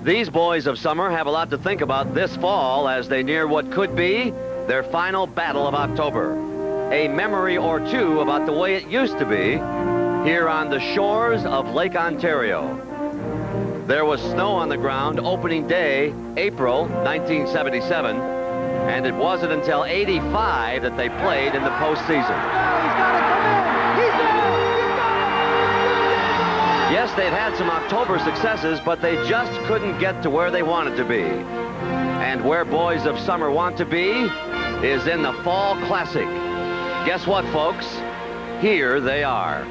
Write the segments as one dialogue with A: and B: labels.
A: These boys of summer have a lot to think about this fall as they near what could be their final battle of October. A memory or two about the way it used to be here on the shores of Lake Ontario. There was snow on the ground opening day, April 1977, and it wasn't until '85 that they played in the postseason. Yes, they'd had some October successes, but they just couldn't get to where they wanted to be. And where boys of summer want to be is in the Fall Classic. Guess what, folks? Here they are.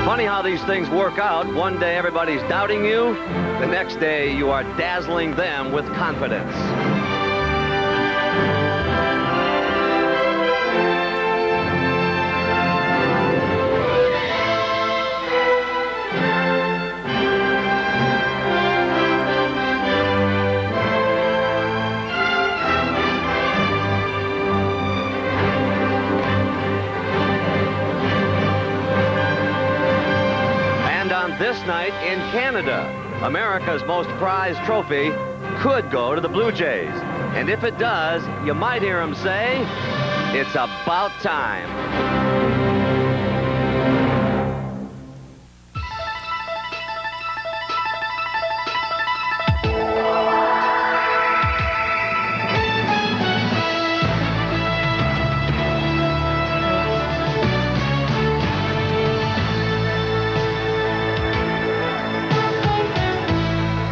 A: Funny how these things work out. One day everybody's doubting you. The next day you are dazzling them with confidence. This night in Canada, America's most prized trophy could go to the Blue Jays. And if it does, you might hear them say, "It's about time."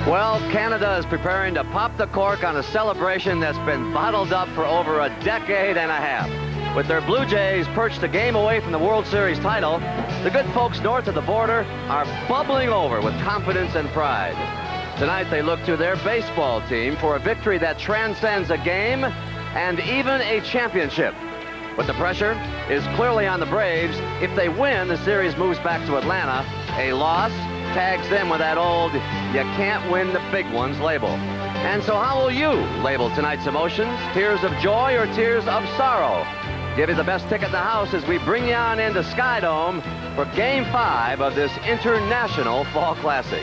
A: Well, Canada is preparing to pop the cork on a celebration that's been bottled up for over a decade and a half. With their Blue Jays perched a game away from the World Series title, the good folks north of the border are bubbling over with confidence and pride. Tonight they look to their baseball team for a victory that transcends a game and even a championship. But the pressure is clearly on the Braves. If they win, the series moves back to Atlanta. A loss tags them with that old "you can't win the big ones" label. And so how will you label tonight's emotions? Tears of joy or tears of sorrow? Give you the best ticket in the house as we bring you on into Skydome for Game 5 of this International Fall Classic.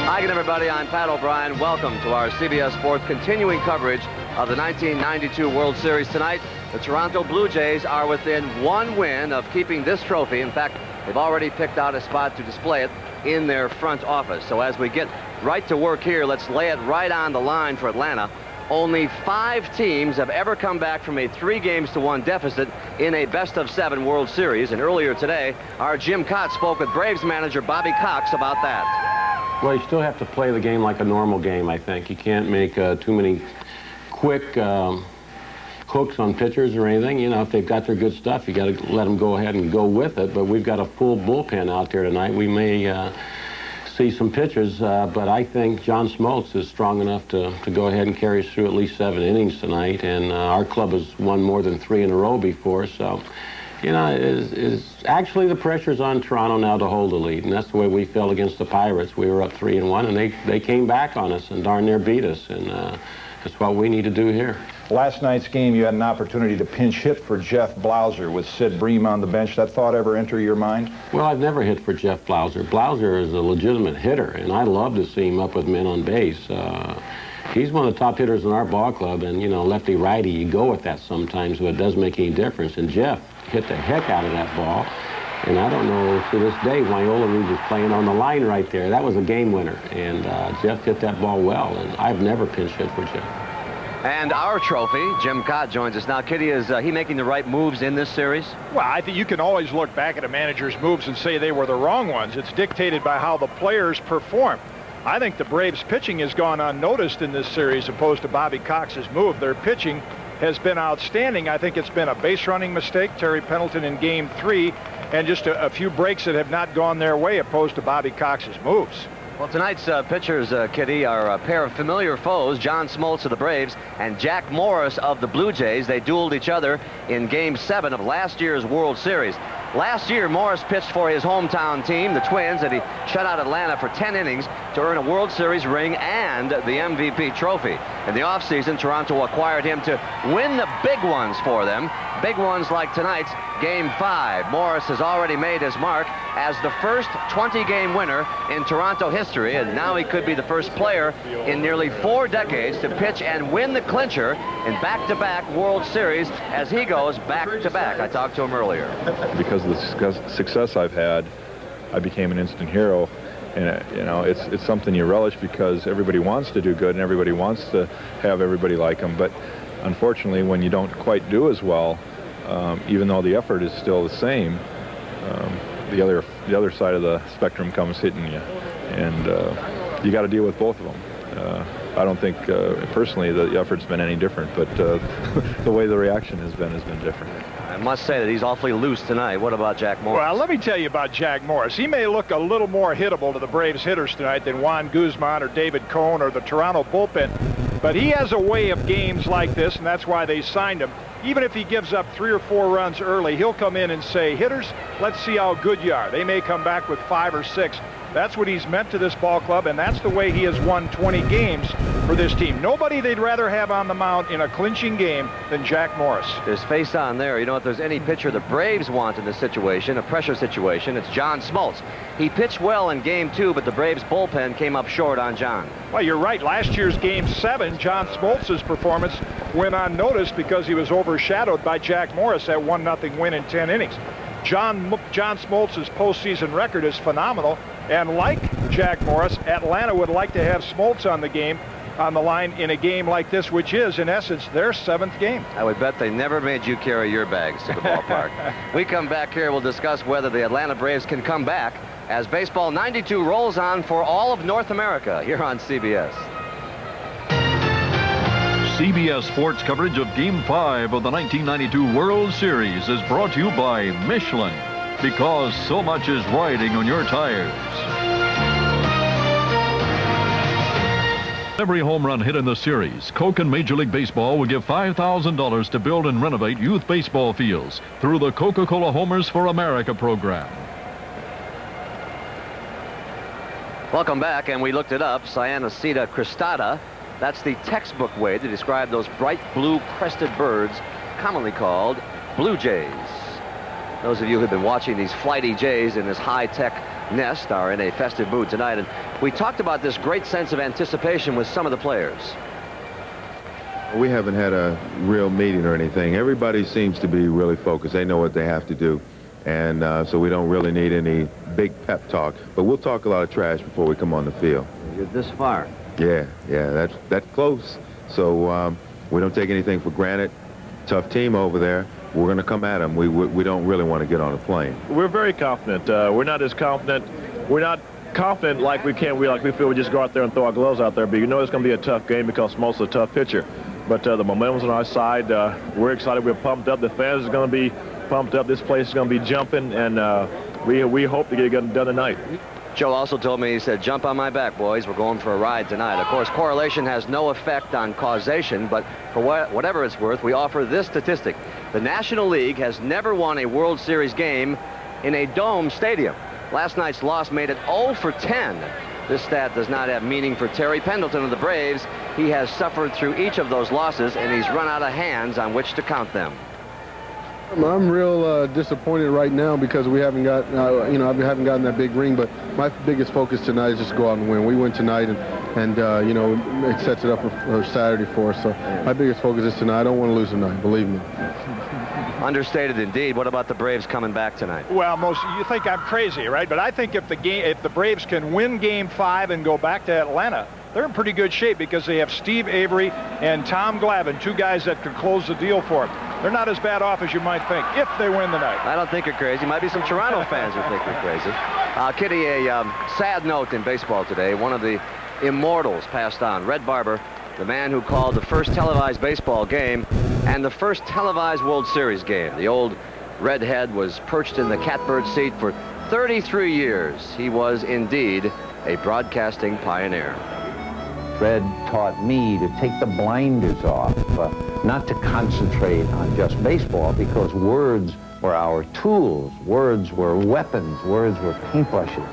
A: Hi again, everybody. I'm Pat O'Brien. Welcome to our CBS Sports continuing coverage of the 1992 World Series tonight. The Toronto Blue Jays are within one win of keeping this trophy. In fact, they've already picked out a spot to display it in their front office. So as we get right to work here, let's lay it right on the line for Atlanta. Only 5 teams have ever come back from a 3-games-to-1 deficit in a best-of-7 World Series. And earlier today, our Jim Cott spoke with Braves manager Bobby Cox about that.
B: Well, you still have to play the game like a normal game, I think. You can't make too many quick hooks on pitchers or anything. You know, if they've got their good stuff, you got to let them go ahead and go with it. But we've got a full bullpen out there tonight. We may see some pitchers, but I think John Smoltz is strong enough to go ahead and carry us through at least 7 innings tonight. And our club has won more than 3 in a row before, so you know, actually the pressure's on Toronto now to hold the lead, and that's the way we felt against the Pirates. We were up 3-1, and they came back on us and darn near beat us, and that's what we need to do here.
C: Last night's game, you had an opportunity to pinch hit for Jeff Blauser with Sid Bream on the bench. That thought ever enter your mind?
B: Well, I've never hit for Jeff Blauser. Blauser is a legitimate hitter, and I love to see him up with men on base. He's one of the top hitters in our ball club, and, you know, lefty-righty, you go with that sometimes, but it doesn't make any difference. And Jeff hit the heck out of that ball, and I don't know to this day why Olerud was playing on the line right there. That was a game winner, and Jeff hit that ball well, and I've never pinch hit for Jeff.
A: And our trophy, Jim Cott joins us now. Kitty, is he making the right moves in this series?
D: Well, I think you can always look back at a manager's moves and say they were the wrong ones. It's dictated by how the players perform. I think the Braves' pitching has gone unnoticed in this series opposed to Bobby Cox's move. Their pitching has been outstanding. I think it's been a base running mistake, Terry Pendleton in Game 3, and just a few breaks that have not gone their way opposed to Bobby Cox's moves.
A: Well, tonight's pitchers, Kitty, are a pair of familiar foes, John Smoltz of the Braves and Jack Morris of the Blue Jays. They dueled each other in Game 7 of last year's World Series. Last year, Morris pitched for his hometown team, the Twins, and he shut out Atlanta for 10 innings to earn a World Series ring and the MVP trophy. In the offseason, Toronto acquired him to win the big ones for them. Big ones like tonight's Game 5. Morris has already made his mark as the first 20-game winner in Toronto history, and now he could be the first player in nearly 4 decades to pitch and win the clincher in back-to-back World Series as he goes back-to-back. I talked to him earlier.
C: Because of the success I've had, I became an instant hero. And, you know, it's something you relish because everybody wants to do good and everybody wants to have everybody like them. But unfortunately, when you don't quite do as well, even though the effort is still the same, the other side of the spectrum comes hitting you, and you got to deal with both of them. I don't think personally the effort's been any different, but the way the reaction has been different.
A: I must say that he's awfully loose tonight. What about Jack Morris?
D: Well, let me tell you about Jack Morris. He may look a little more hittable to the Braves hitters tonight than Juan Guzman or David Cone or the Toronto bullpen, but he has a way of games like this, and that's why they signed him. Even if he gives up 3 or 4 runs early, he'll come in and say, hitters, let's see how good you are. They may come back with 5 or 6. That's what he's meant to this ball club, and that's the way he has won 20 games for this team. Nobody they'd rather have on the mound in a clinching game than Jack Morris.
A: There's face on there. You know, if there's any pitcher the Braves want in this situation, a pressure situation, it's John Smoltz. He pitched well in Game 2, but the Braves bullpen came up short on John.
D: Well, you're right. Last year's Game 7, John Smoltz's performance went unnoticed because he was overshadowed by Jack Morris, that 1-0 win in 10 innings. John Smoltz's postseason record is phenomenal, and like Jack Morris, Atlanta would like to have Smoltz on the line in a game like this, which is, in essence, their 7th game.
A: I would bet they never made you carry your bags to the ballpark. We come back here, we'll discuss whether the Atlanta Braves can come back as Baseball 92 rolls on for all of North America here on CBS.
E: CBS Sports coverage of Game 5 of the 1992 World Series is brought to you by Michelin, because so much is riding on your tires. Every home run hit in the series, Coke and Major League Baseball will give $5,000 to build and renovate youth baseball fields through the Coca-Cola Homers for America program.
A: Welcome back, and we looked it up. Cyanocida cristata. That's the textbook way to describe those bright blue crested birds commonly called blue jays. Those of you who've been watching these flighty jays in this high-tech nest are in a festive mood tonight, and we talked about this great sense of anticipation with some of the players.
F: We haven't had a real meeting or anything. Everybody seems to be really focused. They know what they have to do, and so we don't really need any big pep talk, but we'll talk a lot of trash before we come on the field.
A: You're this far.
F: Yeah, that's close. So we don't take anything for granted. Tough team over there. We're going to come at them. We don't really want to get on a plane.
G: We're very confident. We're not as confident. We're not confident like we feel we just go out there and throw our gloves out there. But you know it's going to be a tough game because Smoltz is a tough pitcher. But the momentum's on our side. We're excited. We're pumped up. The fans are going to be pumped up. This place is going to be jumping, and we hope to get it done tonight.
A: Joe also told me, he said, jump on my back, boys. We're going for a ride tonight. Of course, correlation has no effect on causation, but for whatever it's worth, we offer this statistic. The National League has never won a World Series game in a dome stadium. Last night's loss made it 0 for 10. This stat does not have meaning for Terry Pendleton of the Braves. He has suffered through each of those losses, and he's run out of hands on which to count them.
H: I'm real disappointed right now because we haven't got, I haven't gotten that big ring. But my biggest focus tonight is just go out and win. We win tonight, and it sets it up for Saturday for us. So my biggest focus is tonight. I don't want to lose tonight. Believe me.
A: Understated indeed. What about the Braves coming back tonight?
D: Well, you think I'm crazy, right? But I think if the Braves can win Game 5 and go back to Atlanta, they're in pretty good shape because they have Steve Avery and Tom Glavine, 2 guys that could close the deal for them. They're not as bad off as you might think if they win tonight.
A: I don't think you're crazy. Might be some Toronto fans who think you're crazy. Kitty, a sad note in baseball today. One of the immortals passed on. Red Barber, the man who called the first televised baseball game and the first televised World Series game. The old redhead was perched in the catbird seat for 33 years. He was indeed a broadcasting pioneer.
I: Fred taught me to take the blinders off, not to concentrate on just baseball, because words were our tools, words were weapons, words were paintbrushes.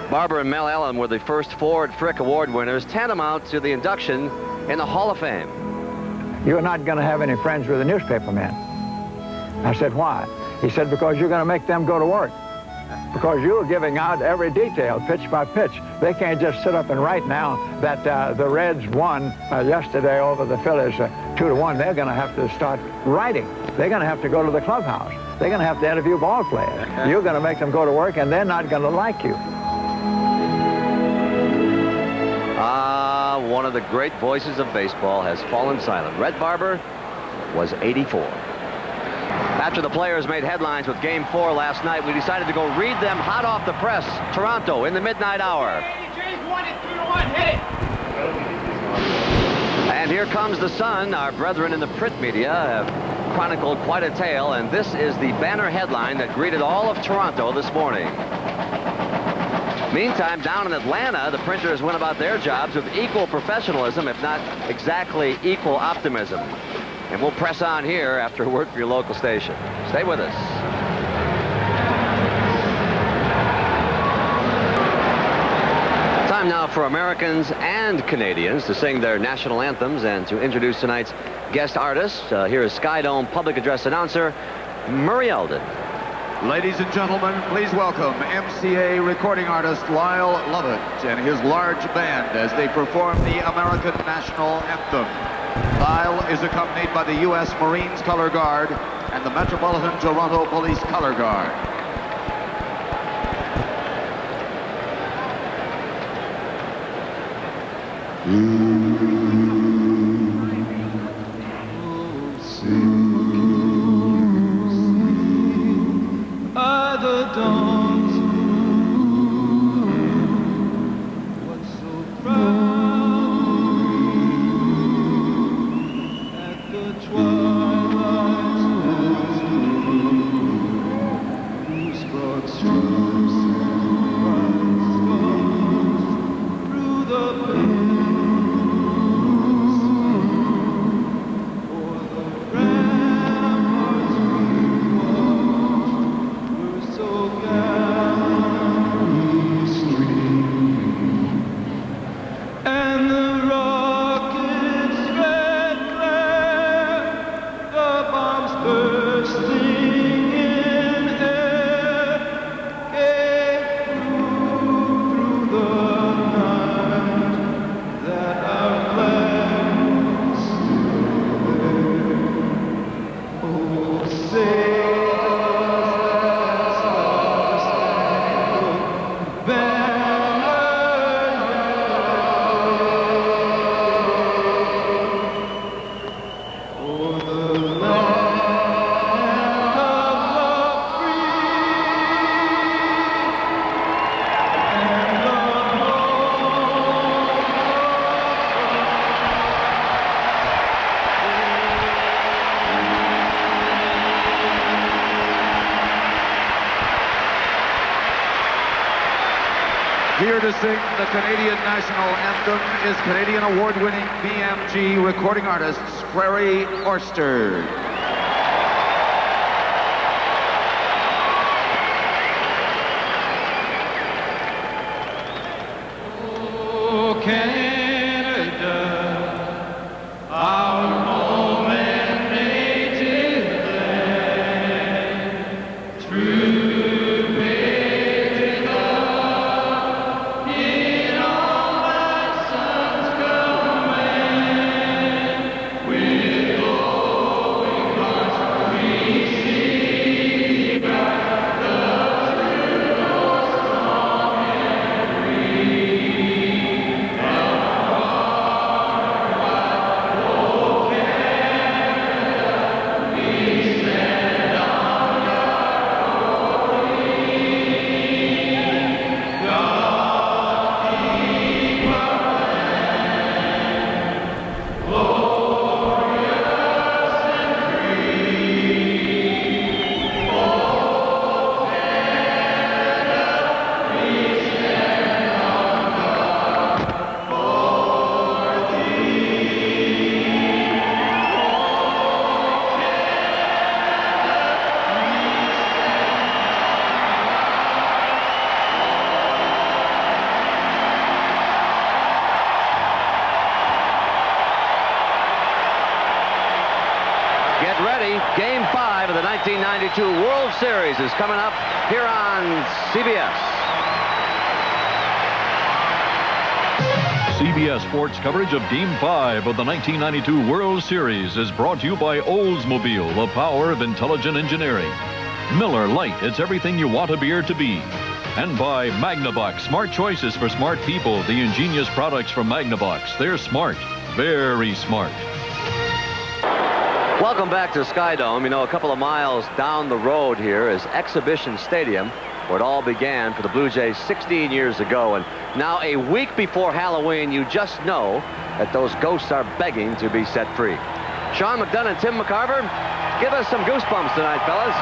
A: Barber and Mel Allen were the first Ford Frick Award winners, tantamount to the induction in the Hall of Fame.
J: You're not going to have any friends with the newspapermen. I said, why? He said, because you're going to make them go to work. Because you're giving out every detail, pitch by pitch. They can't just sit up and write now that the Reds won yesterday over the Phillies 2-1. They're going to have to start writing. They're going to have to go to the clubhouse. They're going to have to interview ball players. You're going to make them go to work, and they're not going to like you.
A: One of the great voices of baseball has fallen silent. Red Barber was 84. After the players made headlines with Game 4 last night, we decided to go read them hot off the press. Toronto in the midnight hour. And here comes the Sun. Our brethren in the print media have chronicled quite a tale, and this is the banner headline that greeted all of Toronto this morning. Meantime, down in Atlanta, the printers went about their jobs with equal professionalism, if not exactly equal optimism. And we'll press on here after a word for your local station. Stay with us. Time now for Americans and Canadians to sing their national anthems and to introduce tonight's guest artist. Here is Sky Dome public address announcer Murray Eldon.
K: Ladies and gentlemen, please welcome MCA recording artist Lyle Lovett and his large band as they perform the American National Anthem. Lyle is accompanied by the U.S. Marines Color Guard and the Metropolitan Toronto Police Color Guard. Here to sing the Canadian National Anthem is Canadian award-winning BMG recording artist Prairie Orstad.
L: Oh, Canada, our home and native land, true.
A: 1992 World Series is coming up here on CBS.
E: CBS Sports coverage of Game 5 of the 1992 World Series is brought to you by Oldsmobile, the power of intelligent engineering. Miller Lite, it's everything you want a beer to be. And by Magnavox, smart choices for smart people. The ingenious products from Magnavox. They're smart, very smart.
A: Welcome back to Skydome. You know, a couple of miles down the road here is Exhibition Stadium, where it all began for the Blue Jays 16 years ago. And now, a week before Halloween, you just know that those ghosts are begging to be set free. Sean McDonough and Tim McCarver, give us some goosebumps tonight, fellas.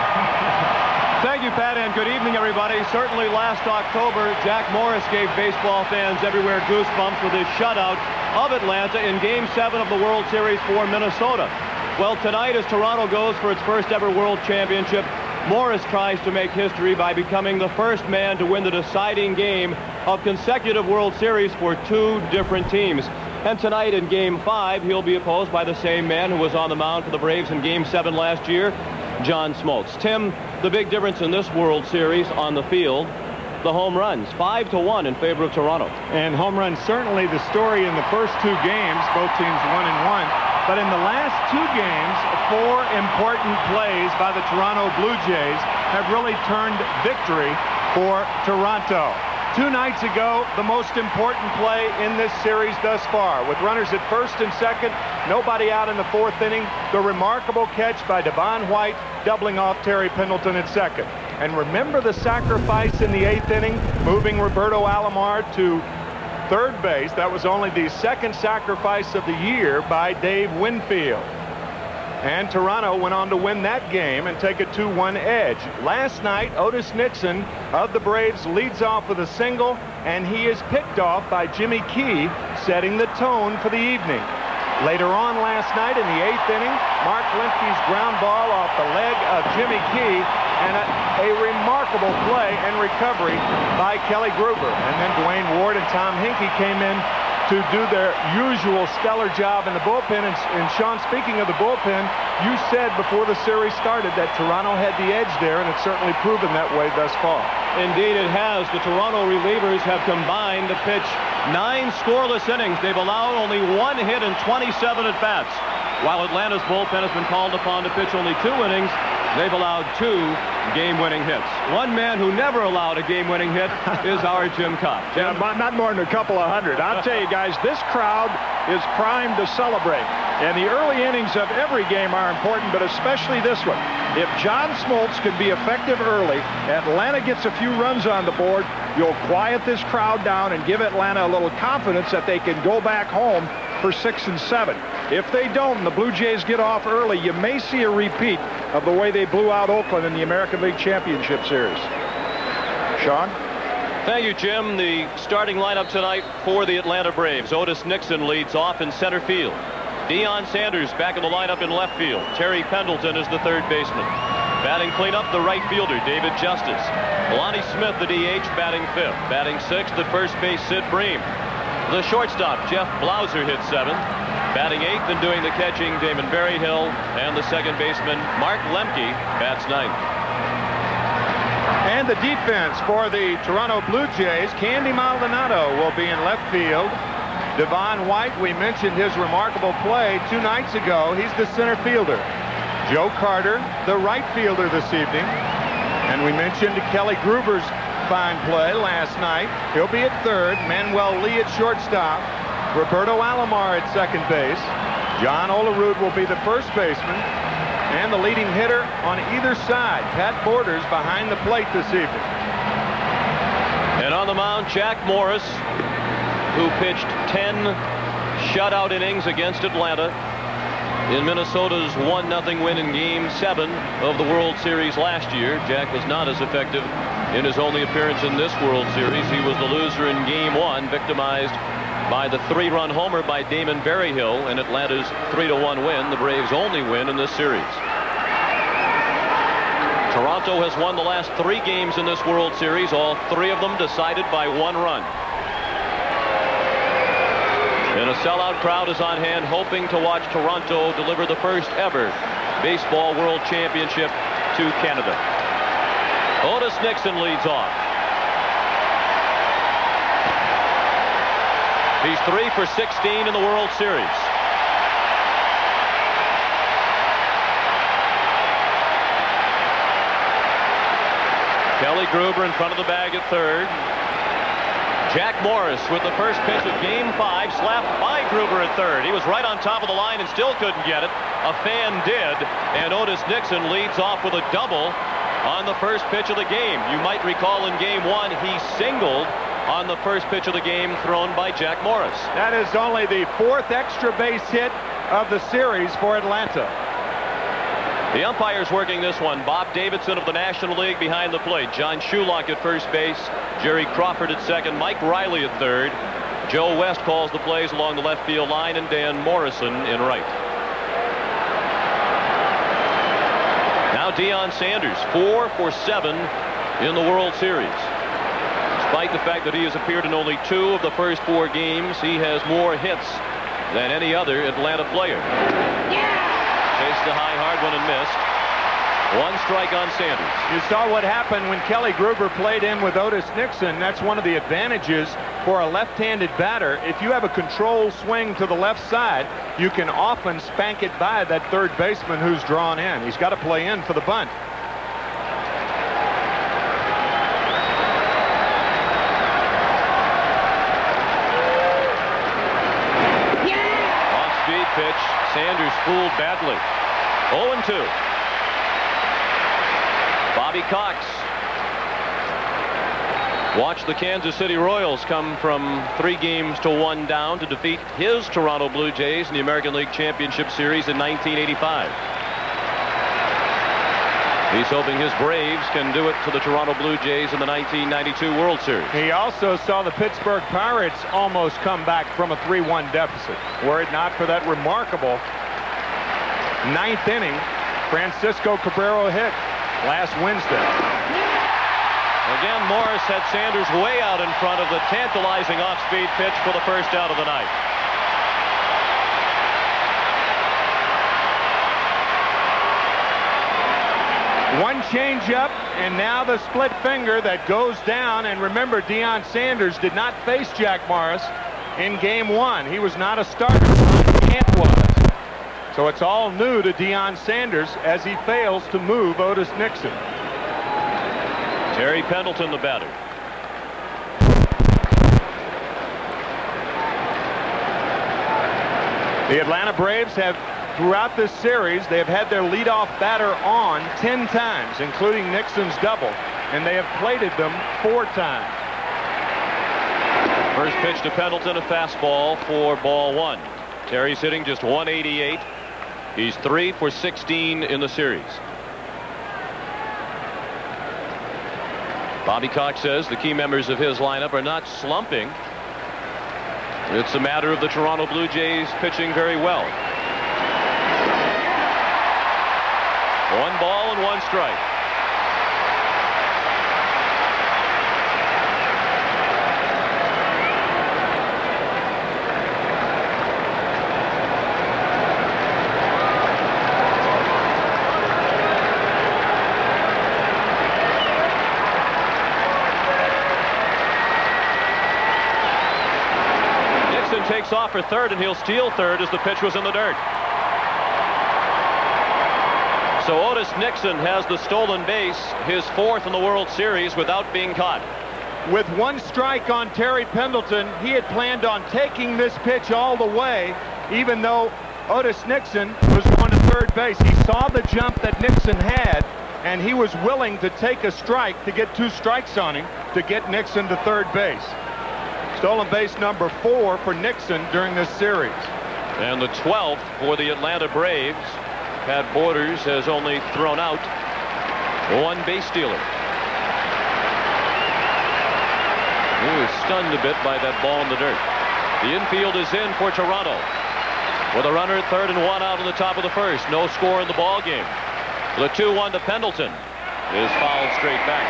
M: Thank you, Pat, and good evening, everybody. Certainly last October, Jack Morris gave baseball fans everywhere goosebumps with his shutout of Atlanta in Game 7 of the World Series for Minnesota. Well, tonight, as Toronto goes for its first ever World Championship, Morris tries to make history by becoming the first man to win the deciding game of consecutive World Series for two different teams. And tonight in Game 5, he'll be opposed by the same man who was on the mound for the Braves in Game 7 last year, John Smoltz. Tim, the big difference in this World Series on the field, the home runs, 5-1 in favor of Toronto.
N: And home runs certainly the story in the first two games, both teams 1-1. But in the last two games, 4 important plays by the Toronto Blue Jays have really turned victory for Toronto. 2 nights ago, the most important play in this series thus far. With runners at first and second, nobody out in the 4th inning, the remarkable catch by Devon White, doubling off Terry Pendleton at second. And remember the sacrifice in the 8th inning, moving Roberto Alomar to third base. That was only the second sacrifice of the year by Dave Winfield. And Toronto went on to win that game and take a 2-1 edge. Last night, Otis Nixon of the Braves leads off with a single, and he is picked off by Jimmy Key, setting the tone for the evening. Later on last night in the 8th inning, Mark Lemke's ground ball off the leg of Jimmy Key, and a remarkable play and recovery by Kelly Gruber. And then Dwayne Ward and Tom Hinkie came in to do their usual stellar job in the bullpen. And Sean, speaking of the bullpen, you said before the series started that Toronto had the edge there, and it's certainly proven that way thus far.
M: Indeed it has. The Toronto relievers have combined to pitch 9 scoreless innings. They've allowed only 1 hit in 27 at-bats. While Atlanta's bullpen has been called upon to pitch only 2 innings, they've allowed 2 game-winning hits. One man who never allowed a game-winning hit is our Jim Cobb.
D: Yeah, not more than a couple of hundred. I'll tell you guys, this crowd is primed to celebrate. And the early innings of every game are important, but especially this one. If John Smoltz can be effective early, Atlanta gets a few runs on the board, you'll quiet this crowd down and give Atlanta a little confidence that they can go back home for 6 and 7. If they don't and the Blue Jays get off early, you may see a repeat of the way they blew out Oakland in the American League Championship Series. Sean?
M: Thank you, Jim. The starting lineup tonight for the Atlanta Braves. Otis Nixon leads off in center field. Deion Sanders back in the lineup in left field. Terry Pendleton is the third baseman. Batting cleanup, the right fielder, David Justice. Lonnie Smith, the DH, batting 5th. Batting 6th, the first base, Sid Bream. The shortstop, Jeff Blauser, hits 7th. Batting 8th and doing the catching, Damon Berryhill. And the second baseman, Mark Lemke, bats 9th.
N: And the defense for the Toronto Blue Jays, Candy Maldonado will be in left field. Devon White, we mentioned his remarkable play 2 nights ago. He's the center fielder. Joe Carter, the right fielder this evening. And we mentioned Kelly Gruber's fine play last night. He'll be at third. Manuel Lee at shortstop. Roberto Alomar at second base. John Olerud will be the first baseman. And the leading hitter on either side, Pat Borders, behind the plate this evening.
M: And on the mound, Jack Morris, who pitched 10 shutout innings against Atlanta in Minnesota's 1-0 win in Game 7 of the World Series last year. Jack was not as effective in his only appearance in this World Series. He was the loser in Game 1, victimized by the 3-run homer by Damon Berryhill in Atlanta's 3-1 win, the Braves' only win in this series. Toronto has won the last 3 games in this World Series, all 3 of them decided by 1 run. And a sellout crowd is on hand, hoping to watch Toronto deliver the first ever Baseball World Championship to Canada. Otis Nixon leads off. He's 3 for 16 in the World Series. Kelly Gruber in front of the bag at third. Jack Morris with the first pitch of Game 5, slapped by Gruber at third. He was right on top of the line and still couldn't get it. A fan did, and Otis Nixon leads off with a double on the first pitch of the game. You might recall in Game 1, he singled on the first pitch of the game thrown by Jack Morris.
N: That is only the 4th extra base hit of the series for Atlanta.
M: The umpires working this one. Bob Davidson of the National League behind the plate. John Shulock at first base. Jerry Crawford at second. Mike Riley at third. Joe West calls the plays along the left field line, and Dan Morrison in right. Now Deion Sanders, 4 for 7 in the World Series. Despite the fact that he has appeared in only 2 of the first 4 games, he has more hits than any other Atlanta player. Chased the high hard one and missed. 1 strike on Sanders.
N: You saw what happened when Kelly Gruber played in with Otis Nixon. That's one of the advantages for a left-handed batter. If you have a controlled swing to the left side, you can often spank it by that third baseman who's drawn in. He's got to play in for the bunt.
M: Off-speed pitch. Sanders fooled badly. 0-2. Bobby Cox. Watch the Kansas City Royals come from 3 games to 1 down to defeat his Toronto Blue Jays in the American League Championship Series in 1985. He's hoping his Braves can do it to the Toronto Blue Jays in the 1992 World Series.
N: He also saw the Pittsburgh Pirates almost come back from a 3-1 deficit. Were it not for that remarkable 9th inning Francisco Cabrera hit last Wednesday.
M: Again, Morris had Sanders way out in front of the tantalizing off-speed pitch for the first out of the night.
N: One changeup, and now the split finger that goes down. And remember, Deion Sanders did not face Jack Morris in Game 1. He was not a starter. Ant was. So it's all new to Deion Sanders as he fails to move Otis Nixon.
M: Terry Pendleton, the batter.
N: The Atlanta Braves have, throughout this series, they have had their leadoff batter on 10 times, including Nixon's double, and they have plated them 4 times.
M: First pitch to Pendleton, a fastball for ball 1. Terry's hitting just 188. He's 3 for 16 in the series. Bobby Cox says the key members of his lineup are not slumping. It's a matter of the Toronto Blue Jays pitching very well. 1 ball and 1 strike. Takes off for third, and he'll steal third as the pitch was in the dirt. So Otis Nixon has the stolen base, his 4th in the World Series, without being caught.
N: With 1 strike on Terry Pendleton, he had planned on taking this pitch all the way, even though Otis Nixon was going to third base. He saw the jump that Nixon had, and he was willing to take a strike to get 2 strikes on him to get Nixon to third base. Stolen base number 4 for Nixon during this series.
M: And the 12th for the Atlanta Braves. Pat Borders has only thrown out 1 base stealer. He was stunned a bit by that ball in the dirt. The infield is in for Toronto. With a runner at third and 1 out in the top of the first. No score in the ball game. The 2-1 to Pendleton is fouled straight back.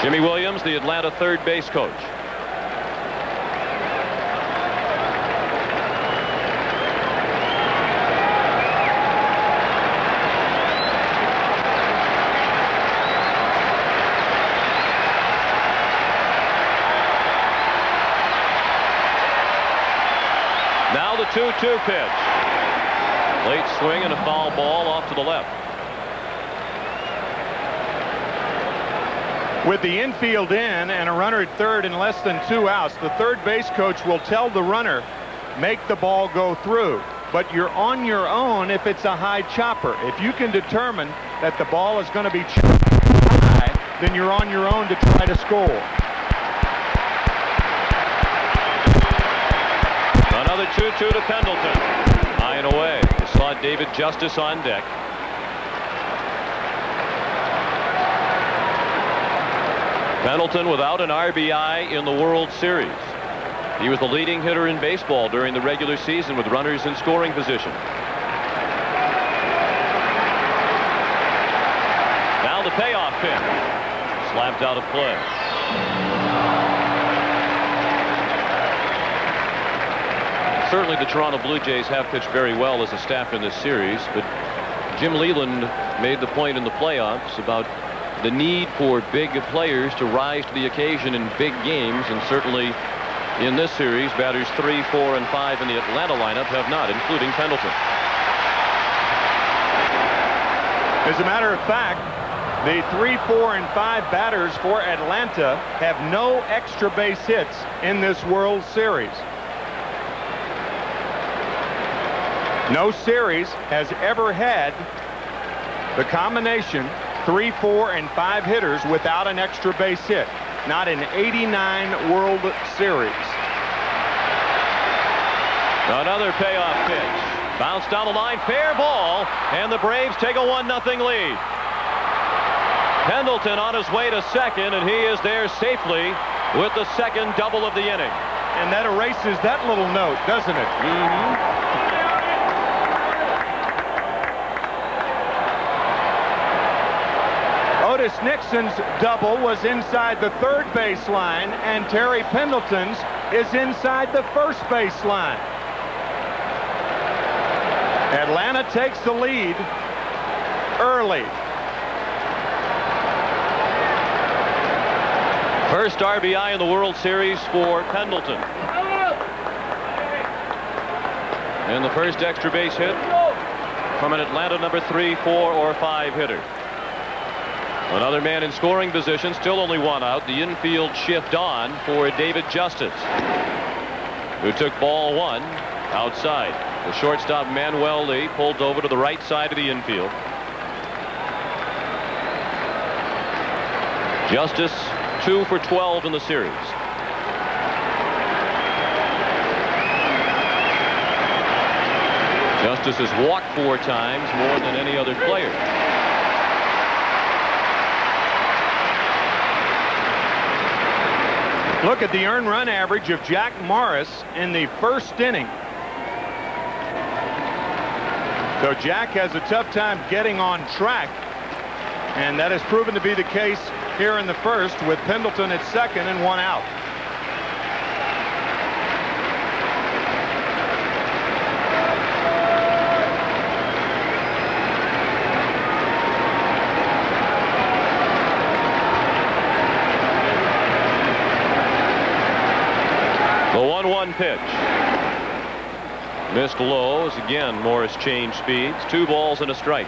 M: Jimmy Williams, the Atlanta third base coach. 2-2 pitch. Late swing and a foul ball off to the left.
N: With the infield in and a runner at third and less than 2 outs, the third base coach will tell the runner, make the ball go through. But you're on your own if it's a high chopper. If you can determine that the ball is going to be high, then you're on your own to try to score.
M: Another 2-2 to Pendleton. High and away. You saw David Justice on deck. Pendleton without an RBI in the World Series. He was the leading hitter in baseball during the regular season with runners in scoring position. Now the payoff pitch. Slapped out of play. Certainly the Toronto Blue Jays have pitched very well as a staff in this series, but Jim Leyland made the point in the playoffs about the need for big players to rise to the occasion in big games, and certainly in this series, batters 3, 4, and 5 in the Atlanta lineup have not, including Pendleton.
N: As a matter of fact, the 3, 4, and 5 batters for Atlanta have no extra base hits in this World Series. No series has ever had the combination 3, 4, and 5 hitters without an extra base hit. Not in 89 World Series.
M: Another payoff pitch. Bounced down the line, fair ball, and the Braves take a 1-0 lead. Pendleton on his way to second, and he is there safely with the second double of the inning.
N: And that erases that little note, doesn't it? Otis Nixon's double was inside the third baseline, and Terry Pendleton's is inside the first baseline. Atlanta takes the lead early.
M: First RBI in the World Series for Pendleton. And the first extra base hit from an Atlanta number 3, 4, or 5 hitter. Another man in scoring position, still only 1 out. The infield shift on for David Justice, who took ball 1 outside. The shortstop Manuel Lee pulled over to the right side of the infield. Justice 2 for 12 in the series. Justice has walked 4 times, more than any other player.
N: Look at the earned run average of Jack Morris in the first inning. So Jack has a tough time getting on track, and that has proven to be the case here in the first, with Pendleton at second and 1 out.
M: The 1-1 pitch. Missed low as again Morris changed speeds. 2 balls and a strike.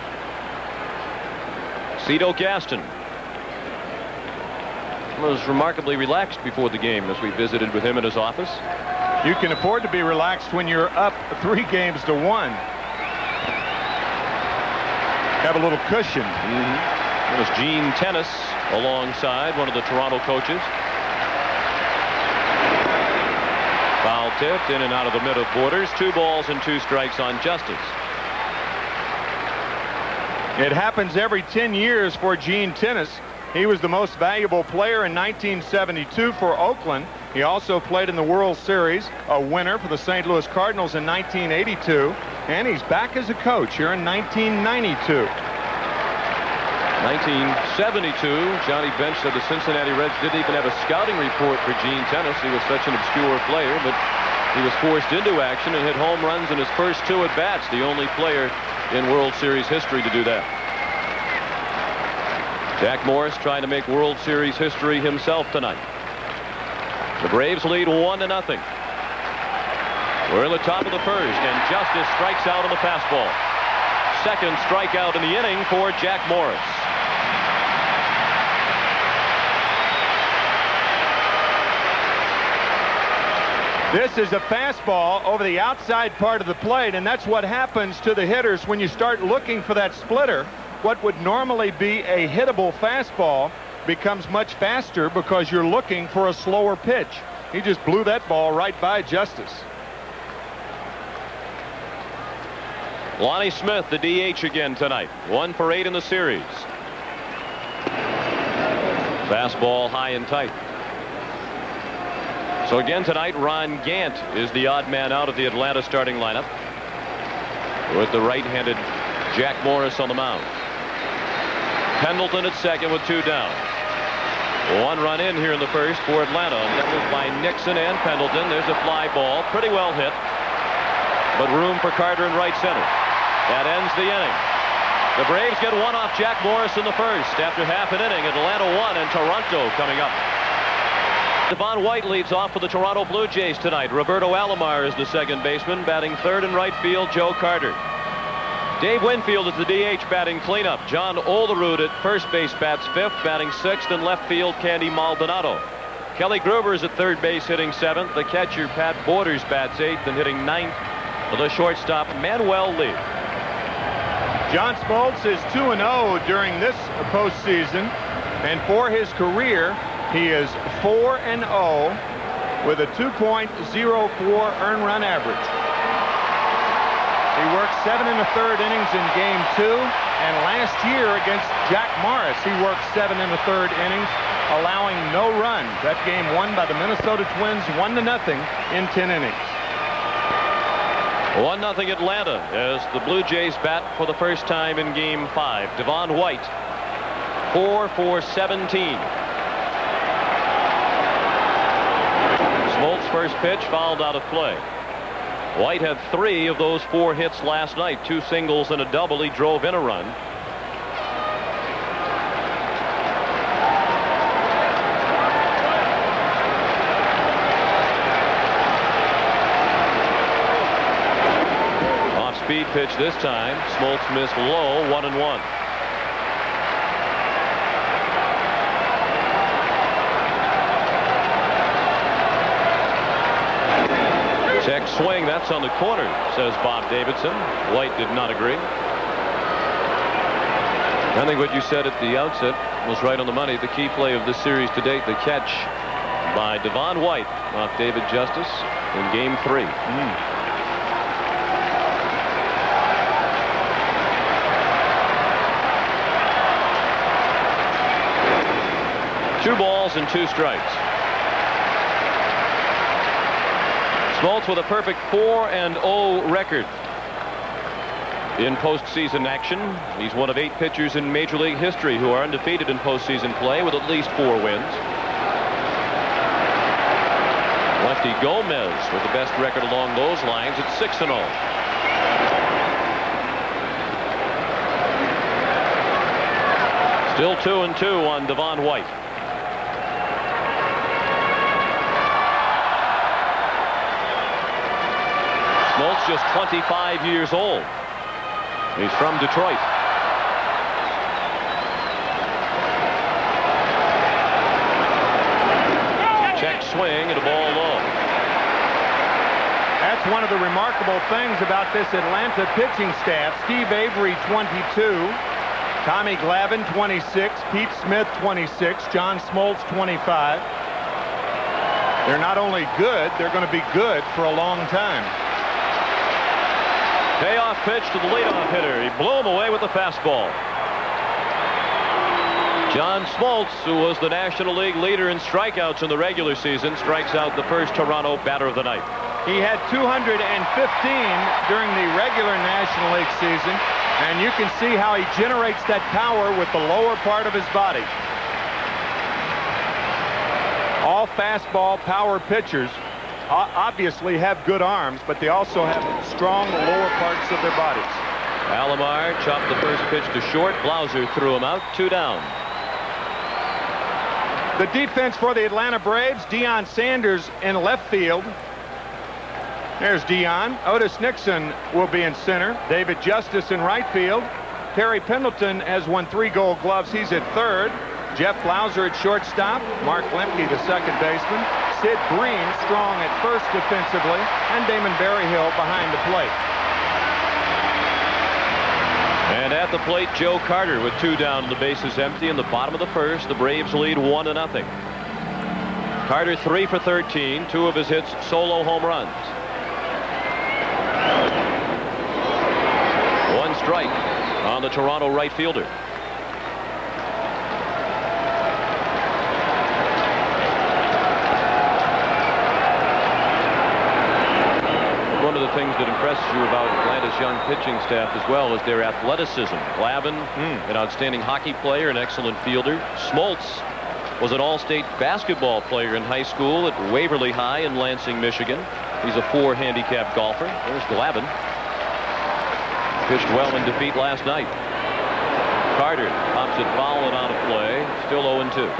M: Cito Gaston was remarkably relaxed before the game as we visited with him in his office.
N: You can afford to be relaxed when you're up 3 games to 1. Have a little cushion.
M: It was Gene Tennis alongside one of the Toronto coaches. Foul tipped in and out of the mid of borders. 2 balls and 2 strikes on Justice.
N: It happens every 10 years for Gene Tennis. He was the most valuable player in 1972 for Oakland. He also played in the World Series, a winner for the St. Louis Cardinals in 1982, and he's back as a coach here in 1992.
M: 1972, Johnny Bench said the Cincinnati Reds didn't even have a scouting report for Gene Tennis. He was such an obscure player, but he was forced into action and hit home runs in his first 2 at-bats, the only player in World Series history to do that. Jack Morris trying to make World Series history himself tonight. The Braves lead 1-0.
E: We're in the top of the first, and Justice strikes out on the fastball. Second strikeout in the inning for Jack Morris.
N: This is a fastball over the outside part of the plate, and that's what happens to the hitters when you start looking for that splitter. What would normally be a hittable fastball becomes much faster because you're looking for a slower pitch. He just blew that ball right by Justice.
E: Lonnie Smith, the DH again tonight. 1 for 8 in the series. Fastball high and tight. So again tonight, Ron Gant is the odd man out of the Atlanta starting lineup, with the right-handed Jack Morris on the mound. Pendleton at second with 2 down. 1 run in here in the first for Atlanta. That was by Nixon and Pendleton. There's a fly ball, pretty well hit, but room for Carter in right center. That ends the inning. The Braves get 1 off Jack Morris in the first. After half an inning, Atlanta 1 and Toronto coming up. Devon White leads off for the Toronto Blue Jays tonight. Roberto Alomar is the second baseman, batting third in right field. Joe Carter. Dave Winfield is the DH, batting cleanup. John Olerud at first base bats fifth, batting sixth. In left field, Candy Maldonado. Kelly Gruber is at third base, hitting seventh. The catcher, Pat Borders, bats eighth and hitting ninth. For the shortstop, Manuel Lee.
N: John Smoltz is 2-0 during this postseason, and for his career, he is 4-0 with a 2.04 earned run average. He worked 7 1/3 innings in Game 2, and last year against Jack Morris, he worked 7 1/3 innings, allowing no runs. That game won by the Minnesota Twins 1-0 in 10 innings.
E: 1-0 Atlanta as the Blue Jays bat for the first time in Game 5. Devon White, 4 for 17. Smoltz first pitch fouled out of play. White had 3 of those 4 hits last night, 2 singles and a double. He drove in a run. Off-speed pitch this time. Smoltz missed low, 1-1. Check swing, that's on the corner, says Bob Davidson. White did not agree. I think what you said at the outset was right on the money. The key play of this series to date, the catch by Devon White off David Justice in Game 3. 2 balls and 2 strikes. Smoltz with a perfect 4-0 record in postseason action. He's one of 8 pitchers in Major League history who are undefeated in postseason play with at least 4 wins. Lefty Gomez with the best record along those lines at 6-0. Still 2-2 on Devon White. Smoltz just 25 years old. He's from Detroit. Check swing and a ball low.
N: That's one of the remarkable things about this Atlanta pitching staff. Steve Avery, 22. Tommy Glavine, 26. Pete Smith, 26. John Smoltz, 25. They're not only good, they're going to be good for a long time.
E: Payoff pitch to the leadoff hitter. He blew him away with the fastball. John Smoltz, who was the National League leader in strikeouts in the regular season, strikes out the first Toronto batter of the night.
N: He had 215 during the regular National League season, and you can see how he generates that power with the lower part of his body. All fastball power pitchers obviously have good arms, but they also have strong lower parts of their bodies.
E: Alomar chopped the first pitch to short. Blauser threw him out. 2 down.
N: The defense for the Atlanta Braves, Deion Sanders in left field. There's Dion. Otis Nixon will be in center. David Justice in right field. Terry Pendleton has won 3 Gold Gloves. He's at third. Jeff Blauser at shortstop. Mark Lemke, the second baseman. Sid Bream strong at first defensively. And Damon Berryhill behind the plate.
E: And at the plate, Joe Carter with 2 down, the bases empty in the bottom of the first. The Braves lead 1-0. Carter 3 for 13, 2 of his hits solo home runs. 1 strike on the Toronto right fielder. One of the things that impresses you about Atlanta's young pitching staff as well is their athleticism. Glavine, an outstanding hockey player, an excellent fielder. Smoltz was an all-state basketball player in high school at Waverly High in Lansing, Michigan. He's a 4 handicap golfer. There's Glavine. Pitched well in defeat last night. Carter pops it foul and out of play. Still 0-2.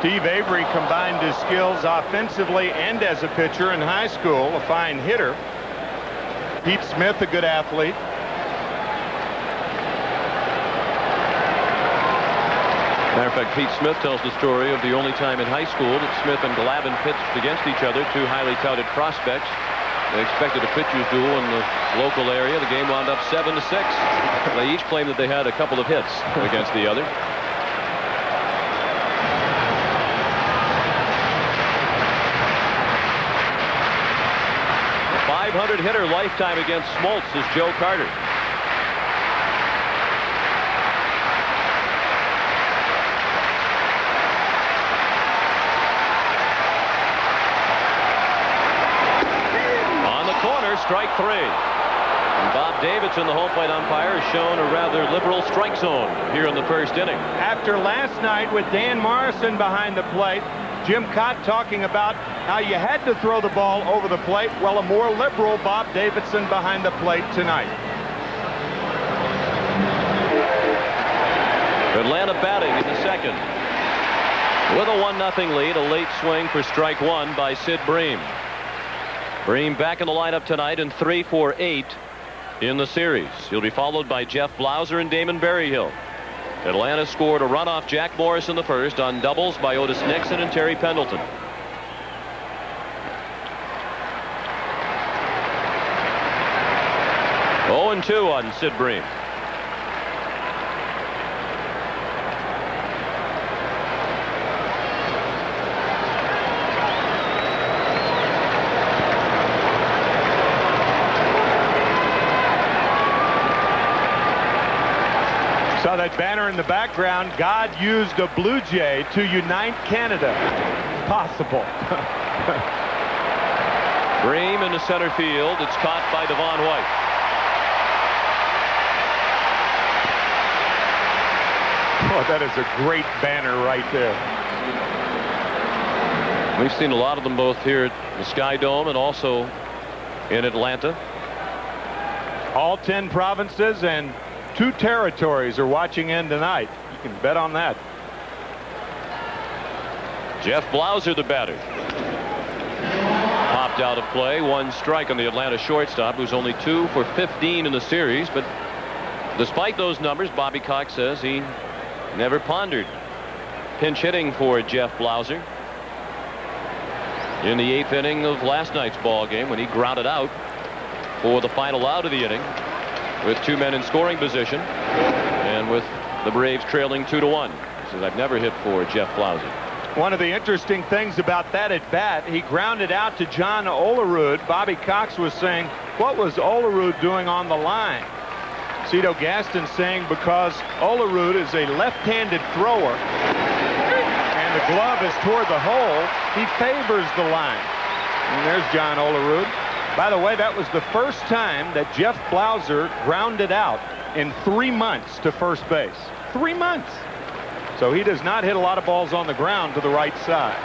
N: Steve Avery combined his skills offensively and as a pitcher in high school. A fine hitter. Pete Smith, a good athlete.
E: Matter of fact, Pete Smith tells the story of the only time in high school that Smith and Glavine pitched against each other, 2 highly touted prospects. They expected a pitcher's duel in the local area. The game wound up 7-6. They each claimed that they had a couple of hits against the other. A 500 hitter lifetime against Smoltz is Joe Carter. Strike 3. And Bob Davidson, the home plate umpire, has shown a rather liberal strike zone here in the first inning.
N: After last night with Dan Morrison behind the plate, Jim Cott talking about how you had to throw the ball over the plate. Well, a more liberal Bob Davidson behind the plate tonight.
E: Atlanta batting in the second. With a 1-0 lead, a late swing for strike 1 by Sid Bream. Bream back in the lineup tonight and 3 for 8 in the series. He'll be followed by Jeff Blauser and Damon Berryhill. Atlanta scored a run off Jack Morris in the first on doubles by Otis Nixon and Terry Pendleton. Oh, 0-2 on Sid Bream.
N: Saw that banner in the background. God used a Blue Jay to unite Canada. Possible.
E: Bream into center field. It's caught by Devon White.
N: Oh, that is a great banner right there.
E: We've seen a lot of them both here at the Sky Dome and also in Atlanta.
N: All 10 provinces and 2 territories are watching in tonight. You can bet on that.
E: Jeff Blauser, the batter. Popped out of play. 1 strike on the Atlanta shortstop, who's only 2 for 15 in the series. But despite those numbers, Bobby Cox says he never pondered pinch hitting for Jeff Blauser. In the 8th inning of last night's ball game, when he grounded out for the final out of the inning, with 2 men in scoring position and with the Braves trailing 2-1. He says, I've never hit for Jeff Blauser.
N: One of the interesting things about that at bat, he grounded out to John Olerud. Bobby Cox was saying, what was Olerud doing on the line? Cito Gaston saying because Olerud is a left-handed thrower and the glove is toward the hole, he favors the line. And there's John Olerud. By the way, that was the first time that Jeff Blauser grounded out in 3 months to first base. 3 months. So he does not hit a lot of balls on the ground to the right side.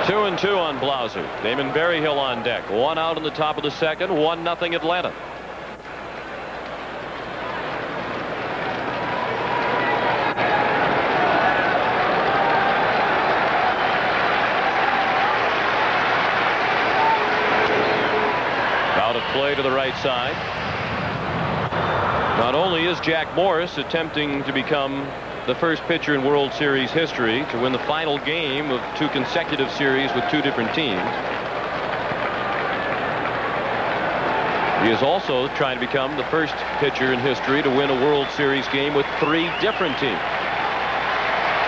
E: 2-2 on Blauser. Damon Berryhill on deck. 1 out in the top of the second. 1-0 Atlanta.
O: to the right side. Not only is Jack Morris attempting to become the first pitcher in World Series history to win the final game of 2 consecutive series with 2 different teams, he is also trying to become the first pitcher in history to win a World Series game with 3 different teams.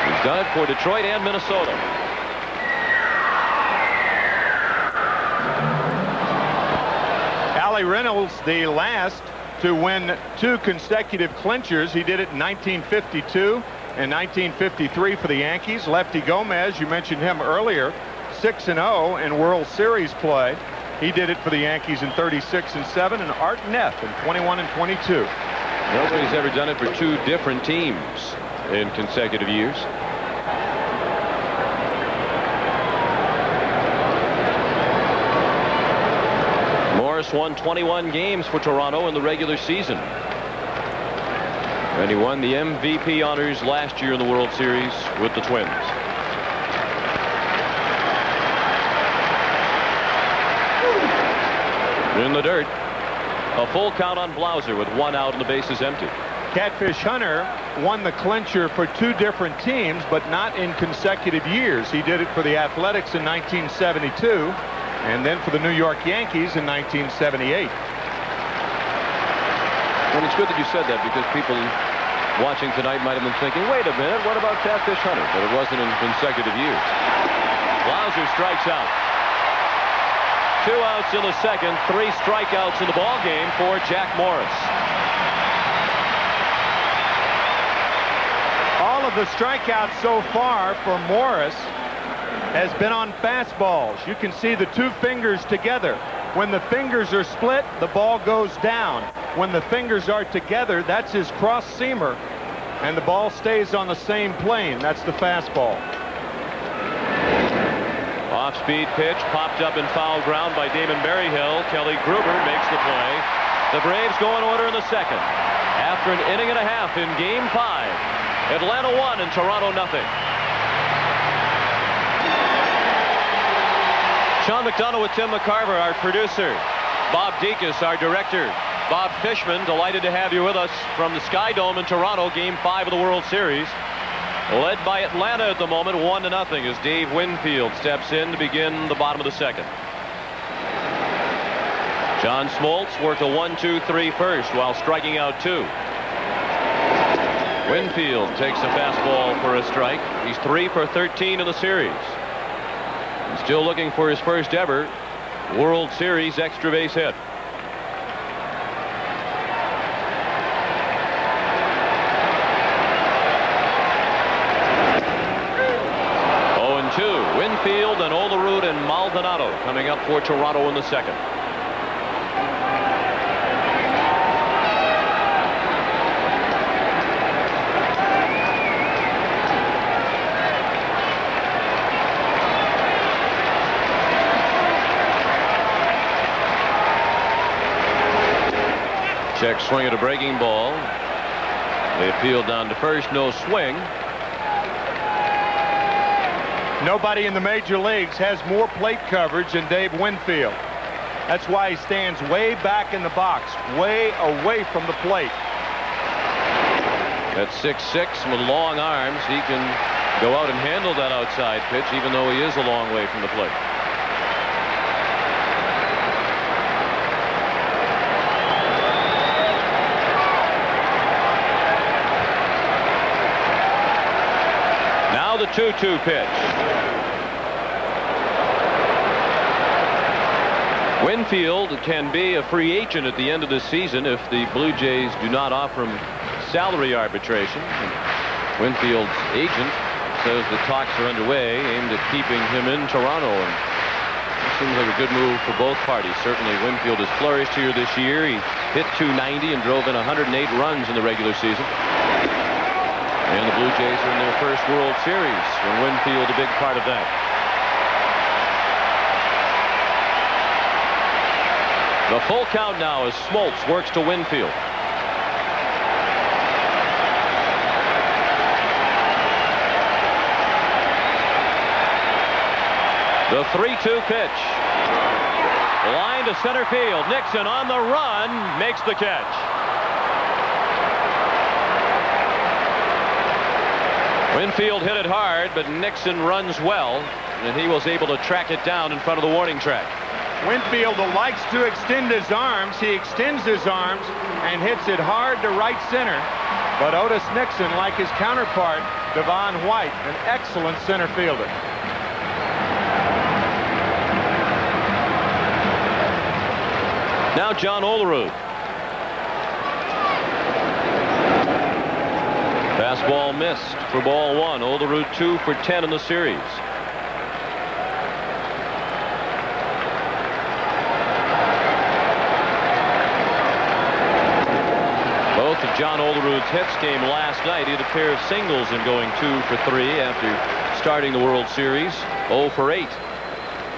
O: He's done it for Detroit and Minnesota.
N: Allie Reynolds, the last to win 2 consecutive clinchers. He did it in 1952 and 1953 for the Yankees. Lefty Gomez, you mentioned him earlier, 6-0 in World Series play. He did it for the Yankees in 36 and 7, and Art Neff in 21 and 22.
O: Nobody's ever done it for 2 different teams in consecutive years. Morris won 21 games for Toronto in the regular season. And he won the MVP honors last year in the World Series with the Twins. In the dirt, a full count on Blauser with 1 out and the bases empty.
N: Catfish Hunter won the clincher for 2 different teams, but not in consecutive years. He did it for the Athletics in 1972 and then for the New York Yankees in 1978.
O: And it's good that you said that, because people watching tonight might have been thinking, wait a minute, what about Catfish Hunter? But it wasn't in consecutive years. Blauser strikes out. 2 outs in the second, 3 strikeouts in the ball game for Jack Morris.
N: All of the strikeouts so far for Morris has been on fastballs. You can see the 2 fingers together. When the fingers are split, the ball goes down. When the fingers are together, that's his cross seamer, and the ball stays on the same plane. That's the fastball.
O: Off-speed pitch popped up in foul ground by Damon Berryhill. Kelly Gruber makes the play. The Braves go in order in the second. After an inning and a half in Game 5, Atlanta 1 and Toronto nothing. Sean McDonough with Tim McCarver, our producer. Bob Dekas, our director. Bob Fishman, delighted to have you with us from the Sky Dome in Toronto, Game 5 of the World Series. Led by Atlanta at the moment, 1-0 as Dave Winfield steps in to begin the bottom of the second. John Smoltz worked a 1-2-3 first while striking out 2. Winfield takes a fastball for a strike. He's 3 for 13 in the series. He's still looking for his first ever World Series extra base hit. Winfield and Olerud and Maldonado coming up for Toronto in the second. Check swing at a breaking ball. They appealed down to first, no swing.
N: Nobody in the major leagues has more plate coverage than Dave Winfield. That's why he stands way back in the box, way away from the plate.
O: At 6'6" with long arms, he can go out and handle that outside pitch, even though he is a long way from the plate. Now the 2-2 pitch. Winfield can be a free agent at the end of the season if the Blue Jays do not offer him salary arbitration. Winfield's agent says the talks are underway aimed at keeping him in Toronto, and it seems like a good move for both parties. Certainly Winfield has flourished here this year. He hit .290 and drove in 108 runs in the regular season. And the Blue Jays are in their first World Series, and Winfield a big part of that. The full count now as Smoltz works to Winfield. The 3-2 pitch. Line to center field. Nixon on the run makes the catch. Winfield hit it hard, but Nixon runs well, and he was able to track it down in front of the warning track.
N: Winfield likes to extend his arms. He extends his arms and hits it hard to right center. But Otis Nixon, like his counterpart, Devon White, an excellent center fielder.
O: Now John Olerud. Fastball missed for ball one. Olerud 2 for 10 in the series. Both of John Olerud's hits came last night. He had a pair of singles in going 2 for 3 after starting the World Series. 0 for 8.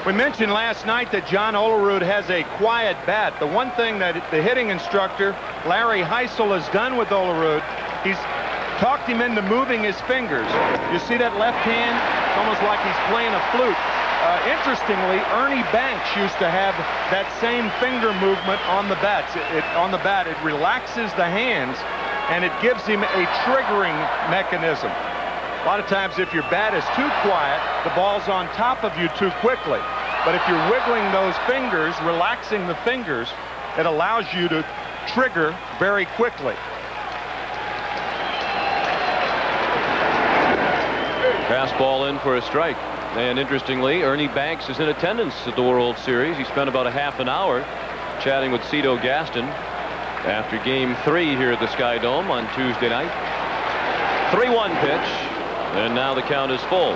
N: We mentioned last night that John Olerud has a quiet bat. The one thing that the hitting instructor, Larry Heisel, has done with Olerud, he's talked him into moving his fingers. You see that left hand? It's almost like he's playing a flute. Interestingly, Ernie Banks used to have that same finger movement on the bats. It relaxes the hands, and it gives him a triggering mechanism. A lot of times, if your bat is too quiet, the ball's on top of you too quickly. But if you're wiggling those fingers, relaxing the fingers, it allows you to trigger very quickly.
O: Fastball in for a strike. And interestingly, Ernie Banks is in attendance at the World Series. He spent about a half an hour chatting with Cito Gaston after Game 3 here at the Sky Dome on Tuesday night. 3-1 pitch, and now the count is full.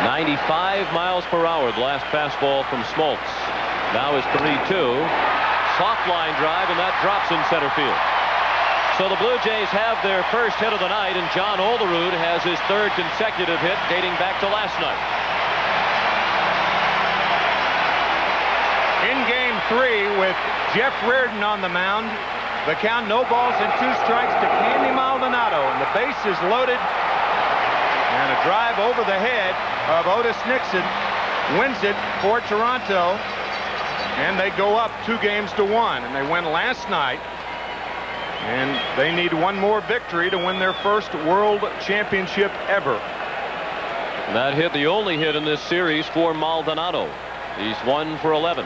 O: .95 miles per hour, the last fastball from Smoltz. Now is 3-2. Soft line drive, and that drops in center field. So the Blue Jays have their first hit of the night, and John Olerud has his third consecutive hit dating back to last night.
N: In Game 3, with Jeff Reardon on the mound, the count no balls and 2 strikes to Candy Maldonado, and the base is loaded. And a drive over the head of Otis Nixon wins it for Toronto. And they go up 2-1, and they win last night. And they need one more victory to win their first World Championship ever.
O: That hit, the only hit in this series for Maldonado. He's 1 for 11.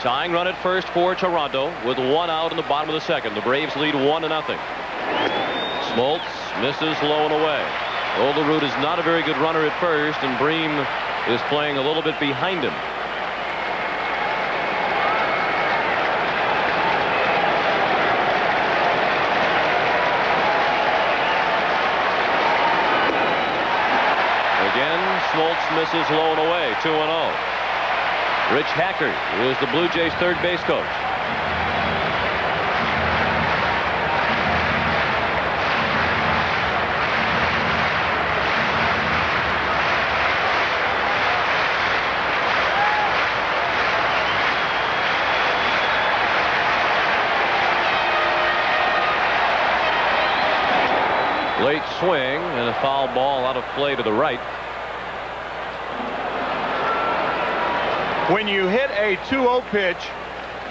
O: Tying run at first for Toronto with 1 out in the bottom of the second. The Braves lead 1-0. Smoltz misses low and away. Olerud is not a very good runner at first, and Bream is playing a little bit behind him. Smoltz misses low and away. 2-0. Rich Hacker is the Blue Jays' third base coach. Late swing and a foul ball out of play to the right.
N: When you hit a 2-0 pitch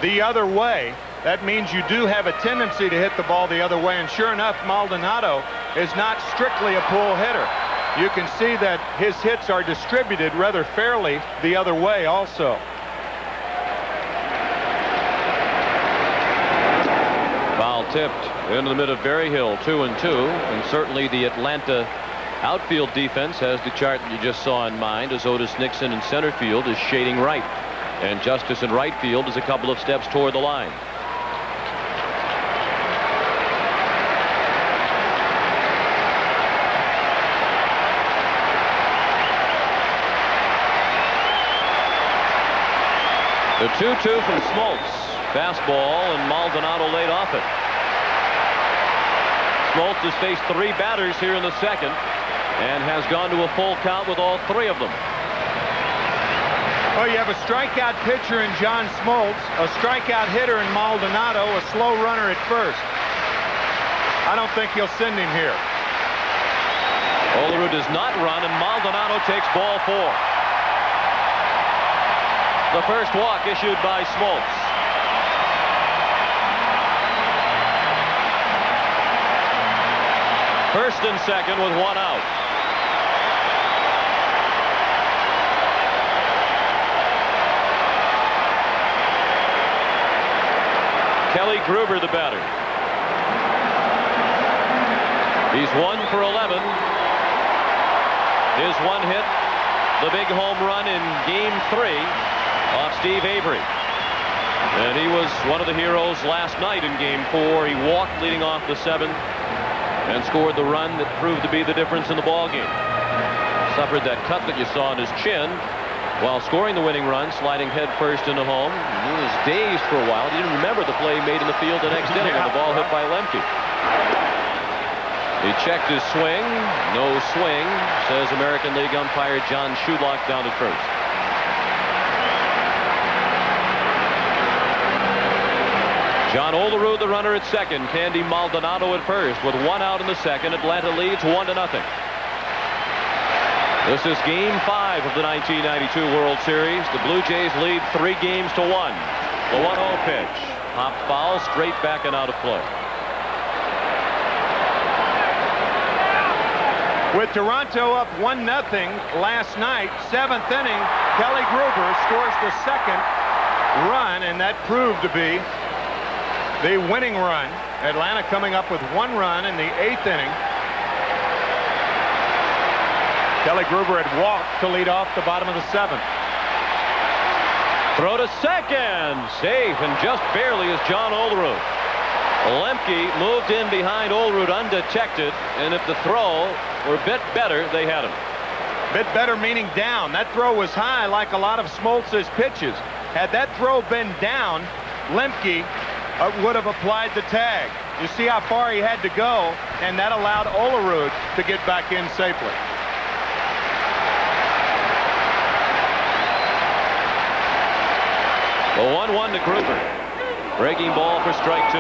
N: the other way, that means you do have a tendency to hit the ball the other way. And sure enough, Maldonado is not strictly a pull hitter. You can see that his hits are distributed rather fairly the other way also.
O: Foul tipped into the mid of Berryhill, 2-2, and certainly the Atlanta outfield defense has the chart that you just saw in mind, as Otis Nixon in center field is shading right, and Justice in right field is a couple of steps toward the line. The 2-2 from Smoltz. Fastball, and Maldonado laid off it. Smoltz has faced 3 batters here in the second and has gone to a full count with all 3 of them.
N: Well, you have a strikeout pitcher in John Smoltz, a strikeout hitter in Maldonado, a slow runner at first. I don't think he'll send him here.
O: Olerud does not run, and Maldonado takes ball 4. The first walk issued by Smoltz. First and second with 1 out. Kelly Gruber, the batter. He's 1 for 11. His one hit, the big home run in Game 3 off Steve Avery. And he was one of the heroes last night in Game 4. He walked leading off the 7th and scored the run that proved to be the difference in the ballgame. Suffered that cut that you saw on his chin while scoring the winning run, sliding head first into home. He was dazed for a while. He didn't remember the play made in the field the next inning when the ball hit by Lemke. He checked his swing. No swing, says American League umpire John Shulock down at first. John Olerud, the runner at second. Candy Maldonado at first. With 1 out in the second, Atlanta leads 1-0. This is Game 5 of the 1992 World Series. The Blue Jays lead 3 games to 1. The 1-0 pitch. Hop foul, straight back and out of play.
N: With Toronto up 1-0 last night, 7th inning, Kelly Gruber scores the second run, and that proved to be the winning run. Atlanta coming up with 1 run in the 8th inning. Kelly Gruber had walked to lead off the bottom of the 7th.
O: Throw to second. Safe, and just barely is John Olerud. Lemke moved in behind Olerud undetected, and if the throw were a bit better, they had him.
N: Bit better meaning down. That throw was high like a lot of Smoltz's pitches. Had that throw been down, Lemke would have applied the tag. You see how far he had to go, and that allowed Olerud to get back in safely.
O: The 1-1 to Gruber. Breaking ball for strike 2.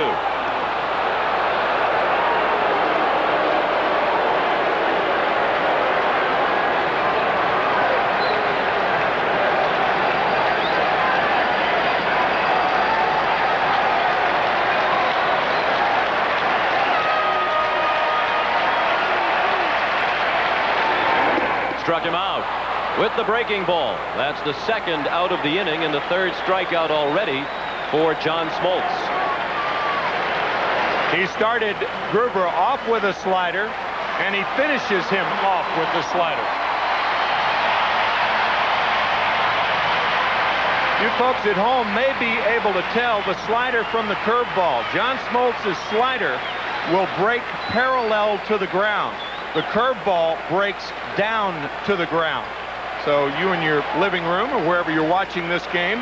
O: Struck him out with the breaking ball. That's the second out of the inning and the third strikeout already for John Smoltz.
N: He started Gruber off with a slider, and he finishes him off with the slider. You folks at home may be able to tell the slider from the curveball. John Smoltz's slider will break parallel to the ground. The curveball breaks down to the ground. So you in your living room or wherever you're watching this game.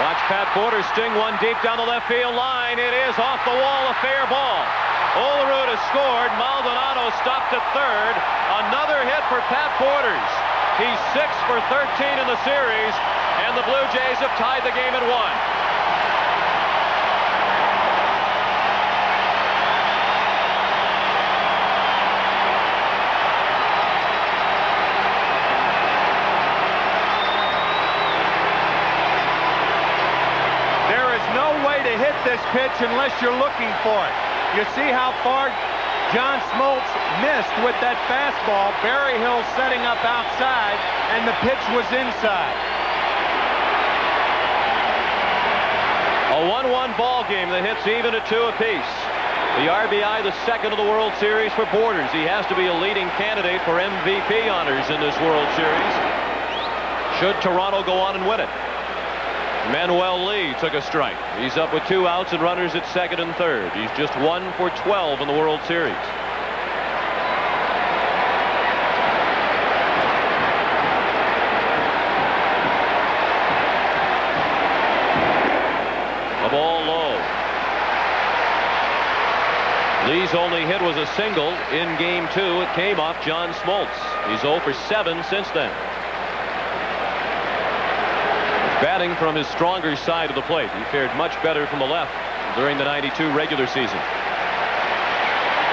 O: Watch Pat Porter sting one deep down the left field line. It is off the wall, a fair ball. Olerud has scored. Maldonado stopped at third. Another hit for Pat Porters. He's 6 for 13 in the series, and the Blue Jays have tied the game at 1.
N: Hit this pitch unless you're looking for it. You see how far John Smoltz missed with that fastball. Berryhill setting up outside, and the pitch was inside.
O: A 1-1 ball game that hits even at 2 apiece. The RBI, the second of the World Series for Borders. He has to be a leading candidate for MVP honors in this World Series, should Toronto go on and win it. Manuel Lee took a strike. He's up with 2 outs and runners at second and third. He's just 1 for 12 in the World Series. A ball low. Lee's only hit was a single in Game 2. It came off John Smoltz. He's 0 for 7 since then. Batting from his stronger side of the plate. He fared much better from the left during the '92 regular season.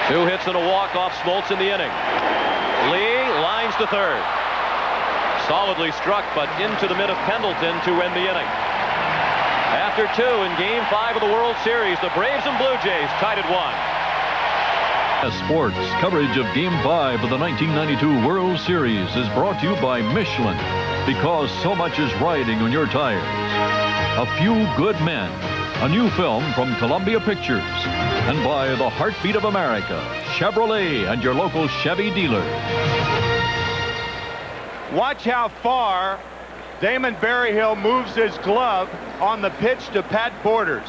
O: 2 hits and a walk off Smoltz in the inning. Lee lines to third. Solidly struck, but into the mid of Pendleton to end the inning. After 2 in Game 5 of the World Series, the Braves and Blue Jays tied at 1.
E: Sports coverage of Game 5 of the 1992 World Series is brought to you by Michelin, because so much is riding on your tires. A Few Good Men, a new film from Columbia Pictures, and by the Heartbeat of America, Chevrolet and your local Chevy dealer.
N: Watch how far Damon Berryhill moves his glove on the pitch to Pat Borders.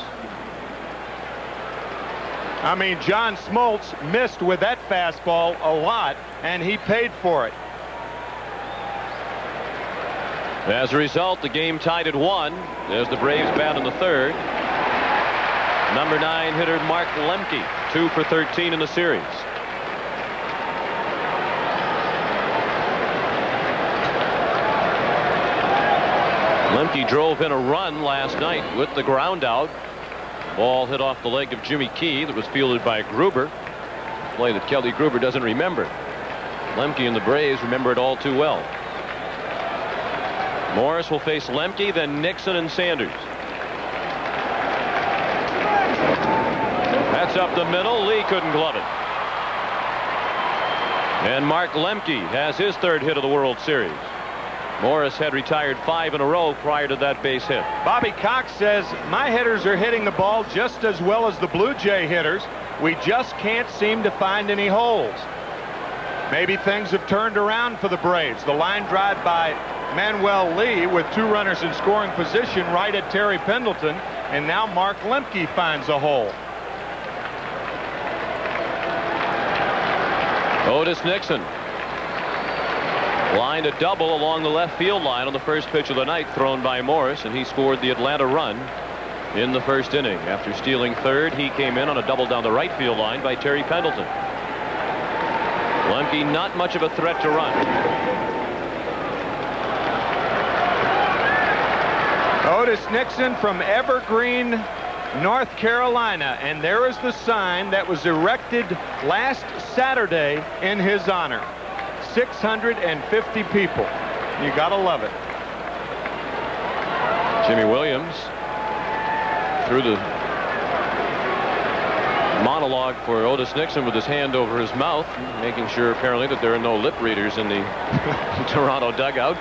N: I mean, John Smoltz missed with that fastball a lot, and he paid for it.
O: As a result, the game tied at 1 as the Braves bat in the third. Number 9 hitter Mark Lemke, 2 for 13 in the series. Lemke drove in a run last night with the ground out. Ball hit off the leg of Jimmy Key that was fielded by Gruber. A play that Kelly Gruber doesn't remember. Lemke and the Braves remember it all too well. Morris will face Lemke, then Nixon and Sanders. That's up the middle. Lee couldn't glove it. And Mark Lemke has his 3rd hit of the World Series. Morris had retired 5 in a row prior to that base hit.
N: Bobby Cox says, my hitters are hitting the ball just as well as the Blue Jay hitters. We just can't seem to find any holes. Maybe things have turned around for the Braves. The line drive by Manuel Lee with 2 runners in scoring position right at Terry Pendleton. And now Mark Lemke finds a hole.
O: Otis Nixon lined a double along the left field line on the first pitch of the night thrown by Morris, and he scored the Atlanta run in the first inning. After stealing third, he came in on a double down the right field line by Terry Pendleton. Lemke not much of a threat to run.
N: Otis Nixon from Evergreen, North Carolina, and there is the sign that was erected last Saturday in his honor. 650 people. You gotta love it.
O: Jimmy Williams threw the monologue for Otis Nixon with his hand over his mouth, making sure apparently that there are no lip readers in the Toronto dugout.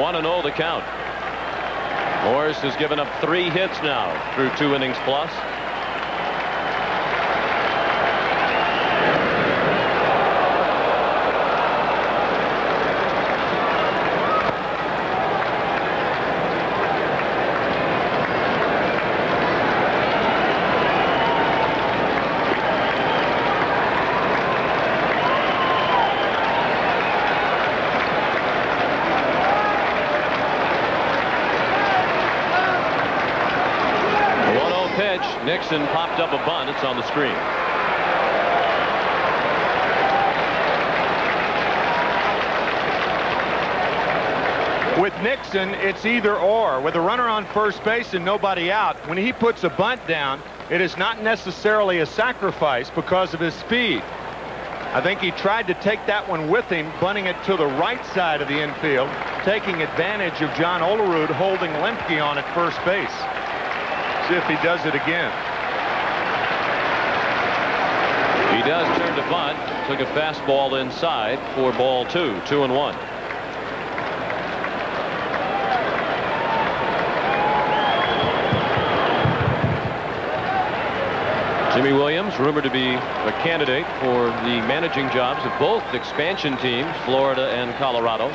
O: One and 0 the count. Morris has given up 3 hits now through 2 innings plus. Nixon popped up a bunt. It's on the screen.
N: With Nixon, it's either or. With a runner on first base and nobody out, when he puts a bunt down, it is not necessarily a sacrifice because of his speed. I think he tried to take that one with him, bunting it to the right side of the infield, taking advantage of John Olerud holding Lemke on at first base. See if he does it again.
O: He does turn to bunt. Took a fastball inside for ball 2, 2-1. Jimmy Williams, rumored to be a candidate for the managing jobs of both expansion teams, Florida and Colorado.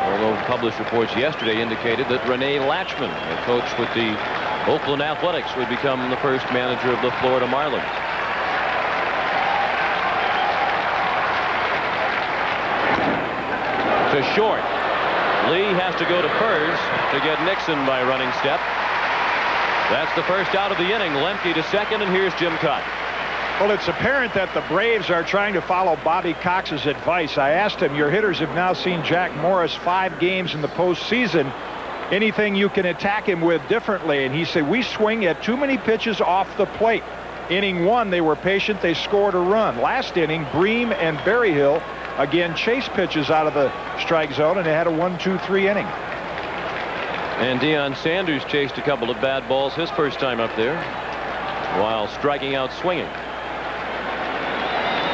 O: Although published reports yesterday indicated that Rene Latchman, a coach with the Oakland Athletics, would become the first manager of the Florida Marlins. To short. Lee has to go to first to get Nixon by running step. That's the first out of the inning. Lemke to second, and here's Jim Tuck.
D: Well, it's apparent that the Braves are trying to follow Bobby Cox's advice. I asked him, your hitters have now seen Jack Morris 5 games in the postseason. anything you can attack him with differently. And he said, we swing at too many pitches off the plate. Inning 1, they were patient. They scored a run. Last inning, Bream and Berryhill again chased pitches out of the strike zone, and they had a 1-2-3 inning.
O: And Deion Sanders chased a couple of bad balls his first time up there while striking out swinging.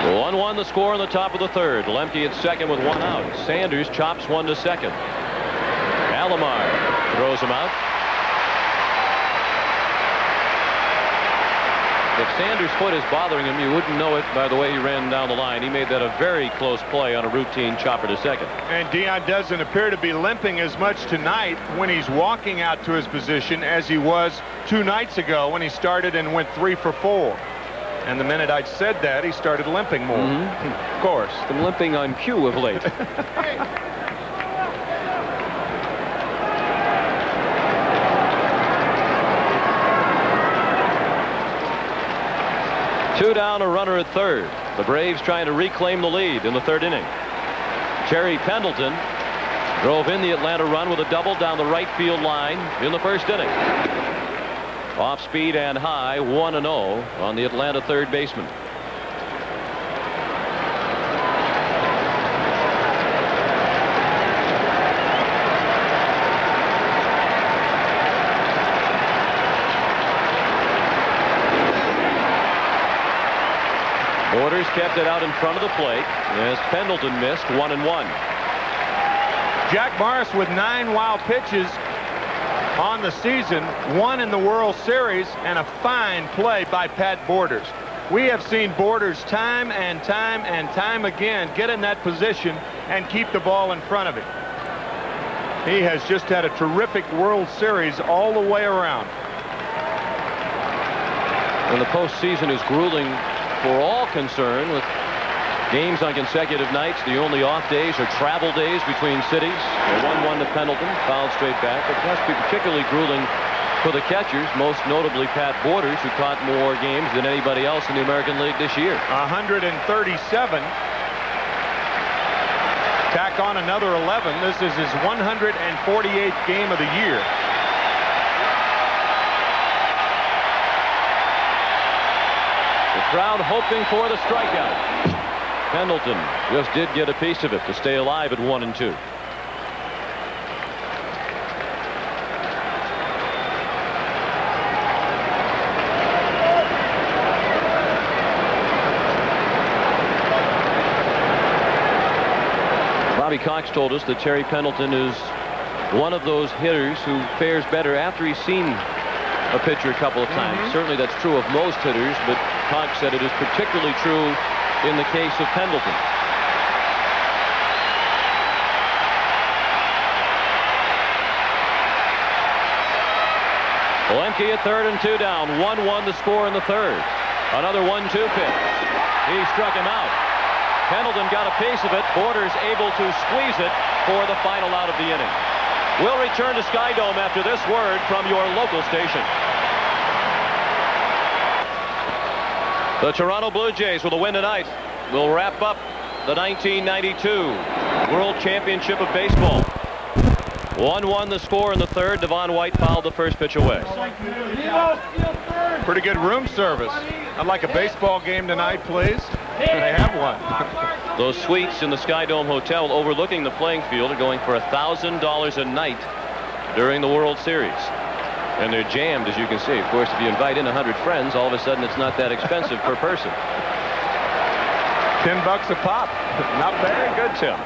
O: 1-1 the score in the top of the third. Lemke at second with 1 out. Sanders chops 1 to second. Alomar throws him out. If Sanders' foot is bothering him, you wouldn't know it by the way he ran down the line. He made that a very close play on a routine chopper to second.
N: And Deion doesn't appear to be limping as much tonight when he's walking out to his position as he was 2 nights ago when he started and went 3 for 4. And the minute I said that, he started limping more. Of course.
O: Been limping on cue of late. Two down, a runner at third. The Braves trying to reclaim the lead in the third inning. Terry Pendleton drove in the Atlanta run with a double down the right field line in the first inning. Off speed and high, 1-0 on the Atlanta third baseman. Borders kept it out in front of the plate as Pendleton missed 1-1.
N: Jack Morris with 9 wild pitches on the season, 1 in the World Series, and a fine play by Pat Borders. We have seen Borders time and time again get in that position and keep the ball in front of him. He has just had a terrific World Series all the way around.
O: And the postseason is grueling for all concerned with games on consecutive nights. The only off days are travel days between cities. A 1-1 to Pendleton, fouled straight back. It must be particularly grueling for the catchers, most notably Pat Borders, who caught more games than anybody else in the American League this year.
N: 137. Tack on another 11. This is his 148th game of the year.
O: Crowd hoping for the strikeout. Pendleton just did get a piece of it to stay alive at 1-2. Bobby Cox told us that Terry Pendleton is one of those hitters who fares better after he's seen a pitcher a couple of times. Certainly that's true of most hitters, but Cox said it is particularly true in the case of Pendleton. Lemke at third and 2 down. 1-1 the score in the third. Another 1-2 pitch. He struck him out. Pendleton got a piece of it. Borders able to squeeze it for the final out of the inning. We'll return to Skydome after this word from your local station. The Toronto Blue Jays with a win tonight will wrap up the 1992 World Championship of Baseball. 1-1 the score in the third. Devon White fouled the first pitch away.
N: Pretty good room service. I'd like a baseball game tonight, please. They have one.
O: Those suites in the Skydome Hotel overlooking the playing field are going for $1,000 a night during the World Series. And they're jammed, as you can see. Of course, if you invite in 100 friends, all of a sudden it's not that expensive per person.
N: $10 a pop. Not very good, Tim.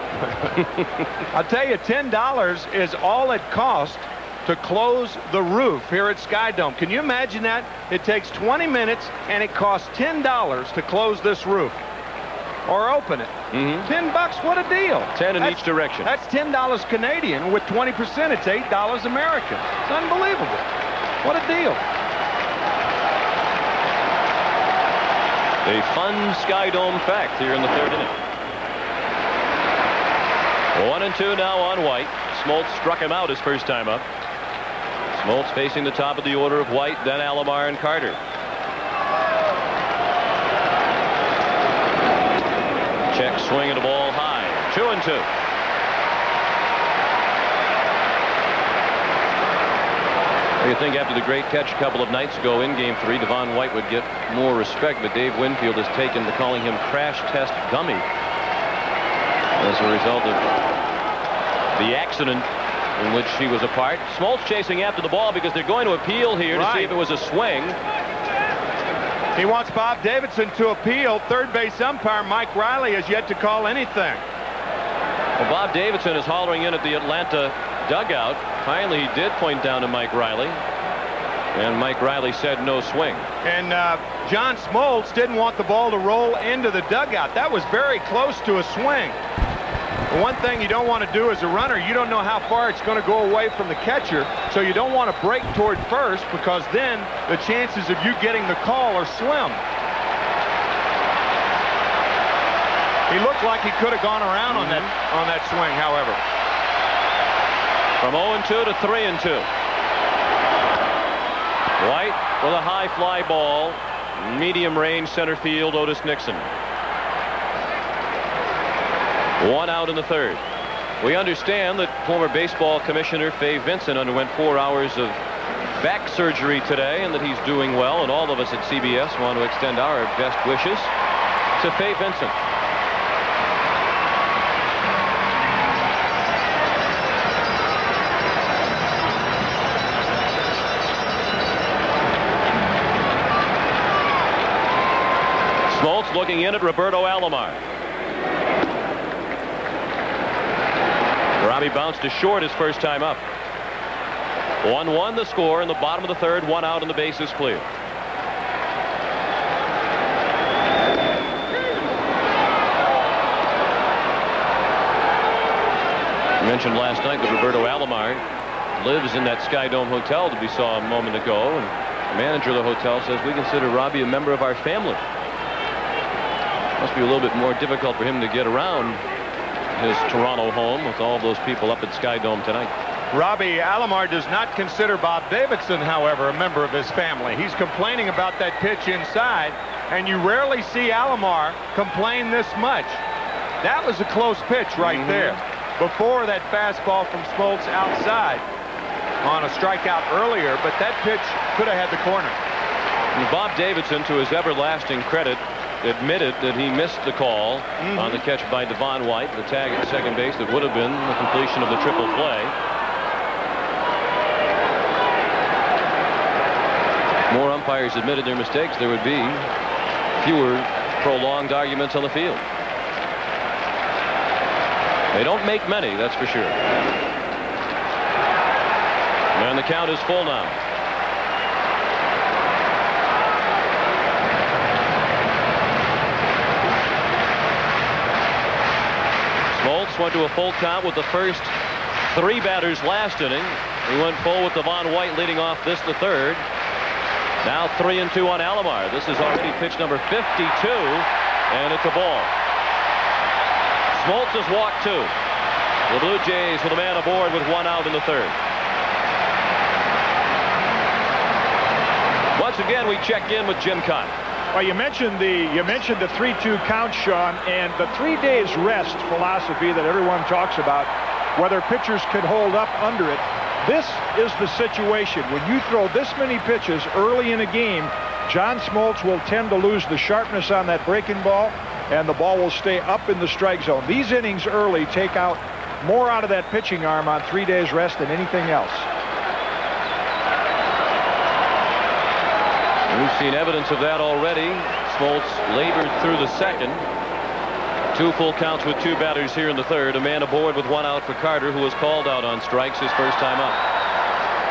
N: I'll tell you, $10 is all it costs to close the roof here at Skydome. Can you imagine that? It takes 20 minutes and it costs $10 to close this roof or open it. $10, what a deal.
O: 10 in each direction.
N: That's $10 Canadian. With 20%, it's $8 American. It's unbelievable. What a deal.
O: A fun Skydome fact here in the third inning. 1-2 now on White. Smoltz struck him out his first time up. Smoltz facing the top of the order of White, then Alomar and Carter. Check swing at the ball high. 2-2. You think after the great catch a couple of nights ago in Game 3, Devon White would get more respect, but Dave Winfield has taken to calling him crash test dummy as a result of the accident in which he was a part. Smoltz chasing after the ball because they're going to appeal here to see if it was a swing.
D: He wants Bob Davidson to appeal. Third base umpire Mike Riley has yet to call anything.
O: Well, Bob Davidson is hollering in at the Atlanta dugout. Finally, he did point down to Mike Riley, and Mike Riley said no swing.
D: And John Smoltz didn't want the ball to roll into the dugout. That was very close to a swing. The one thing you don't want to do as a runner, you don't know how far it's going to go away from the catcher, so you don't want to break toward first, because then the chances of you getting the call are slim. He looked like he could have gone around on that swing, however.
O: From 0-2 to 3-2. White with a high fly ball, medium range center field, Otis Nixon. 1 out in the third. We understand that former baseball commissioner Fay Vincent underwent 4 hours of back surgery today, and that he's doing well, and all of us at CBS want to extend our best wishes to Fay Vincent. Smoltz looking in at Roberto Alomar. Robbie bounced to short his first time up. 1-1 the score in the bottom of the third. 1 out and the bases clear. I mentioned last night that Roberto Alomar lives in that Sky Dome hotel that we saw a moment ago, and the manager of the hotel says we consider Robbie a member of our family. Must be a little bit more difficult for him to get around his Toronto home with all those people up at Sky Dome tonight.
D: Robbie Alomar does not consider Bob Davidson, however, a member of his family. He's complaining about that pitch inside, and you rarely see Alomar complain this much. That was a close pitch right there. Before that fastball from Smoltz outside on a strikeout earlier, but that pitch could have had the corner.
O: And Bob Davidson, to his everlasting credit, admitted that he missed the call on the catch by Devon White, the tag at second base that would have been the completion of the triple play. More umpires admitted their mistakes, there would be fewer prolonged arguments on the field. They don't make many, that's for sure. And the count is full now. Smoltz went to a full count with the first 3 batters last inning. He went full with Devon White leading off this, the third. Now 3-2 on Alomar. This is already pitch number 52, and it's a ball. Smoltz has walked 2. The Blue Jays with a man aboard with 1 out in the third. Once again, we check in with Jim Cott.
D: Well, you mentioned the 3-2 count, Sean, and the 3 days rest philosophy that everyone talks about, whether pitchers could hold up under it. This is the situation. When you throw this many pitches early in a game, John Smoltz will tend to lose the sharpness on that breaking ball, and the ball will stay up in the strike zone. These innings early take out more out of that pitching arm on 3 days rest than anything else.
O: We've seen evidence of that already. Smoltz labored through the second. 2 full counts with 2 batters here in the third. A man aboard with 1 out for Carter, who was called out on strikes his first time up.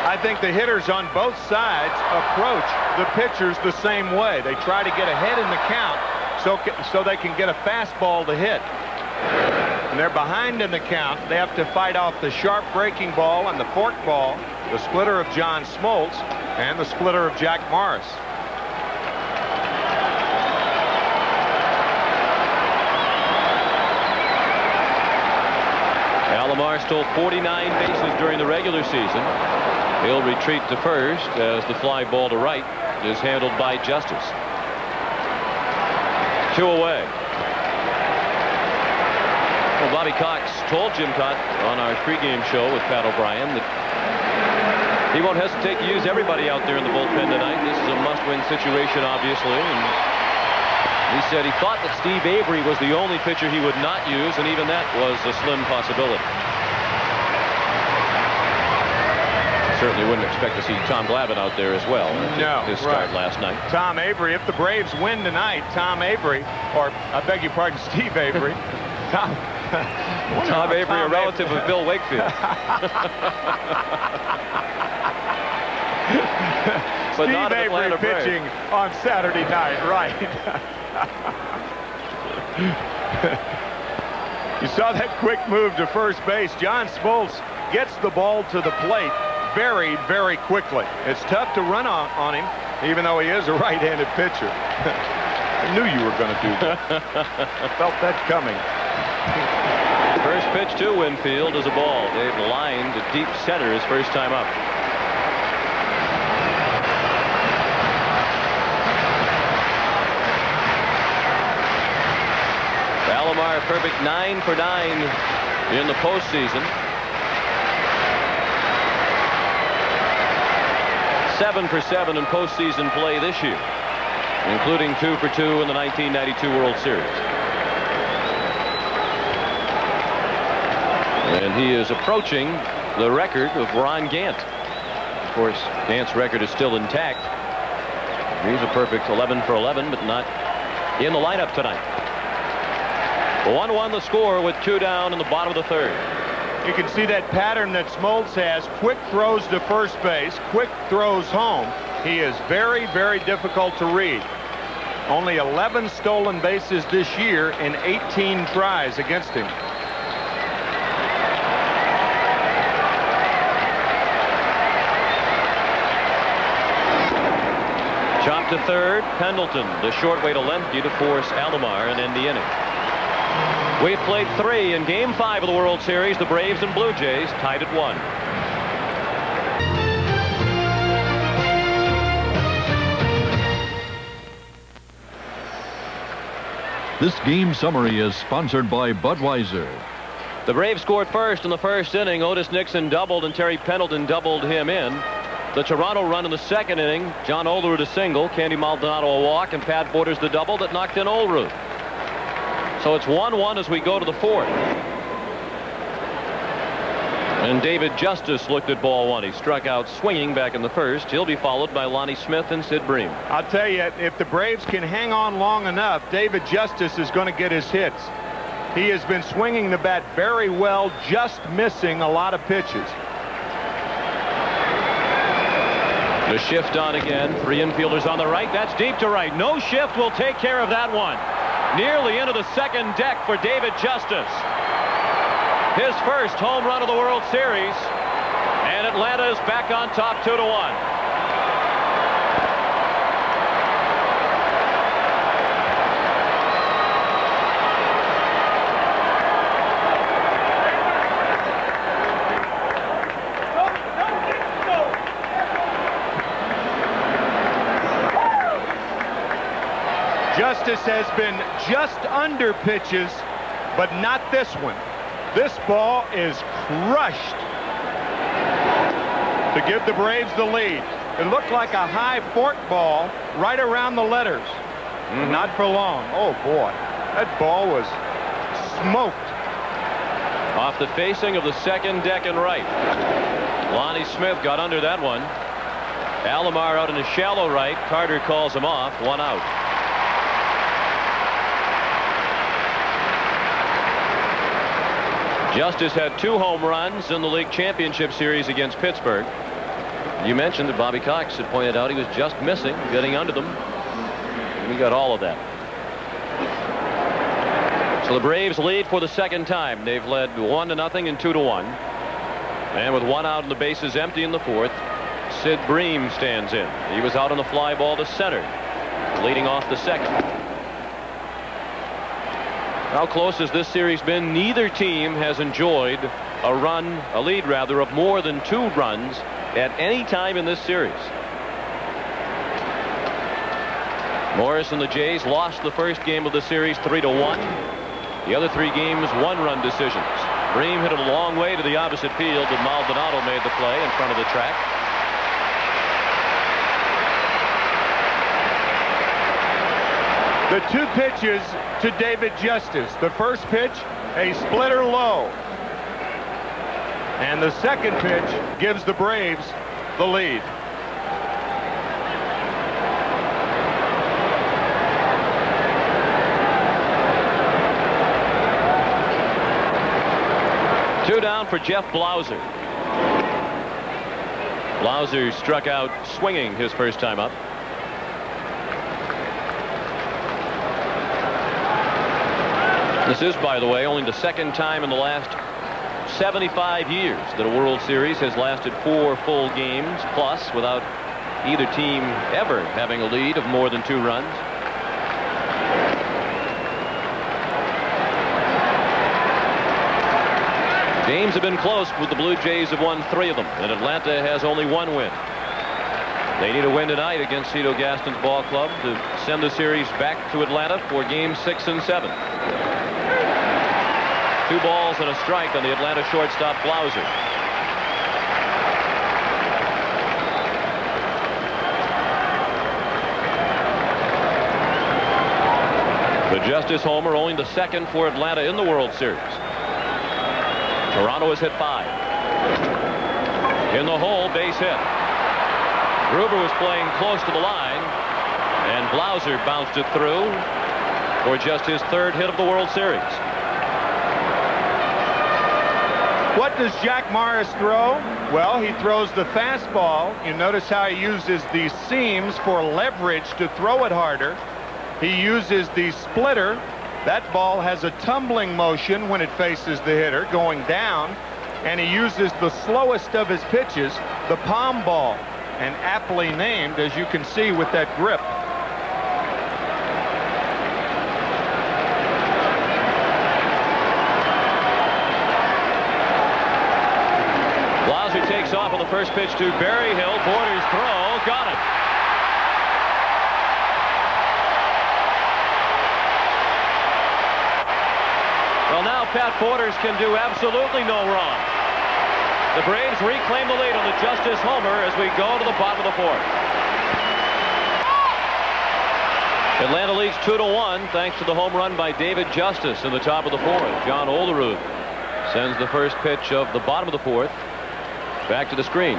D: I think the hitters on both sides approach the pitchers the same way. They try to get ahead in the count so they can get a fastball to hit. And they're behind in the count. They have to fight off the sharp breaking ball and the fork ball, the splitter of John Smoltz, and the splitter of Jack Morris.
O: Alomar stole 49 bases during the regular season. He'll retreat to first as the fly ball to right is handled by Justice. 2 away. Well, Bobby Cox told Jim Cott on our pregame show with Pat O'Brien that He won't hesitate to use everybody out there in the bullpen tonight. This is a must-win situation, obviously. And he said he thought that Steve Avery was the only pitcher he would not use, and even that was a slim possibility. Certainly wouldn't expect to see Tom Glavine out there as well.
N: No,
O: his start last night.
N: Tom Avery, if the Braves win tonight, Tom Avery, or I beg your pardon, Steve Avery. Tom
O: Avery, a relative of Bill Wakefield. But
N: Steve
O: not
N: Avery pitching on Saturday night, right? You saw that quick move to first base. John Smoltz gets the ball to the plate very, very quickly. It's tough to run on him, even though he is a right-handed pitcher. I knew you were going to do that. Felt that coming.
O: First pitch to Winfield is a ball. They've lined to deep center his first time up. Alomar, a perfect 9 for 9 in the postseason. 7 for 7 in postseason play this year, including 2 for 2 in the 1992 World Series. And he is approaching the record of Ron Gant. Of course, Gant's record is still intact. He's a perfect 11 for 11, but not in the lineup tonight. 1-1 the score with 2 down in the bottom of the third.
N: You can see that pattern that Smoltz has. Quick throws to first base, quick throws home. He is very, very difficult to read. Only 11 stolen bases this year in 18 tries against him.
O: Chop to third. Pendleton, the short way to lefty to force Alomar and end the inning. We've played 3 in Game 5 of the World Series. The Braves and Blue Jays tied at 1.
E: This game summary is sponsored by Budweiser.
O: The Braves scored first in the first inning. Otis Nixon doubled and Terry Pendleton doubled him in. The Toronto run in the second inning. John Olerud a single, Candy Maldonado a walk, and Pat Borders the double that knocked in Olerud. So it's 1-1 as we go to the fourth. And David Justice looked at ball 1. He struck out swinging back in the first. He'll be followed by Lonnie Smith and Sid Bream.
N: I'll tell you, if the Braves can hang on long enough, David Justice is going to get his hits. He has been swinging the bat very well, just missing a lot of pitches.
O: The shift on again. 3 infielders on the right. That's deep to right. No shift will take care of that one. Nearly into the second deck for David Justice. His first home run of the World Series. And Atlanta is back on top 2-1.
N: Justice has been just under pitches, but not this one. This ball is crushed to give the Braves the lead. It looked like a high fork ball right around the letters. Not for long. Oh, boy. That ball was smoked.
O: Off the facing of the second deck and right. Lonnie Smith got under that one. Alomar out in the shallow right. Carter calls him off. 1 out. Justice had 2 home runs in the league championship series against Pittsburgh. You mentioned that Bobby Cox had pointed out he was just missing getting under them. We got all of that. So the Braves lead for the second time. They've led 1-0 and 2-1. And with 1 out and the bases empty in the fourth, Sid Bream stands in. He was out on the fly ball to center, leading off the second. How close has this series been? Neither team has enjoyed a lead of more than 2 runs at any time in this series. Morris and the Jays lost the first game of the series 3-1. The other 3 games 1-run decisions. Bream hit it a long way to the opposite field, but Maldonado made the play in front of the track.
N: The two pitches to David Justice. The first pitch, a splitter low. And the second pitch gives the Braves the lead.
O: Two down for Jeff Blauser. Blauser struck out swinging his first time up. This is, by the way, only the second time in the last 75 years that a World Series has lasted 4 full games plus without either team ever having a lead of more than 2 runs. Games have been close, with the Blue Jays have won 3 of them, and Atlanta has only 1 win. They need a win tonight against Cito Gaston's ball club to send the series back to Atlanta for games 6 and 7. 2 balls and a strike on the Atlanta shortstop Blauser. The Justice homer, only the second for Atlanta in the World Series. Toronto has hit 5. In the hole, base hit. Gruber was playing close to the line, and Blauser bounced it through for just his 3rd hit of the World Series.
N: What does Jack Morris throw? Well, he throws the fastball. You notice how he uses the seams for leverage to throw it harder. He uses the splitter. That ball has a tumbling motion when it faces the hitter, going down. And he uses the slowest of his pitches, the palm ball, and aptly named, as you can see with that grip.
O: Blauser takes off on the first pitch to Berryhill. Borders throw, got it. Well, now Pat Borders can do absolutely no wrong. The Braves reclaim the lead on the Justice homer as we go to the bottom of the 4th. Atlanta leads 2-1 thanks to the home run by David Justice in the top of the 4th. John Olerud sends the first pitch of the bottom of the 4th back to the screen.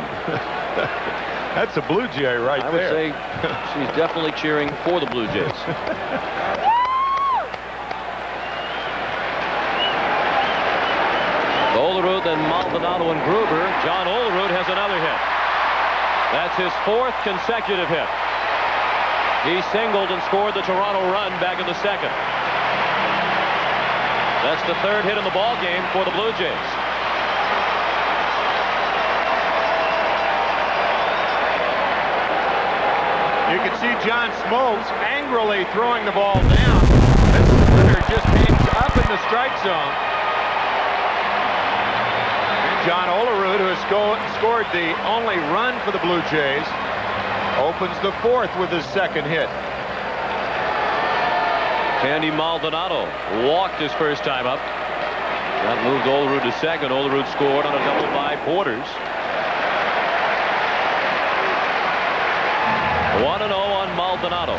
N: That's a Blue Jay right there.
O: I would say she's definitely cheering for the Blue Jays. Olerud, then Maldonado and Gruber. John Olerud has another hit. That's his 4th consecutive hit. He singled and scored the Toronto run back in the 2nd. That's the 3rd hit in the ball game for the Blue Jays.
N: You can see John Smoltz angrily throwing the ball down. This splitter just hangs up in the strike zone. John Olerud, who has scored the only run for the Blue Jays, opens the 4th with his 2nd hit.
O: Candy Maldonado walked his first time up. That moved Olerud to 2nd. Olerud scored on a double by Borders. 1-0 on Maldonado.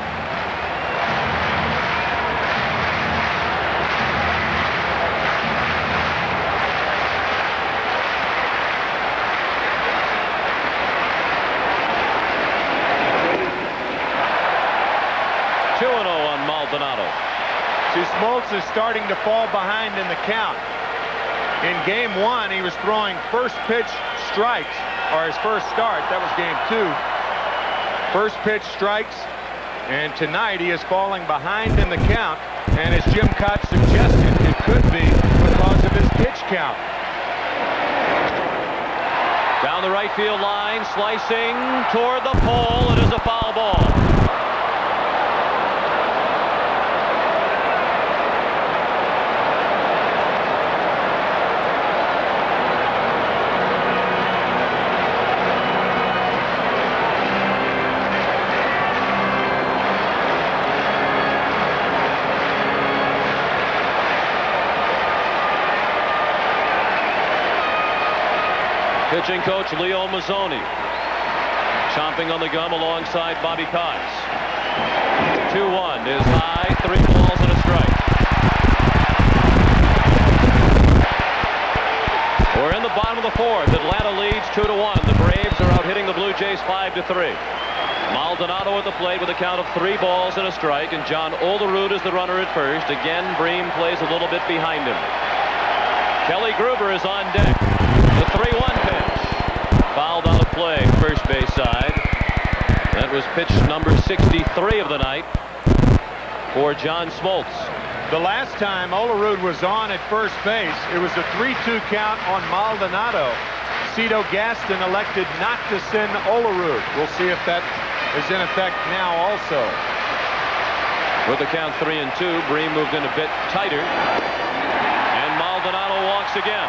O: Maldonado.
N: See, Smoltz is starting to fall behind in the count. In game 1, he was throwing first pitch strikes, or his first start. That was game 2. First pitch strikes, and tonight he is falling behind in the count. And as Jim Cott suggested, it could be because of his pitch count.
O: Down the right field line, slicing toward the pole. It is a foul ball. Pitching coach Leo Mazzoni chomping on the gum alongside Bobby Cox. 2-1 is high. 3 balls and a strike. We're in the bottom of the 4th. Atlanta leads 2-1. The Braves are out hitting the Blue Jays 5-3. Maldonado at the plate with a count of 3 balls and a strike, and John Olerud is the runner at first. Again, Bream plays a little bit behind him. Kelly Gruber is on deck. The 3-1 pitch. Fouled out of play, first base side. That was pitch number 63 of the night for John Smoltz.
N: The last time Olerud was on at first base, it was a 3-2 count on Maldonado. Cito Gaston elected not to send Olerud. We'll see if that is in effect now also.
O: With the count 3-2, Bream moved in a bit tighter, and Maldonado walks again.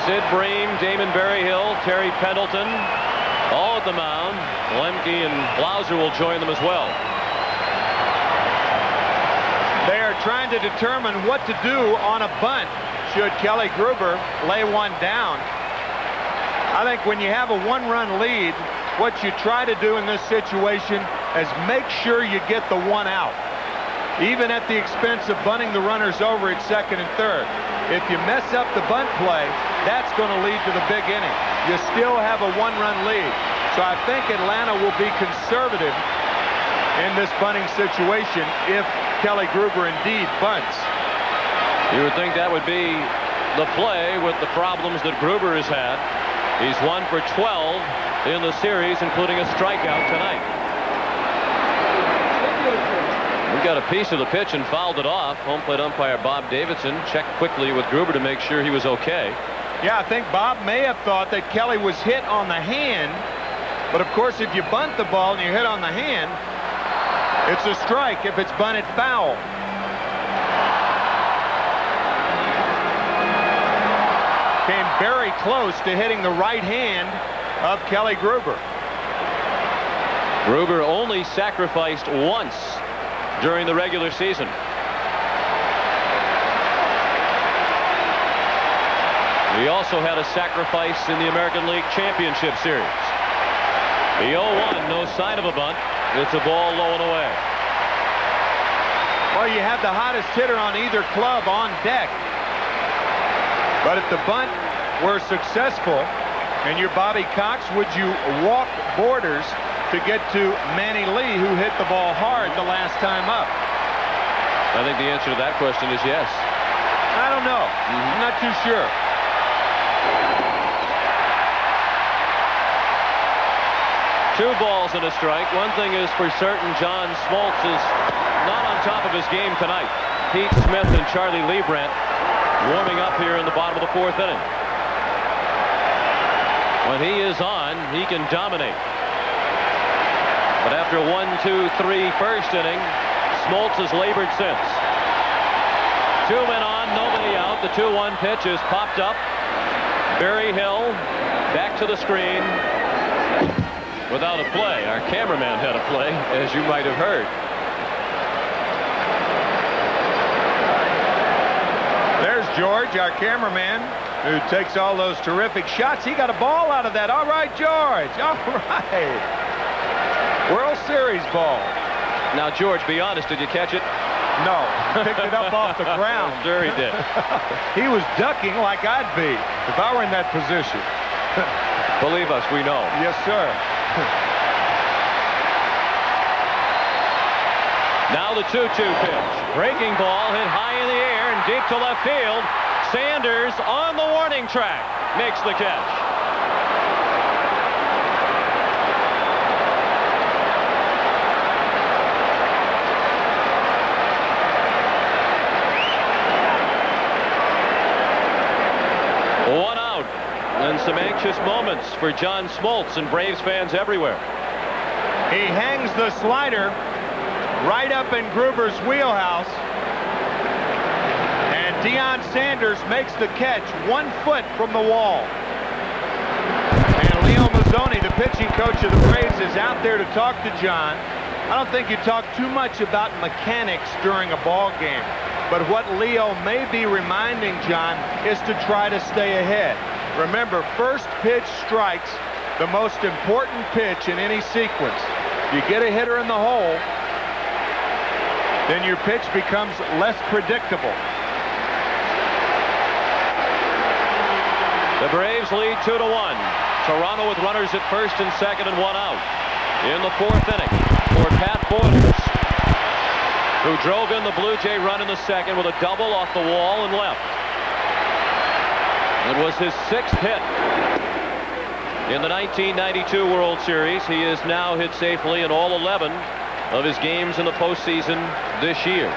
O: Sid Bream, Damon Berryhill, Terry Pendleton, all at the mound. Lemke and Blauser will join them as well.
N: They are trying to determine what to do on a bunt should Kelly Gruber lay one down. I think when you have a 1-run lead, what you try to do in this situation is make sure you get the 1 out, even at the expense of bunting the runners over at second and third. If you mess up the bunt play, that's going to lead to the big inning. You still have a 1-run lead. So I think Atlanta will be conservative in this bunting situation if Kelly Gruber indeed bunts.
O: You would think that would be the play with the problems that Gruber has had. He's 1 for 12 in the series, including a strikeout tonight. We got a piece of the pitch and fouled it off. Home plate umpire Bob Davidson checked quickly with Gruber to make sure he was okay.
N: Yeah, I think Bob may have thought that Kelly was hit on the hand. But of course, if you bunt the ball and you hit on the hand, it's a strike if it's bunted foul. Came very close to hitting the right hand of Kelly Gruber.
O: Gruber only sacrificed once during the regular season. He also had a sacrifice in the American League Championship Series. The 0-1, no sign of a bunt. It's a ball low and away.
N: Well, you have the hottest hitter on either club on deck. But if the bunt were successful and you're Bobby Cox, would you walk Borders to get to Manny Lee, who hit the ball hard the last time up?
O: I think the answer to that question is yes.
N: I don't know. I'm not too sure.
O: Two balls and a strike. One thing is for certain, John Smoltz is not on top of his game tonight. Pete Smith and Charlie Leibrandt warming up here in the bottom of the 4th inning. When he is on, he can dominate. But after 1, 2, 3 first inning, Smoltz has labored since. 2 men on, nobody out. The 2-1 pitch is popped up. Berryhill back to the screen. Without a play. Our cameraman had a play, as you might have heard.
N: There's George, our cameraman, who takes all those terrific shots. He got a ball out of that. All right, George. All right. World Series ball.
O: Now, George, be honest, did you catch it?
N: No. Picked it up off the ground.
O: Sure he did.
N: He was ducking like I'd be if I were in that position.
O: Believe us, we know.
N: Yes, sir.
O: Now the 2-2 pitch. Breaking ball hit high in the air and deep to left field. Sanders on the warning track makes the catch. One out. And some anxious moments for John Smoltz and Braves fans everywhere.
N: He hangs the slider right up in Gruber's wheelhouse. And Deion Sanders makes the catch 1 foot from the wall. And Leo Mazzoni, the pitching coach of the Braves, is out there to talk to John. I don't think you talk too much about mechanics during a ball game. But what Leo may be reminding John is to try to stay ahead. Remember, first pitch strikes, the most important pitch in any sequence. You get a hitter in the hole, then your pitch becomes less predictable.
O: The Braves lead 2-1. Toronto with runners at first and second and one out. In the fourth inning for Pat Borders, who drove in the Blue Jay run in the second with a double off the wall and left. It was his 6th hit in the 1992 World Series. He has now hit safely in all 11 of his games in the postseason this year,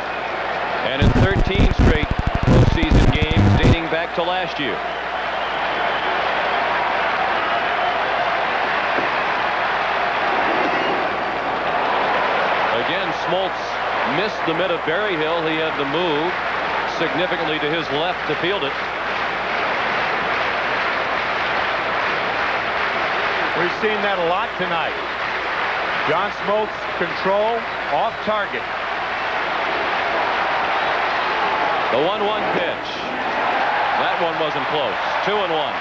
O: and in 13 straight postseason games dating back to last year. Again, Smoltz missed the mid of Berryhill. He had to move significantly to his left to field it.
N: We've seen that a lot tonight. John Smoltz control off target.
O: The 1-1 pitch. That one wasn't close. 2-1.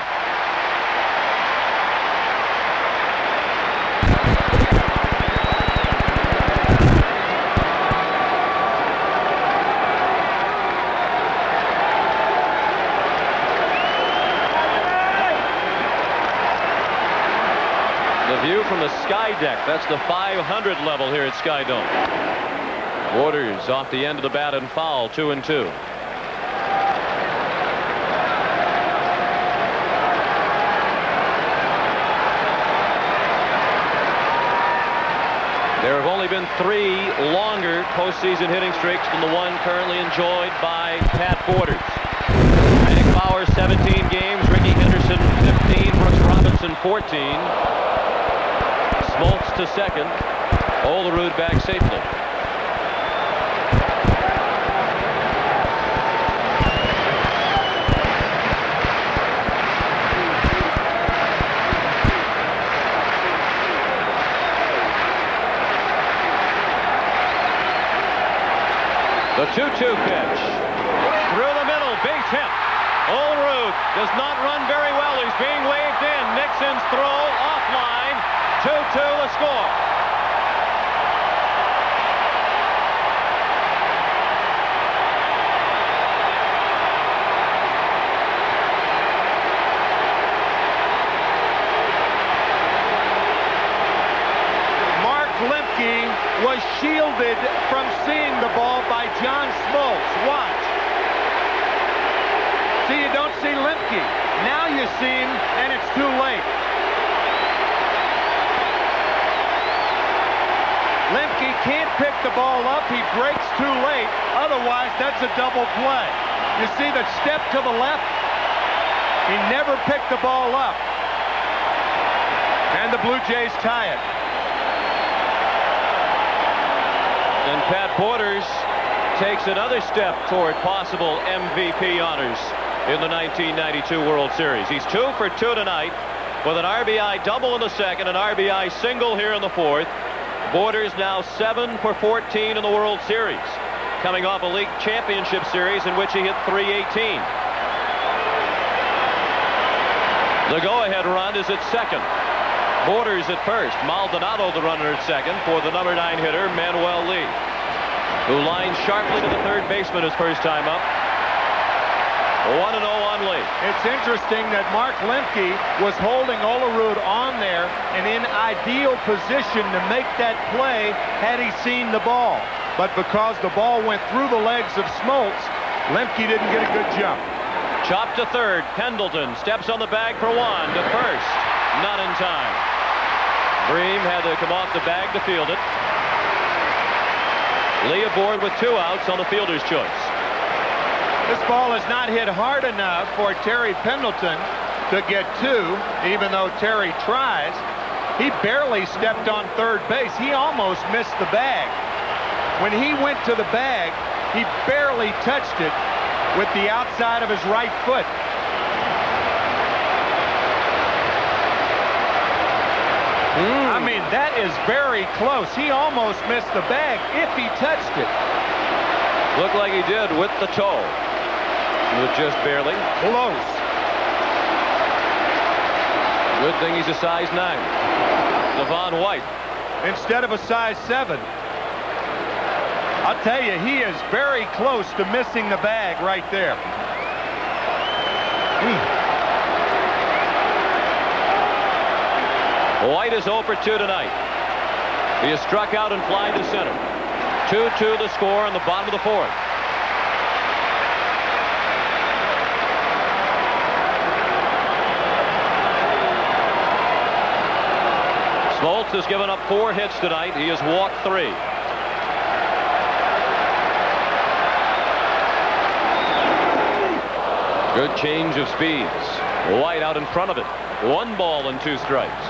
O: View from the Sky Deck. That's the 500 level here at Sky Dome. Borders off the end of the bat and foul. 2-2. There have only been 3 longer postseason hitting streaks than the one currently enjoyed by Pat Borders. Hank Bauer 17 games, Ricky Henderson 15, Brooks Robinson 14. Smoltz to second. Olerud back safely. The 2-2 pitch. Through the middle, base hit. Olerud does not run very well. He's being waved in. Nixon's throw offline. 2-2 the score.
N: Mark Lemke was shielded from seeing the ball by John Smoltz. Watch. See, you don't see Lemke. Now you see him, and it's too late. Lemke can't pick the ball up. He breaks too late. Otherwise, that's a double play. You see the step to the left? He never picked the ball up. And the Blue Jays tie it.
O: And Pat Borders takes another step toward possible MVP honors in the 1992 World Series. He's 2 for 2 tonight with an RBI double in the second, an RBI single here in the fourth. Borders now 7 for 14 in the World Series, coming off a league championship series in which he hit .318. The go-ahead run is at second. Borders at first. Maldonado the runner at second for the number 9 hitter, Manuel Lee, who lines sharply to the third baseman his first time up. 1-0 on Lee.
N: It's interesting that Mark Lemke was holding Olerud on there and in ideal position to make that play had he seen the ball. But because the ball went through the legs of Smoltz, Lemke didn't get a good jump.
O: Chop to third. Pendleton steps on the bag for 1 to first. Not in time. Bream had to come off the bag to field it. Lee aboard with 2 outs on the fielder's choice.
N: This ball is not hit hard enough for Terry Pendleton to get 2, even though Terry tries. He barely stepped on third base. He almost missed the bag. When he went to the bag, he barely touched it with the outside of his right foot. I mean, that is very close. He almost missed the bag if he touched it.
O: Looked like he did with the toe. With just barely.
N: Close.
O: Good thing he's a size 9. Devon White.
N: Instead of a size 7. I'll tell you, he is very close to missing the bag right there.
O: White is 0 for 2 tonight. He is struck out and flying to center. 2-2 the score in the bottom of the 4th. Smoltz has given up 4 hits tonight. He has walked 3. Good change of speeds. White out in front of it. 1 ball and 2 strikes.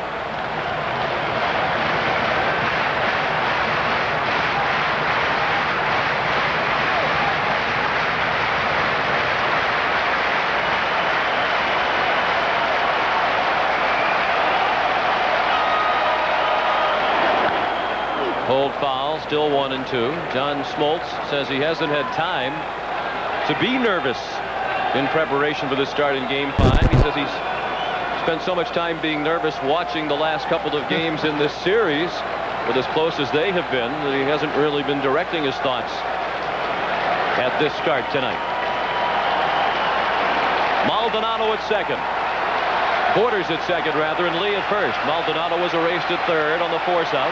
O: Hold foul, still 1 and 2. John Smoltz says he hasn't had time to be nervous in preparation for the start in Game 5. He says he's spent so much time being nervous watching the last couple of games in this series, but as close as they have been, that he hasn't really been directing his thoughts at this start tonight. Maldonado at second. Borders at second, rather, and Lee at first. Maldonado was erased at third on the force out.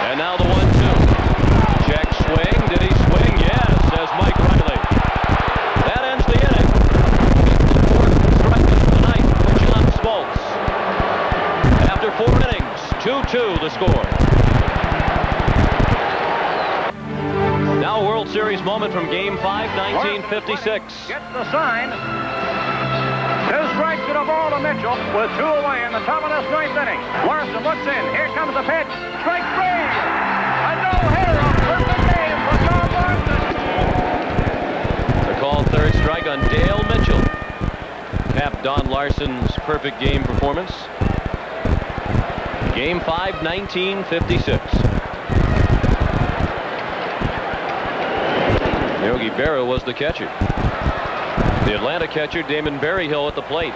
O: And now the 1-2. Check swing. Did he swing? Yes, says Mike Riley. That ends the inning. 4th strikeout tonight for John Smoltz. After 4 innings, 2-2 the score. Now a World Series moment from Game 5, 1956.
J: Gets the sign. 2 strikes and a ball to Mitchell with 2 away in the top of this 9th inning. Larson looks in. Here comes the pitch. Strike 3. A no-hitter. A perfect game for Don Larson.
O: The called 3rd strike on Dale Mitchell. Capped Don Larson's perfect game performance. Game 5, 1956. Yogi Berra was the catcher. The Atlanta catcher, Damon Berryhill, at the plate.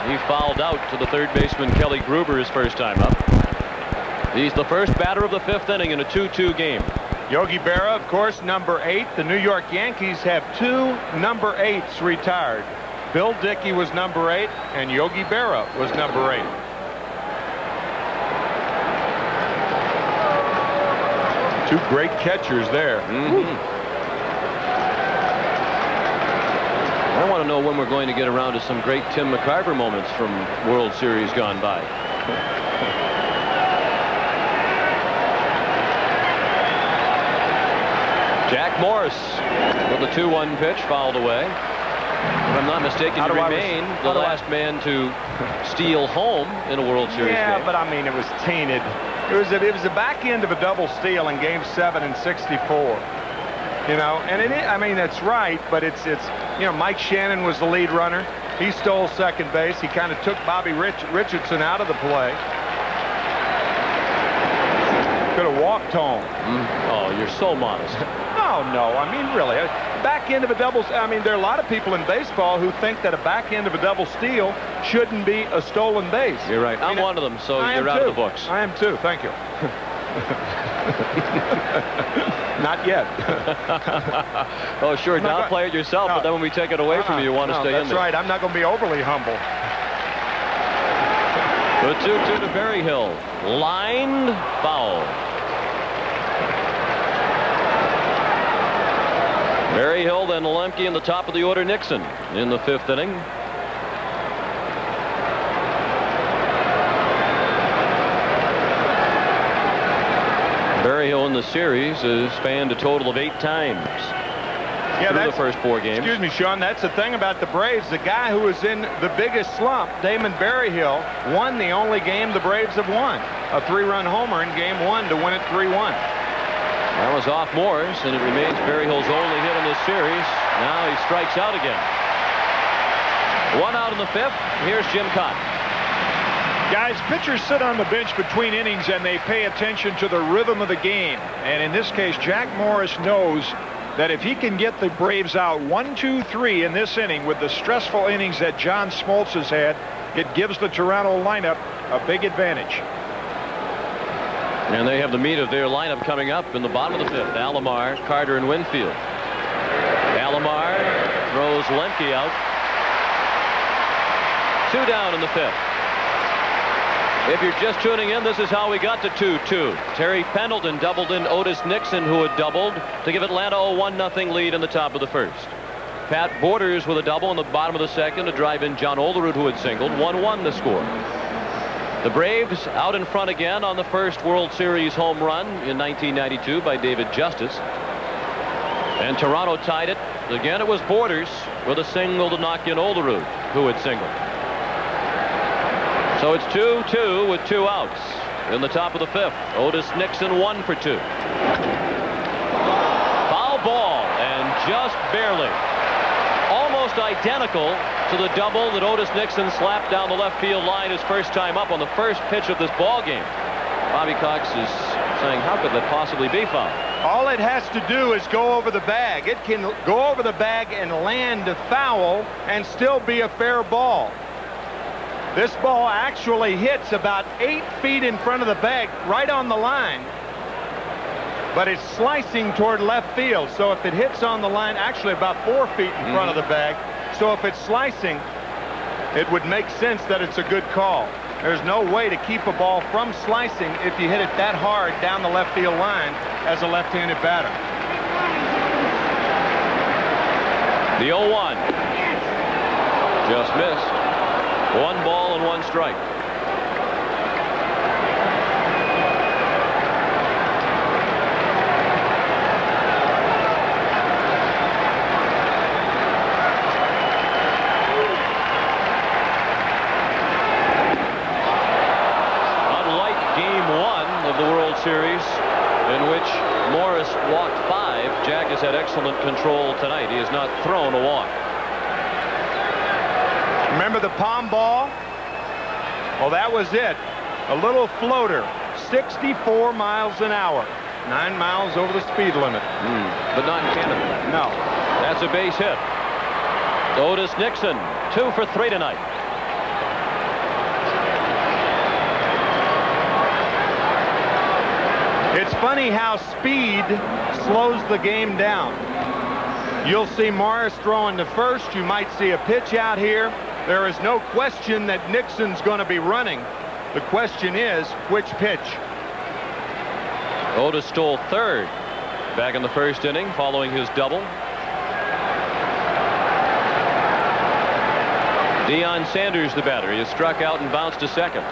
O: He fouled out to the 3rd baseman, Kelly Gruber, his first time up. He's the first batter of the 5th inning in a 2-2 game.
N: Yogi Berra, of course, number 8. The New York Yankees have 2 number 8s retired. Bill Dickey was number 8, and Yogi Berra was number 8. Two great catchers there.
O: I want to know when we're going to get around to some great Tim McCarver moments from World Series gone by. Jack Morris with the 2-1 pitch, fouled away. If I'm not mistaken, he remained the last man to steal home in a World Series game.
N: Yeah, but I mean, it was tainted. It was the back end of a double steal in Game 7 in '64. You know, and I mean, that's right, but it's you know, Mike Shannon was the lead runner. He stole second base. He kind of took Bobby Richardson out of the play. Could have walked home.
O: Oh, you're so modest.
N: No, I mean, really, back end of a double. I mean, there are a lot of people in baseball who think that a back end of a double steal shouldn't be a stolen base.
O: You're right. I'm one of them, so you're out of the books.
N: I am too. Thank you. Not yet.
O: Oh, sure. Now play it yourself, but then when we take it away from you, you want to stay in there.
N: That's right. I'm not going to be overly humble.
O: The 2-2 to Berryhill. Lined foul. Berryhill, then Lemke in the top of the order. Nixon in the 5th inning. Berryhill in the series has spanned a total of 8 times.
N: Yeah,
O: through the first 4 games.
N: Excuse me, Sean. That's the thing about the Braves. The guy who was in the biggest slump, Damon Berryhill, won the only game the Braves have won. A 3-run homer in Game 1 to win it 3-1.
O: That was off Morris, and it remains Berryhill's only hit in this series. Now he strikes out again. One out in the 5th. Here's Jim Cotton.
D: Guys, pitchers sit on the bench between innings and they pay attention to the rhythm of the game. And in this case, Jack Morris knows that if he can get the Braves out 1, 2, 3 in this inning with the stressful innings that John Smoltz has had, it gives the Toronto lineup a big advantage.
O: And they have the meat of their lineup coming up in the bottom of the 5th. Alomar, Carter, and Winfield. Alomar throws Lemke out. 2 down in the 5th. If you're just tuning in, this is how we got to 2-2. Terry Pendleton doubled in Otis Nixon, who had doubled, to give Atlanta a 1-0 lead in the top of the 1st. Pat Borders with a double in the bottom of the 2nd to drive in John Olerud, who had singled. 1-1 the score. The Braves out in front again on the first World Series home run in 1992 by David Justice. And Toronto tied it. Again, it was Borders with a single to knock in Olerud, who had singled. So it's 2-2 with 2 outs in the top of the 5th. Otis Nixon 1 for 2. Foul ball, and just barely. Almost identical to the double that Otis Nixon slapped down the left field line his first time up on the first pitch of this ball game. Bobby Cox is saying, how could that possibly be foul?
D: All it has to do is go over the bag. It can go over the bag and land a foul and still be a fair ball. This ball actually hits about 8 feet in front of the bag, right on the line. But it's slicing toward left field. So if it hits on the line, actually about 4 feet in front of the bag. So if it's slicing, it would make sense that it's a good call. There's no way to keep a ball from slicing if you hit it that hard down the left field line as a left-handed batter.
O: The 0-1. Just missed. 1 ball and 1 strike. Unlike Game 1 of the World Series, in which Morris walked 5, Jack has had excellent control tonight. He has not thrown a walk.
D: Remember the palm ball? Well, that was it. A little floater, 64 miles an hour, 9 miles over the speed limit.
O: But not in Canada.
D: No.
O: That's a base hit. Otis Nixon, 2 for 3 tonight.
D: It's funny how speed slows the game down. You'll see Morris throwing to first. You might see a pitch out here. There is no question that Nixon's going to be running. The question is, which pitch?
O: Otis stole 3rd back in the 1st inning following his double. Deion Sanders, the batter. He has struck out and bounced to 2nd.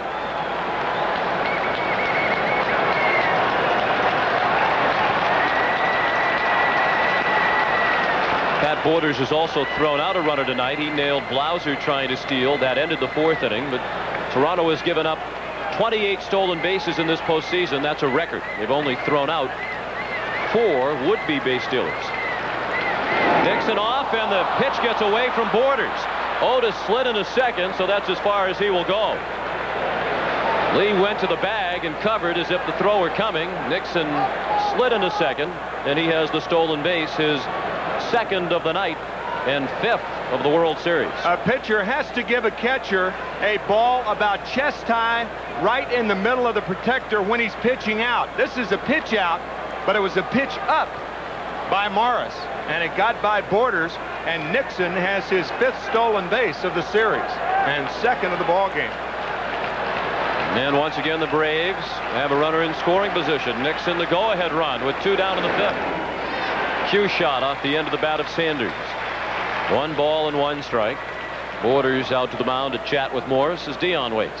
O: Pat Borders has also thrown out a runner tonight. He nailed Blauser trying to steal. That ended the 4th inning, but Toronto has given up 28 stolen bases in this postseason. That's a record. They've only thrown out 4 would-be base stealers. Nixon off, and the pitch gets away from Borders. Otis slid into 2nd, so that's as far as he will go. Lee went to the bag and covered as if the throw were coming. Nixon slid into 2nd, and he has the stolen base, his 2nd of the night and 5th of the World Series.
D: A pitcher has to give a catcher a ball about chest high right in the middle of the protector when he's pitching out. This is a pitch out, but it was a pitch up by Morris, and it got by Borders, and Nixon has his 5th stolen base of the series and 2nd of the ball game.
O: And once again, the Braves have a runner in scoring position. Nixon, the go-ahead run with 2 down in the 5th. Cue shot off the end of the bat of Sanders. 1 ball and 1 strike. Borders out to the mound to chat with Morris as Deion waits.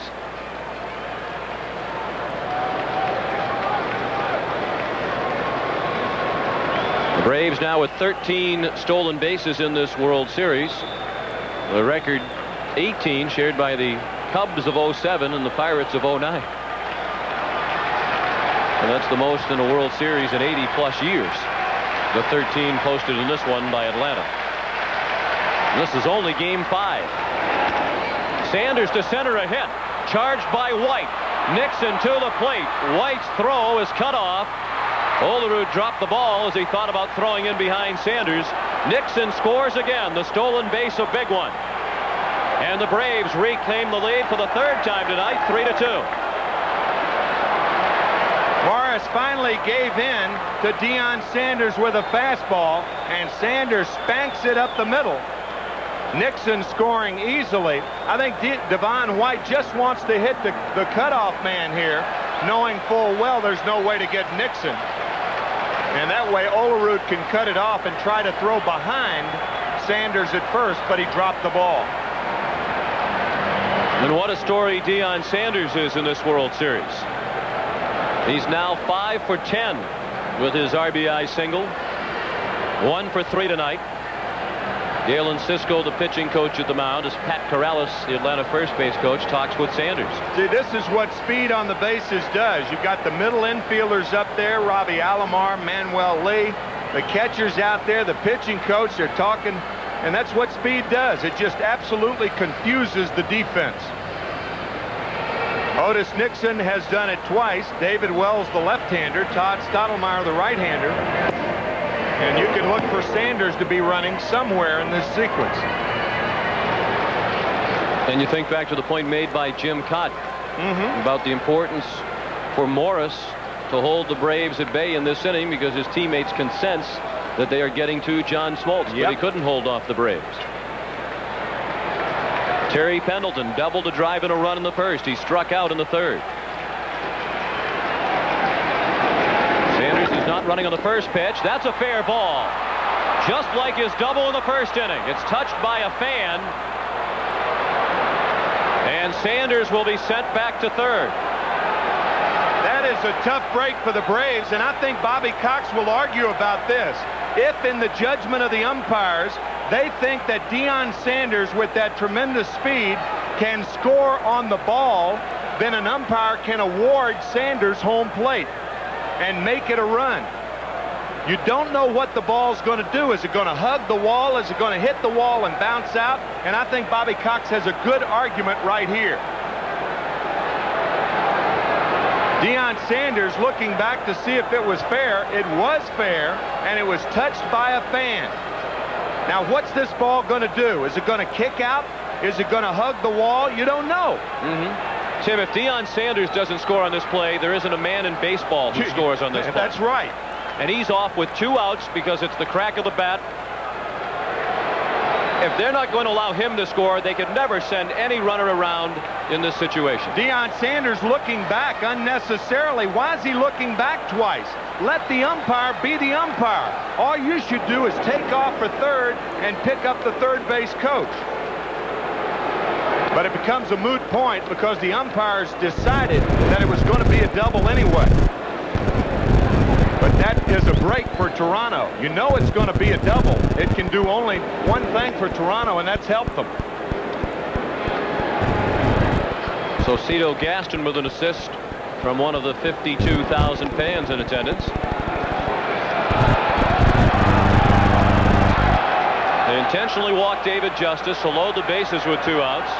O: The Braves now with 13 stolen bases in this World Series. The record 18 shared by the Cubs of 07 and the Pirates of 09. And that's the most in a World Series in 80+ years. The 13 posted in this one by Atlanta. This is only game 5. Sanders to center, a hit. Charged by White. Nixon to the plate. White's throw is cut off. Olerud dropped the ball as he thought about throwing in behind Sanders. Nixon scores again. The stolen base, a big one. And the Braves reclaim the lead for the 3rd time tonight, 3-2.
N: Morris finally gave in to Deion Sanders with a fastball, and Sanders spanks it up the middle. Nixon scoring easily. I think Devon White just wants to hit the cutoff man here, knowing full well there's no way to get Nixon. And that way Olerud can cut it off and try to throw behind Sanders at first, but he dropped the ball.
O: And what a story Deion Sanders is in this World Series. He's now 5 for 10 with his RBI single. 1 for 3 tonight. Galen Cisco, the pitching coach at the mound, as Pat Corrales, the Atlanta first base coach, talks with Sanders.
N: See, this is what speed on the bases does. You've got the middle infielders up there, Robbie Alomar, Manuel Lee. The catchers out there, the pitching coach, they're talking, and that's what speed does. It just absolutely confuses the defense. Otis Nixon has done it twice. David Wells, the left-hander. Todd Stottlemyre, the right-hander. And you can look for Sanders to be running somewhere in this sequence.
O: And you think back to the point made by Jim Cott about the importance for Morris to hold the Braves at bay in this inning because his teammates can sense that they are getting to John Smoltz, but he couldn't hold off the Braves. Terry Pendleton doubled a drive and a run in the first. He struck out in the 3rd. Sanders is not running on the first pitch. That's a fair ball. Just like his double in the first inning. It's touched by a fan. And Sanders will be sent back to 3rd.
N: That is a tough break for the Braves, and I think Bobby Cox will argue about this. If in the judgment of the umpires, they think that Deion Sanders, with that tremendous speed, can score on the ball, then an umpire can award Sanders home plate and make it a run. You don't know what the ball's going to do. Is it going to hug the wall? Is it going to hit the wall and bounce out? And I think Bobby Cox has a good argument right here. Deion Sanders looking back to see if it was fair. It was fair, and it was touched by a fan. Now, what's this ball going to do? Is it going to kick out? Is it going to hug the wall? You don't know.
O: Tim, if Deion Sanders doesn't score on this play, there isn't a man in baseball who scores on this play.
N: That's right.
O: And he's off with 2 outs because it's the crack of the bat. If they're not going to allow him to score, they could never send any runner around in this situation.
N: Deion Sanders looking back unnecessarily. Why is he looking back twice? Let the umpire be the umpire. All you should do is take off for 3rd and pick up the 3rd base coach. But it becomes a moot point because the umpires decided that it was going to be a double anyway. But that is a break for Toronto. You know it's going to be a double. It can do only one thing for Toronto, and that's help them.
O: So Cito Gaston with an assist from one of the 52,000 fans in attendance. They intentionally walked David Justice to load the bases with 2 outs.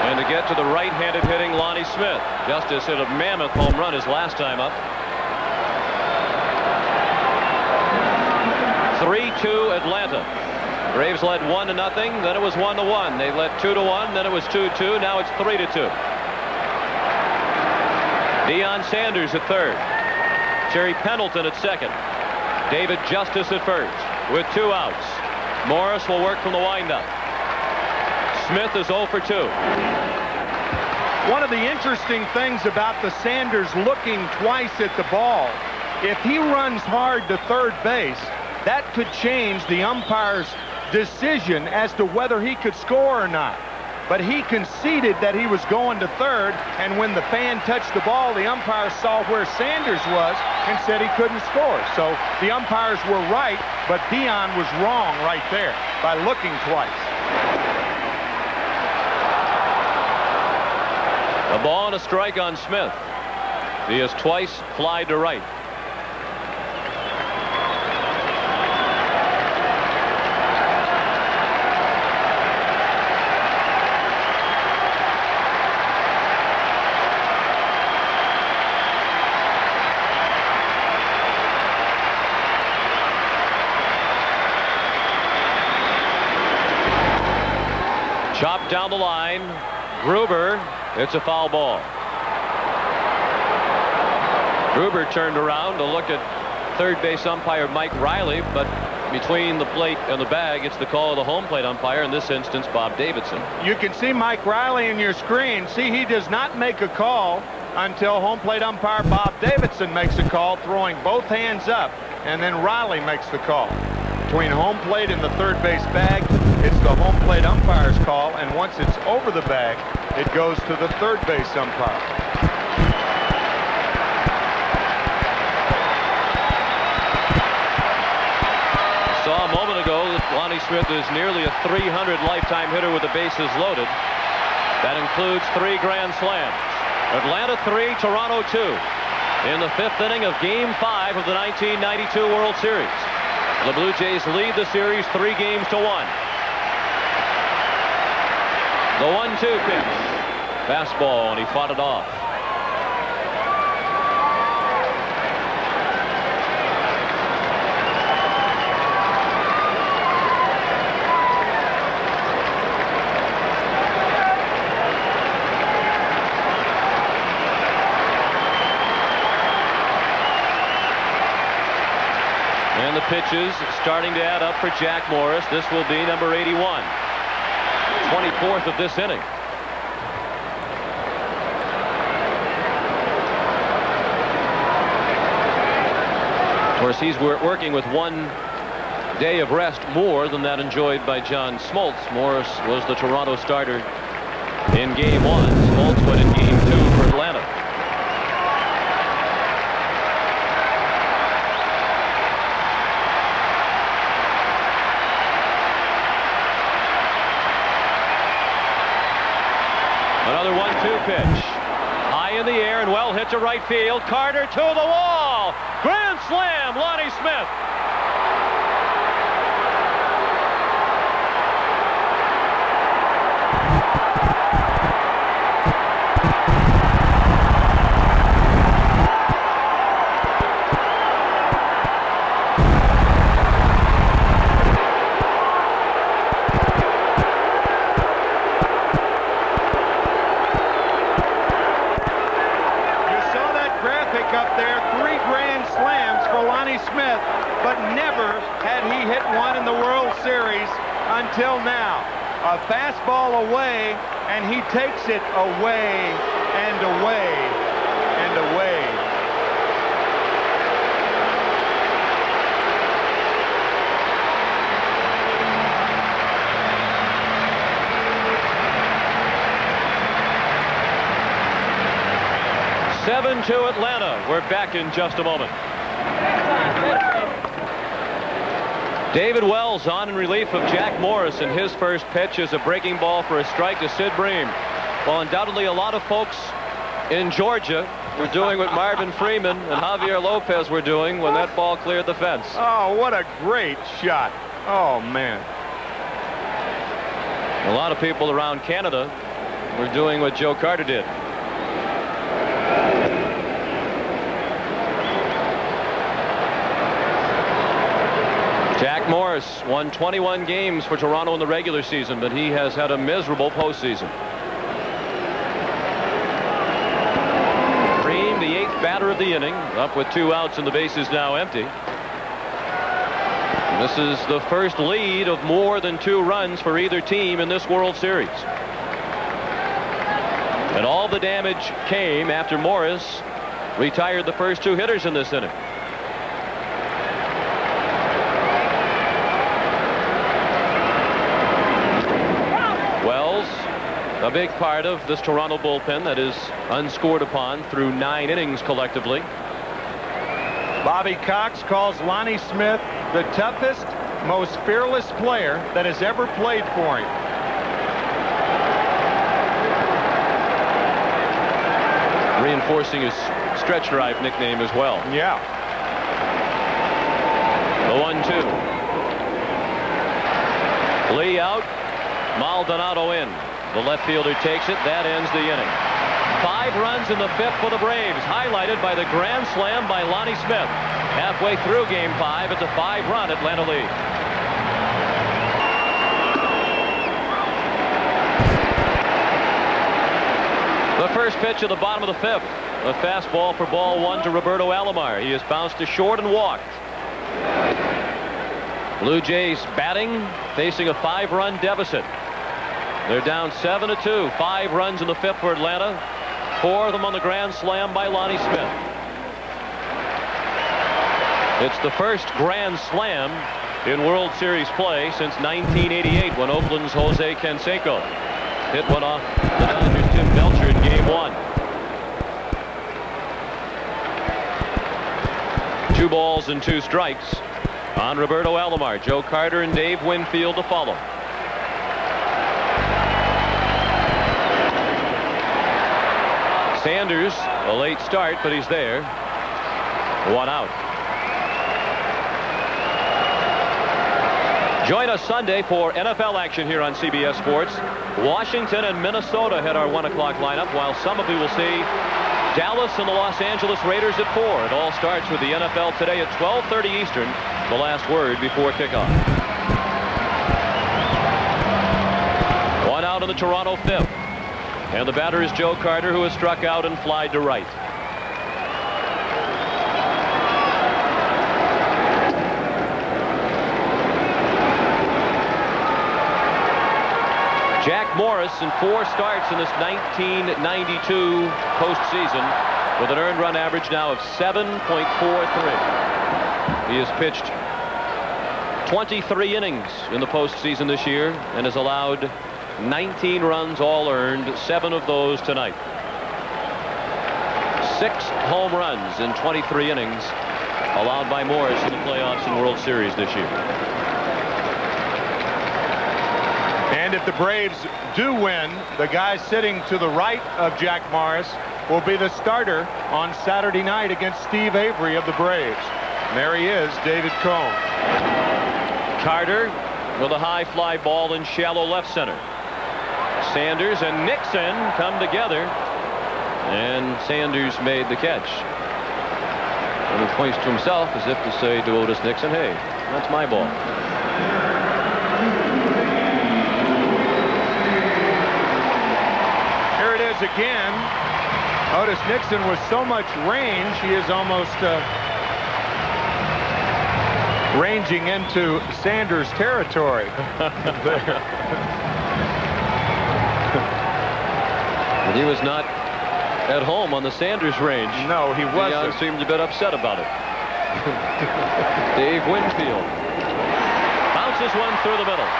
O: And to get to the right-handed hitting Lonnie Smith. Justice hit a mammoth home run his last time up. 3-2 Atlanta. Braves led 1-0, then it was 1-1. They led 2-1, then it was 2-2. Now it's 3-2. Deion Sanders at 3rd. Terry Pendleton at 2nd. David Justice at 1st with 2 outs. Morris will work from the windup. Smith is 0 for 2.
N: One of the interesting things about the Sanders looking twice at the ball, if he runs hard to 3rd base, that could change the umpire's decision as to whether he could score or not. But he conceded that he was going to 3rd, and when the fan touched the ball, the umpire saw where Sanders was and said he couldn't score. So the umpires were right, but Deion was wrong right there by looking twice.
O: A ball and a strike on Smith. He has twice flied to right. Chopped down the line. Gruber. It's a foul ball. Gruber turned around to look at third base umpire Mike Riley, but between the plate and the bag, it's the call of the home plate umpire, in this instance, Bob Davidson.
N: You can see Mike Riley in your screen. See, he does not make a call until home plate umpire Bob Davidson makes a call, throwing both hands up, and then Riley makes the call. Between home plate and the third base bag, it's the home plate umpire's call, and once it's over the bag, it goes to the third base umpire.
O: Saw a moment ago that Lonnie Smith is nearly a 300 lifetime hitter with the bases loaded. That includes 3 grand slams. Atlanta 3, Toronto 2 in the 5th inning of Game 5 of the 1992 World Series. The Blue Jays lead the series 3 games to 1. The 1-2 pitch. Fastball, and he fought it off. And the pitches starting to add up for Jack Morris. This will be number 81. 24th of this inning. Of course, he's working with 1 day of rest more than that enjoyed by John Smoltz. Morris was the Toronto starter in Game 1. Smoltz went in Game 2 for Atlanta. Another 1-2 pitch. High in the air and well hit to right field. Carter to the wall. Grand slam, Lonnie Smith.
N: Up there, 3 grand slams for Lonnie Smith, but never had he hit one in the World Series until now. A fastball away, and he takes it away and away and away.
O: To Atlanta. We're back in just a moment. David Wells on in relief of Jack Morris, and his first pitch is a breaking ball for a strike to Sid Bream. Well, undoubtedly a lot of folks in Georgia were doing what Marvin Freeman and Javier Lopez were doing when that ball cleared the fence.
N: Oh, what a great shot. Oh, man.
O: A lot of people around Canada were doing what Joe Carter did. Jack Morris won 21 games for Toronto in the regular season, but he has had a miserable postseason. Bream, the 8th batter of the inning, up with 2 outs and the bases now empty. This is the first lead of more than 2 runs for either team in this World Series. And all the damage came after Morris retired the first 2 hitters in this inning. A big part of this Toronto bullpen that is unscored upon through 9 innings collectively.
N: Bobby Cox calls Lonnie Smith the toughest, most fearless player that has ever played for him.
O: Reinforcing his stretch drive nickname as well.
N: Yeah.
O: The 1-2. Lee out. Maldonado in. The left fielder takes it. That ends the inning. 5 runs in the 5th for the Braves, highlighted by the grand slam by Lonnie Smith. Halfway through Game 5, it's a 5-run Atlanta lead. first pitch of the bottom of the 5th. A fastball for ball 1 to Roberto Alomar. He has bounced to short and walked. Blue Jays batting, facing a 5-run deficit. They're down 7-2. 5 runs in the 5th for Atlanta. 4 of them on the grand slam by Lonnie Smith. It's the first grand slam in World Series play since 1988 when Oakland's Jose Canseco hit one off the Dodgers' Tim Belcher in Game 1. 2 balls and 2 strikes on Roberto Alomar. Joe Carter and Dave Winfield to follow. Sanders, a late start, but he's there. 1 out. Join us Sunday for NFL action here on CBS Sports. Washington and Minnesota head our 1 o'clock lineup, while some of you will see Dallas and the Los Angeles Raiders at 4. It all starts with the NFL today at 12:30 Eastern. The last word before kickoff. 1 out in the Toronto 5th. And the batter is Joe Carter, who has struck out and flied to right. Jack Morris in 4 starts in this 1992 postseason with an earned run average now of 7.43. He has pitched 23 innings in the postseason this year and has allowed 19 runs, all earned, 7 of those tonight. 6 home runs in 23 innings allowed by Morris in the playoffs and World Series this year.
N: And if the Braves do win, the guy sitting to the right of Jack Morris will be the starter on Saturday night against Steve Avery of the Braves. And there he is, David Cone.
O: Carter with a high fly ball in shallow left center. Sanders and Nixon come together, and Sanders made the catch. And he points to himself as if to say to Otis Nixon, hey, that's my ball.
N: Here it is again. Otis Nixon with so much range, he is almost ranging into Sanders territory.
O: He was not at home on the Sanders range.
N: No, he wasn't.
O: He seemed a bit upset about it. Dave Winfield bounces one through the middle.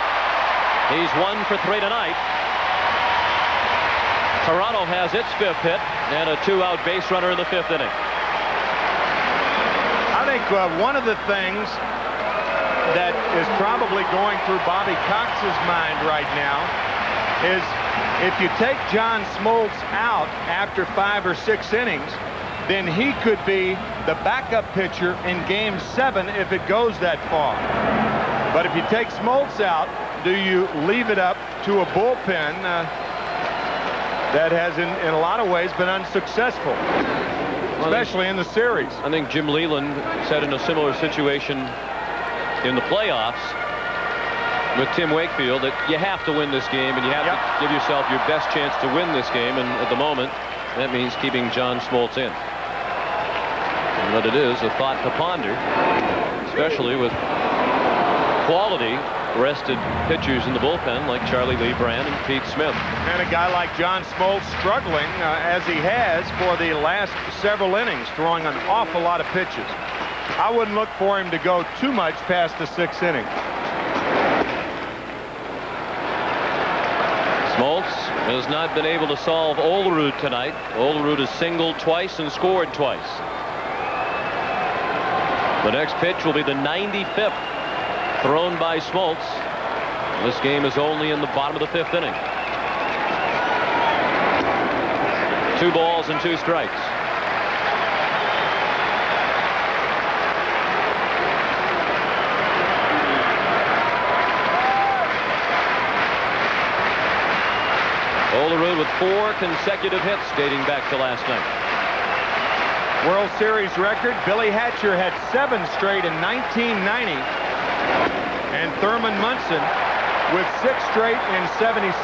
O: He's 1 for 3 tonight. Toronto has its 5th hit and a 2-out base runner in the 5th inning.
N: I think one of the things that is probably going through Bobby Cox's mind right now is if you take John Smoltz out after 5 or 6 innings, then he could be the backup pitcher in Game 7 if it goes that far. But if you take Smoltz out, do you leave it up to a bullpen that has in a lot of ways been unsuccessful, especially in the series?
O: I think Jim Leland said in a similar situation in the playoffs with Tim Wakefield that you have to win this game and you have to give yourself your best chance to win this game, and at the moment that means keeping John Smoltz in. And that it is a thought to ponder, especially with quality rested pitchers in the bullpen like Charlie Lee Brand and Pete Smith.
N: And a guy like John Smoltz struggling as he has for the last several innings, throwing an awful lot of pitches. I wouldn't look for him to go too much past the 6th inning.
O: Smoltz has not been able to solve Olerud tonight. Olerud has singled twice and scored twice. The next pitch will be the 95th thrown by Smoltz. This game is only in the bottom of the 5th inning. 2 balls and 2 strikes. Olerud with 4 consecutive hits dating back to last night.
N: World Series record, Billy Hatcher had 7 straight in 1990. And Thurman Munson with 6 straight in 76,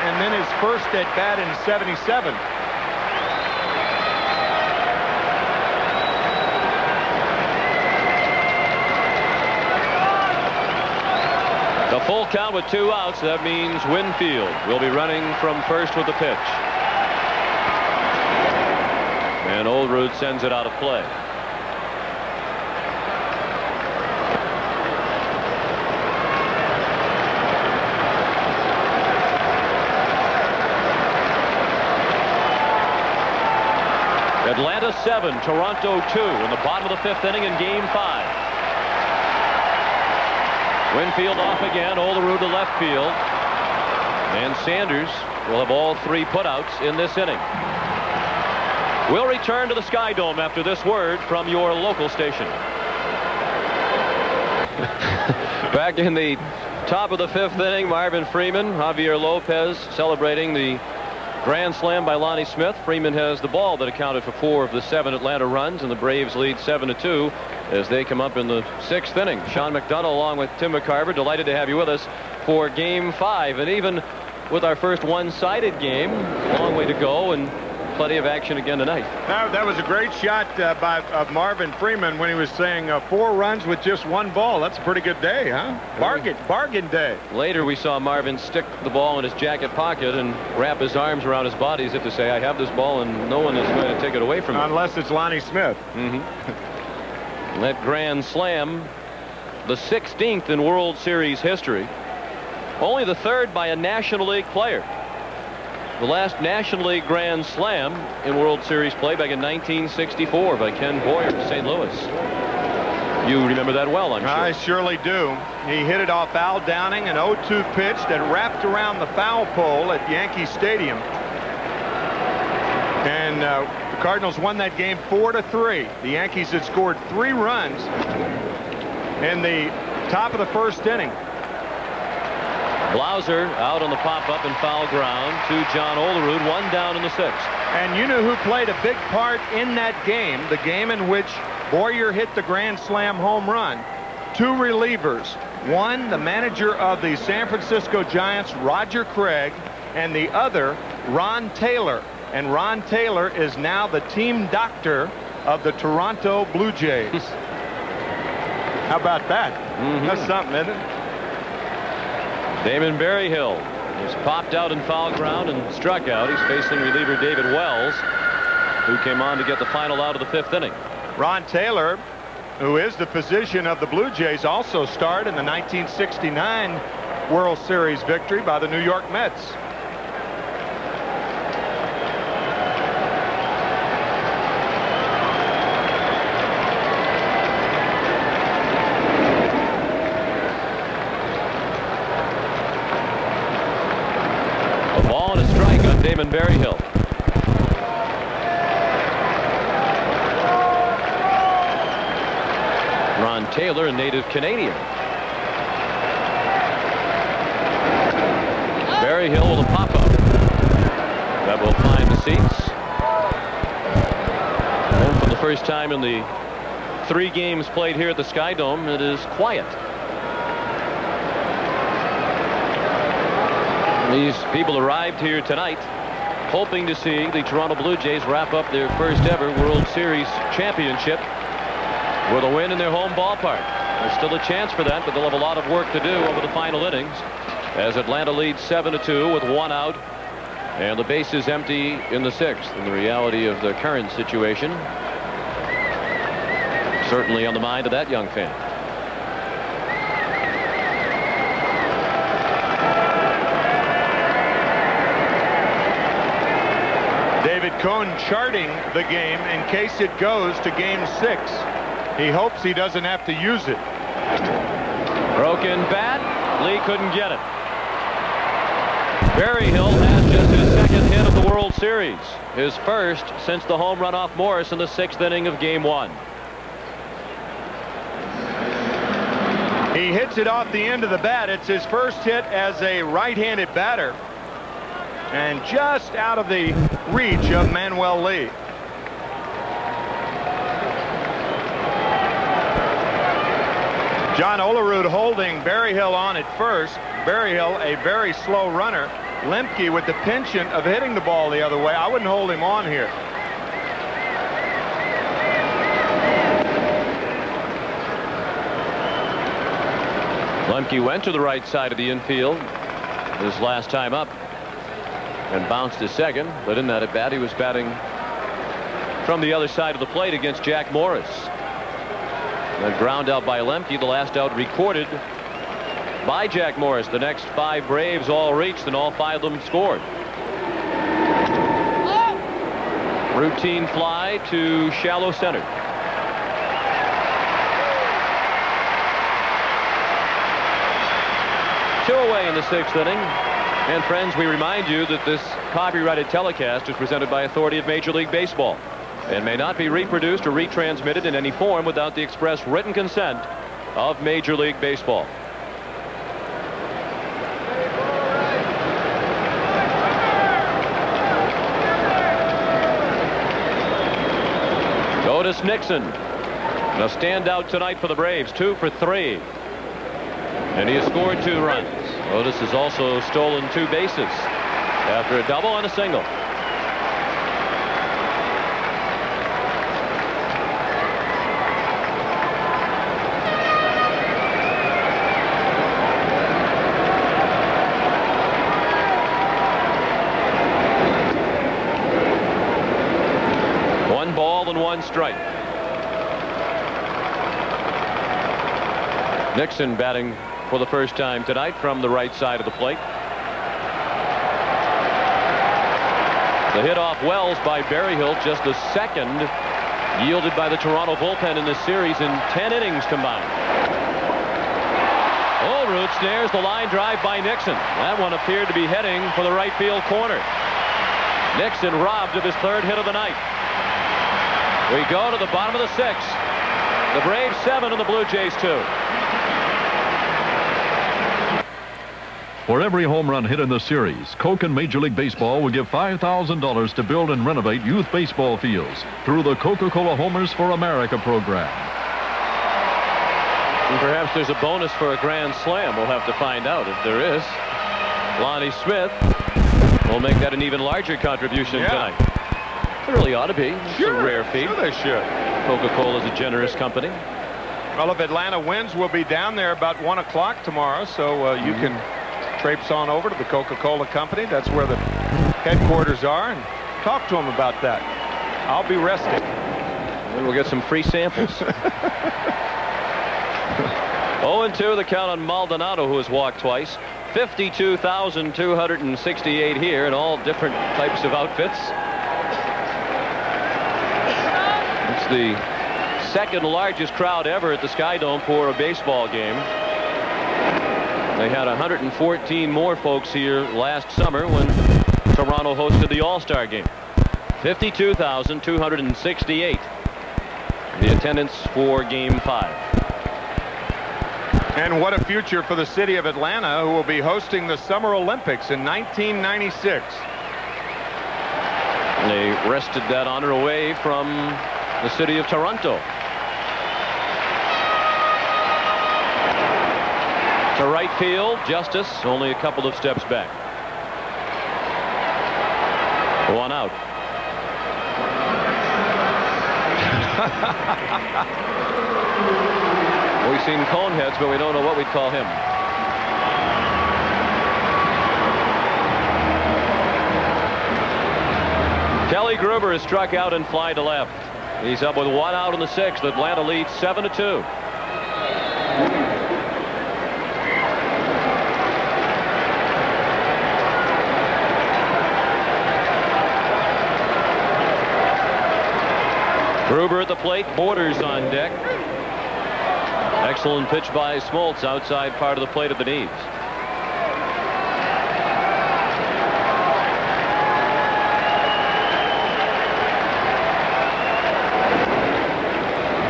N: and then his first at bat in 77.
O: Full count with 2 outs. That means Winfield will be running from first with the pitch. And Olerud sends it out of play. Atlanta 7, Toronto 2 in the bottom of the 5th inning in Game 5. Winfield off again, Olerud to left field. And Sanders will have all 3 putouts in this inning. We'll return to the Sky Dome after this word from your local station. Back in the top of the 5th inning, Marvin Freeman, Javier Lopez celebrating the grand slam by Lonnie Smith. Freeman has the ball that accounted for 4 of the 7 Atlanta runs, and the Braves lead 7-2 as they come up in the 6th inning. Sean McDonough along with Tim McCarver, delighted to have you with us for Game 5. And even with our first one-sided game, long way to go and plenty of action again tonight.
N: That was a great shot of Marvin Freeman when he was saying 4 runs with just 1 ball. That's a pretty good day, huh? Bargain day.
O: Later we saw Marvin stick the ball in his jacket pocket and wrap his arms around his body as if to say, I have this ball and no one is going to take it away from me.
N: Unless it's Lonnie Smith.
O: That grand slam, the 16th in World Series history. Only the 3rd by a National League player. The last National League Grand Slam in World Series play back in 1964 by Ken Boyer of St. Louis. You remember that well, I'm sure.
N: I surely do. He hit it off Al Downing, an 0-2 pitch that wrapped around the foul pole at Yankee Stadium. And the Cardinals won that game 4-3. The Yankees had scored 3 runs in the top of the 1st inning.
O: Blauser out on the pop-up and foul ground to John Olerud, 1 down in the 6th.
N: And you know who played a big part in that game, the game in which Boyer hit the grand slam home run? 2 relievers. One, the manager of the San Francisco Giants, Roger Craig, and the other, Ron Taylor. And Ron Taylor is now the team doctor of the Toronto Blue Jays. How about that? That's something, isn't it?
O: Damon Berryhill was popped out in foul ground and struck out. He's facing reliever David Wells, who came on to get the final out of the 5th inning.
N: Ron Taylor, who is the physician of the Blue Jays, also starred in the 1969 World Series victory by the New York Mets.
O: Damon Berryhill. Ron Taylor, a native Canadian. Berryhill with a pop-up. That will find the seats. And for the first time in the 3 games played here at the Sky Dome, it is quiet. These people arrived here tonight hoping to see the Toronto Blue Jays wrap up their first ever World Series championship with a win in their home ballpark. There's still a chance for that, but they'll have a lot of work to do over the final innings as Atlanta leads 7-2 with 1 out and the bases empty in the 6th. And the reality of the current situation certainly on the mind of that young fan.
N: David Cohn charting the game in case it goes to Game 6. He hopes he doesn't have to use it.
O: Broken bat. Lee couldn't get it. Berryhill has just his 2nd hit of the World Series. His first since the home run off Morris in the 6th inning of Game 1.
N: He hits it off the end of the bat. It's his first hit as a right-handed batter. And just out of the reach of Manuel Lee. John Olerud holding Berryhill on at first. Berryhill, a very slow runner. Lemke with the penchant of hitting the ball the other way. I wouldn't hold him on here.
O: Lemke went to the right side of the infield his last time up and bounced his second, but in that at bat he was batting from the other side of the plate against Jack Morris. That ground out by Lemke, the last out recorded by Jack Morris. The next 5 Braves all reached, and all 5 of them scored. Routine fly to shallow center. Two away in the 6th inning. And friends, we remind you that this copyrighted telecast is presented by authority of Major League Baseball and may not be reproduced or retransmitted in any form without the express written consent of Major League Baseball. Otis Nixon, a standout tonight for the Braves, 2 for 3. And he has scored 2 runs. Otis has also stolen 2 bases after a double and a single. Strike. Nixon batting for the first time tonight from the right side of the plate. The hit off Wells by Berryhill, just the second yielded by the Toronto bullpen in this series in 10 innings combined. Olerud snares the line drive by Nixon. That one appeared to be heading for the right field corner. Nixon robbed of his 3rd hit of the night. We go to the bottom of the 6th. The Braves 7 and the Blue Jays 2.
E: For every home run hit in the series, Coke and Major League Baseball will give $5,000 to build and renovate youth baseball fields through the Coca-Cola Homers for America program.
O: And perhaps there's a bonus for a grand slam. We'll have to find out if there is. Lonnie Smith will make that an even larger contribution tonight. There really ought to be. It's a rare feat.
N: Sure they should.
O: Coca-Cola is a generous company.
N: Well, if Atlanta wins, we'll be down there about 1 o'clock tomorrow, so you can traipse on over to the Coca-Cola Company. That's where the headquarters are, and talk to them about that. I'll be resting.
O: And we'll get some free samples. 0-2 the count on Maldonado, who has walked twice. 52,268 here in all different types of outfits. It's the 2nd largest crowd ever at the Sky Dome for a baseball game. They had 114 more folks here last summer when Toronto hosted the All-Star game. 52,268 the attendance for Game 5.
N: And what a future for the city of Atlanta, who will be hosting the Summer Olympics in 1996.
O: They wrested that honor away from the city of Toronto. To right field, Justice only a couple of steps back. 1 out. We've seen Coneheads, but we don't know what we'd call him. Kelly Gruber is struck out and fly to left. He's up with 1 out in the 6th. Atlanta leads 7-2. Gruber at the plate, Borders on deck. Excellent pitch by Smoltz outside part of the plate at the knees.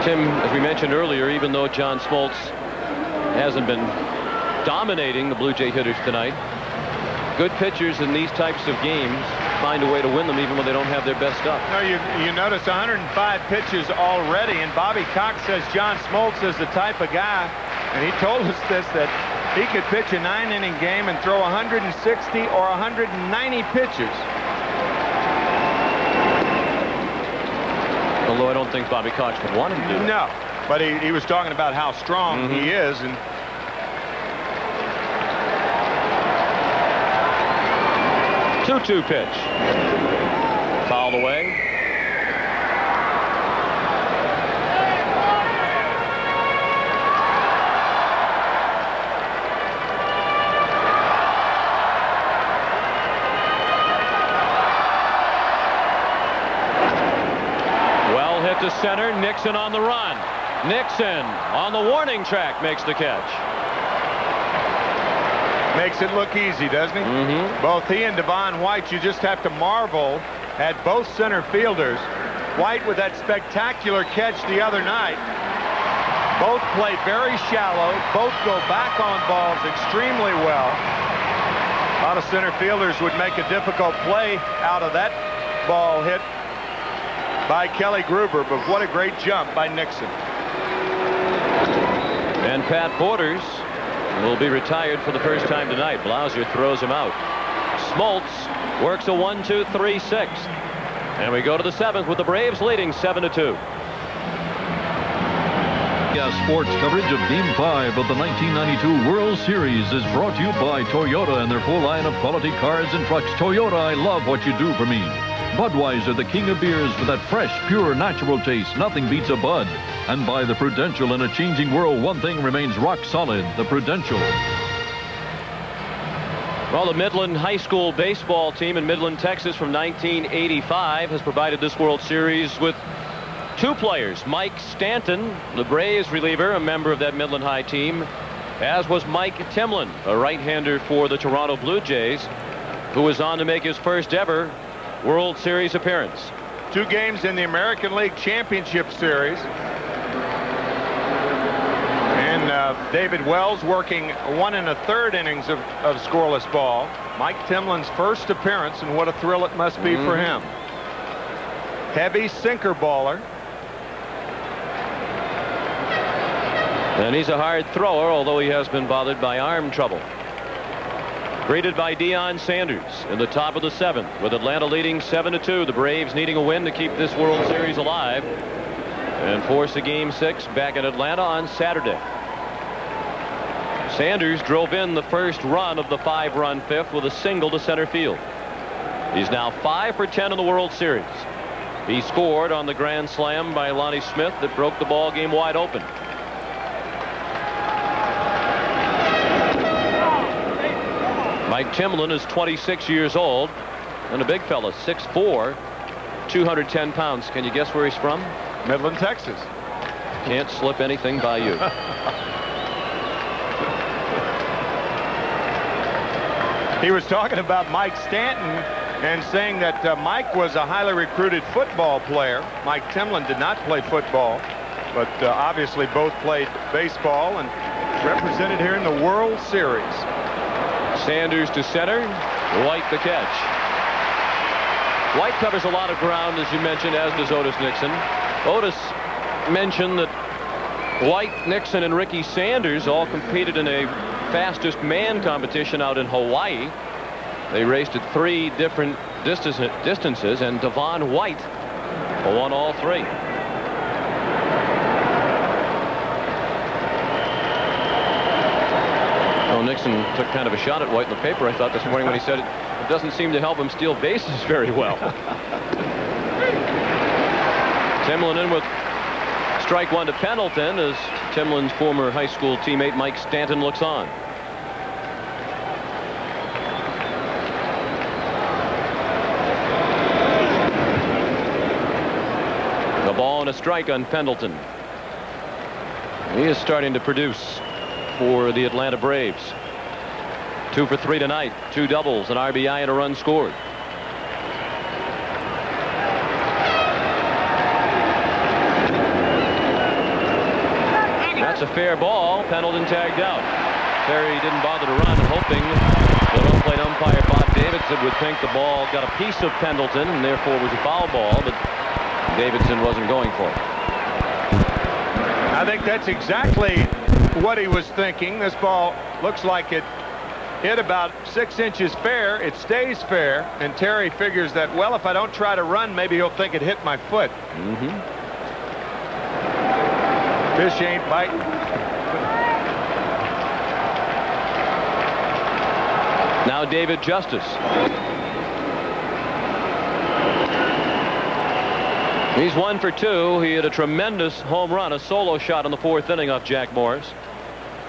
O: Tim, as we mentioned earlier, even though John Smoltz hasn't been dominating the Blue Jay hitters tonight, good pitchers in these types of games find a way to win them even when they don't have their best stuff.
N: No, you notice 105 pitches already, and Bobby Cox says John Smoltz is the type of guy, and he told us this, that he could pitch a 9-inning game and throw 160 or 190 pitches.
O: Although I don't think Bobby Cox would want him to do that.
N: No, but he was talking about how strong he is, and
O: 2-2 pitch. Fouled away. Well hit to center. Nixon on the run. Nixon on the warning track makes the catch.
N: Makes it look easy, doesn't he? Both he and Devon White, you just have to marvel at both center fielders. White with that spectacular catch the other night. Both play very shallow. Both go back on balls extremely well. A lot of center fielders would make a difficult play out of that ball hit by Kelly Gruber, but what a great jump by Nixon.
O: And Pat Borders will be retired for the first time tonight. Blauser throws him out. Smoltz works a 1-2-3-6. And we go to the 7th with the Braves leading 7-2.
E: Sports coverage of Game 5 of the 1992 World Series is brought to you by Toyota and their full line of quality cars and trucks. Toyota, I love what you do for me. Budweiser, the king of beers with that fresh, pure, natural taste. Nothing beats a Bud. And by the Prudential. In a changing world, one thing remains rock solid, the Prudential.
O: Well, the Midland High School baseball team in Midland, Texas from 1985 has provided this World Series with 2 players. Mike Stanton, the Braves reliever, a member of that Midland High team, as was Mike Timlin, a right-hander for the Toronto Blue Jays, who was on to make his first ever World Series appearance.
N: 2 games in the American League Championship Series. And David Wells working 1 1/3 innings of scoreless ball. Mike Timlin's first appearance, and what a thrill it must be for him. Heavy sinker baller.
O: And he's a hard thrower, although he has been bothered by arm trouble. Greeted by Deion Sanders in the top of the 7th, with Atlanta leading 7-2. The Braves needing a win to keep this World Series alive and force a Game 6 back in Atlanta on Saturday. Sanders drove in the first run of the 5-run 5th with a single to center field. He's now 5 for 10 in the World Series. He scored on the grand slam by Lonnie Smith that broke the ball game wide open. Mike Timlin is 26 years old and a big fella, 6'4", 210 pounds. Can you guess where he's from?
N: Midland, Texas.
O: Can't slip anything by you.
N: He was talking about Mike Stanton and saying that Mike was a highly recruited football player. Mike Timlin did not play football, but obviously both played baseball and represented here in the World Series.
O: Sanders to center. White the catch. White covers a lot of ground, as you mentioned, as does Otis Nixon. Otis mentioned that White, Nixon, and Ricky Sanders all competed in a fastest man competition out in Hawaii. They raced at 3 different distances, and Devon White won all 3. Oh, Nixon took kind of a shot at White in the paper, I thought, this morning when he said it doesn't seem to help him steal bases very well. Timlin in with strike 1 to Pendleton as Timlin's former high school teammate Mike Stanton looks on. The ball and a strike on Pendleton. He is starting to produce for the Atlanta Braves. 2 for 3 tonight. 2 doubles, an RBI, and a run scored. That's a fair ball. Pendleton tagged out. Terry didn't bother to run, hoping the home-plate umpire Bob Davidson would think the ball got a piece of Pendleton and therefore was a foul ball, but Davidson wasn't going for it.
N: I think that's exactly what he was thinking. This ball looks like it hit about 6 inches fair. It stays fair, and Terry figures that, well, if I don't try to run, maybe he'll think it hit my foot. Fish ain't biting.
O: Now David Justice. He's 1 for 2. He had a tremendous home run, a solo shot in the 4th inning off Jack Morris.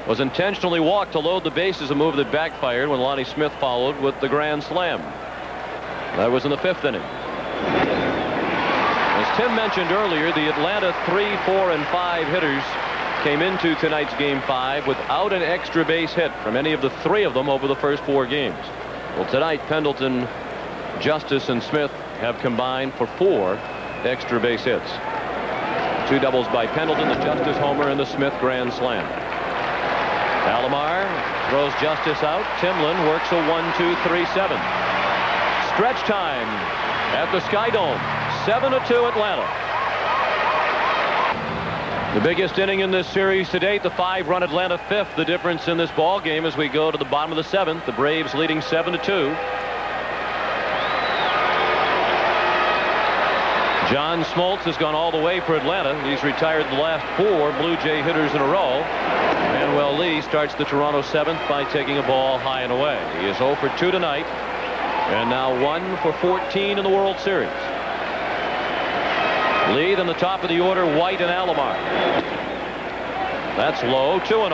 O: Was intentionally walked to load the bases, a move that backfired when Lonnie Smith followed with the grand slam. That was in the 5th inning. As Tim mentioned earlier, the Atlanta 3, 4, and 5 hitters came into tonight's Game 5 without an extra base hit from any of the 3 of them over the first 4 games. Well, tonight, Pendleton, Justice, and Smith have combined for 4 extra base hits. 2 doubles by Pendleton, the Justice homer, and the Smith grand slam. Alomar throws Justice out. Timlin works a 1-2-3-7. Stretch time at the Sky Dome. 7-2 Atlanta. The biggest inning in this series to date, the 5-run Atlanta 5th. The difference in this ball game as we go to the bottom of the 7th. The Braves leading 7-2. John Smoltz has gone all the way for Atlanta. He's retired the last 4 Blue Jay hitters in a row. Manuel Lee starts the Toronto 7th by taking a ball high and away. He is 0 for 2 tonight, and now 1 for 14 in the World Series. Lee, then the top of the order, White and Alomar. That's low, 2-0.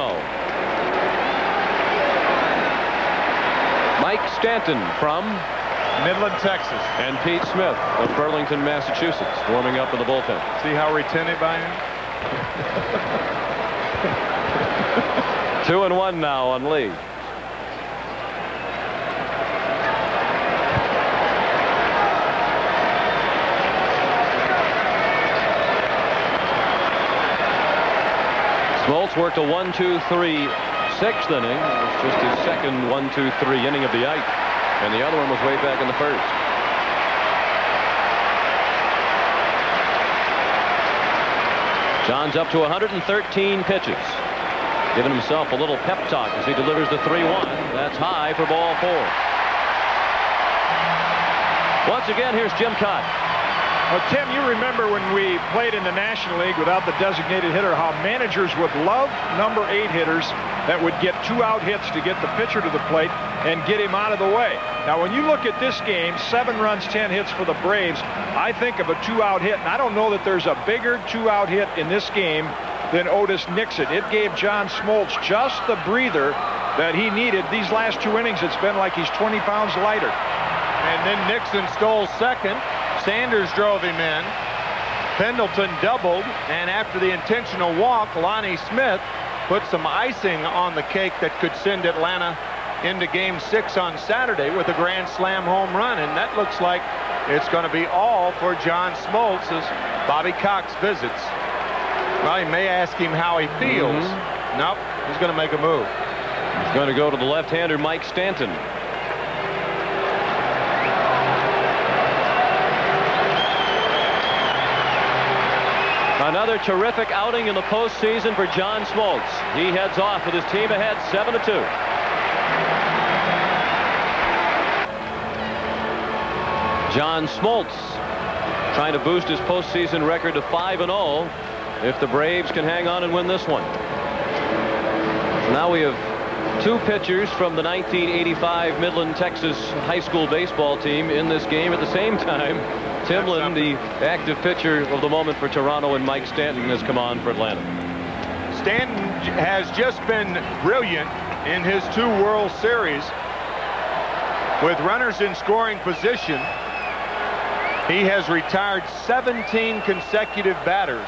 O: Mike Stanton from
N: Midland, Texas.
O: And Pete Smith of Burlington, Massachusetts, warming up in the bullpen.
N: See how retentive I am?
O: 2-1 now on Lee. Smoltz worked a 1-2-3 6th inning. It's just his second 1-2-3 inning of the 8th. And the other one was way back in the 1st. John's up to 113 pitches. Giving himself a little pep talk as he delivers the 3-1. That's high for ball 4. Once again, here's Jim Kaat.
D: Well, Tim, you remember when we played in the National League without the designated hitter, how managers would love number 8 hitters that would get 2-out hits to get the pitcher to the plate and get him out of the way. Now, when you look at this game, 7 runs, 10 hits for the Braves, I think of a 2-out hit, and I don't know that there's a bigger 2-out hit in this game than Otis Nixon. It gave John Smoltz just the breather that he needed. These last 2 innings, it's been like he's 20 pounds lighter.
N: And then Nixon stole second. Sanders drove him in. Pendleton doubled, and after the intentional walk, Lonnie Smith put some icing on the cake that could send Atlanta into Game 6 on Saturday with a grand slam home run, and that looks like it's going to be all for John Smoltz as Bobby Cox visits. Well, he may ask him how he feels. Nope, he's going to make a move.
O: He's going to go to the left-hander Mike Stanton. Another terrific outing in the postseason for John Smoltz. He heads off with his team ahead 7-2. John Smoltz trying to boost his postseason record to 5-0 if the Braves can hang on and win this one. Now we have 2 pitchers from the 1985 Midland, Texas high school baseball team in this game at the same time. Timlin, the active pitcher of the moment for Toronto, and Mike Stanton has come on for Atlanta.
N: Stanton has just been brilliant in his 2 World Series. With runners in scoring position, he has retired 17 consecutive batters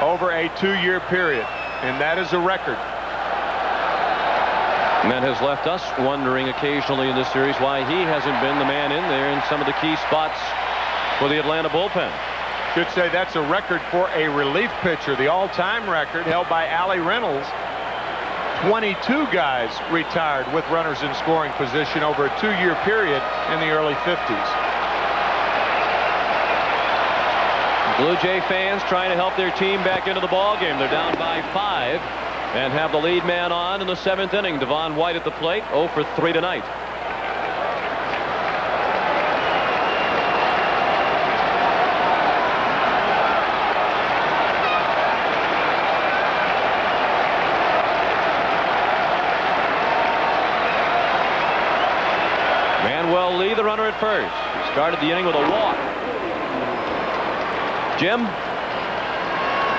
N: over a 2-year period, and that is a record.
O: And that has left us wondering occasionally in this series why he hasn't been the man in there in some of the key spots for the Atlanta bullpen.
N: Should say that's a record for a relief pitcher. The all-time record held by Allie Reynolds. 22 guys retired with runners in scoring position over a 2-year period in the early 50s.
O: Blue Jay fans trying to help their team back into the ball game. They're down by 5 and have the lead man on in the 7th inning. Devon White at the plate, 0 for 3 tonight. Manuel Lee, the runner at first. He started the inning with a walk. Jim?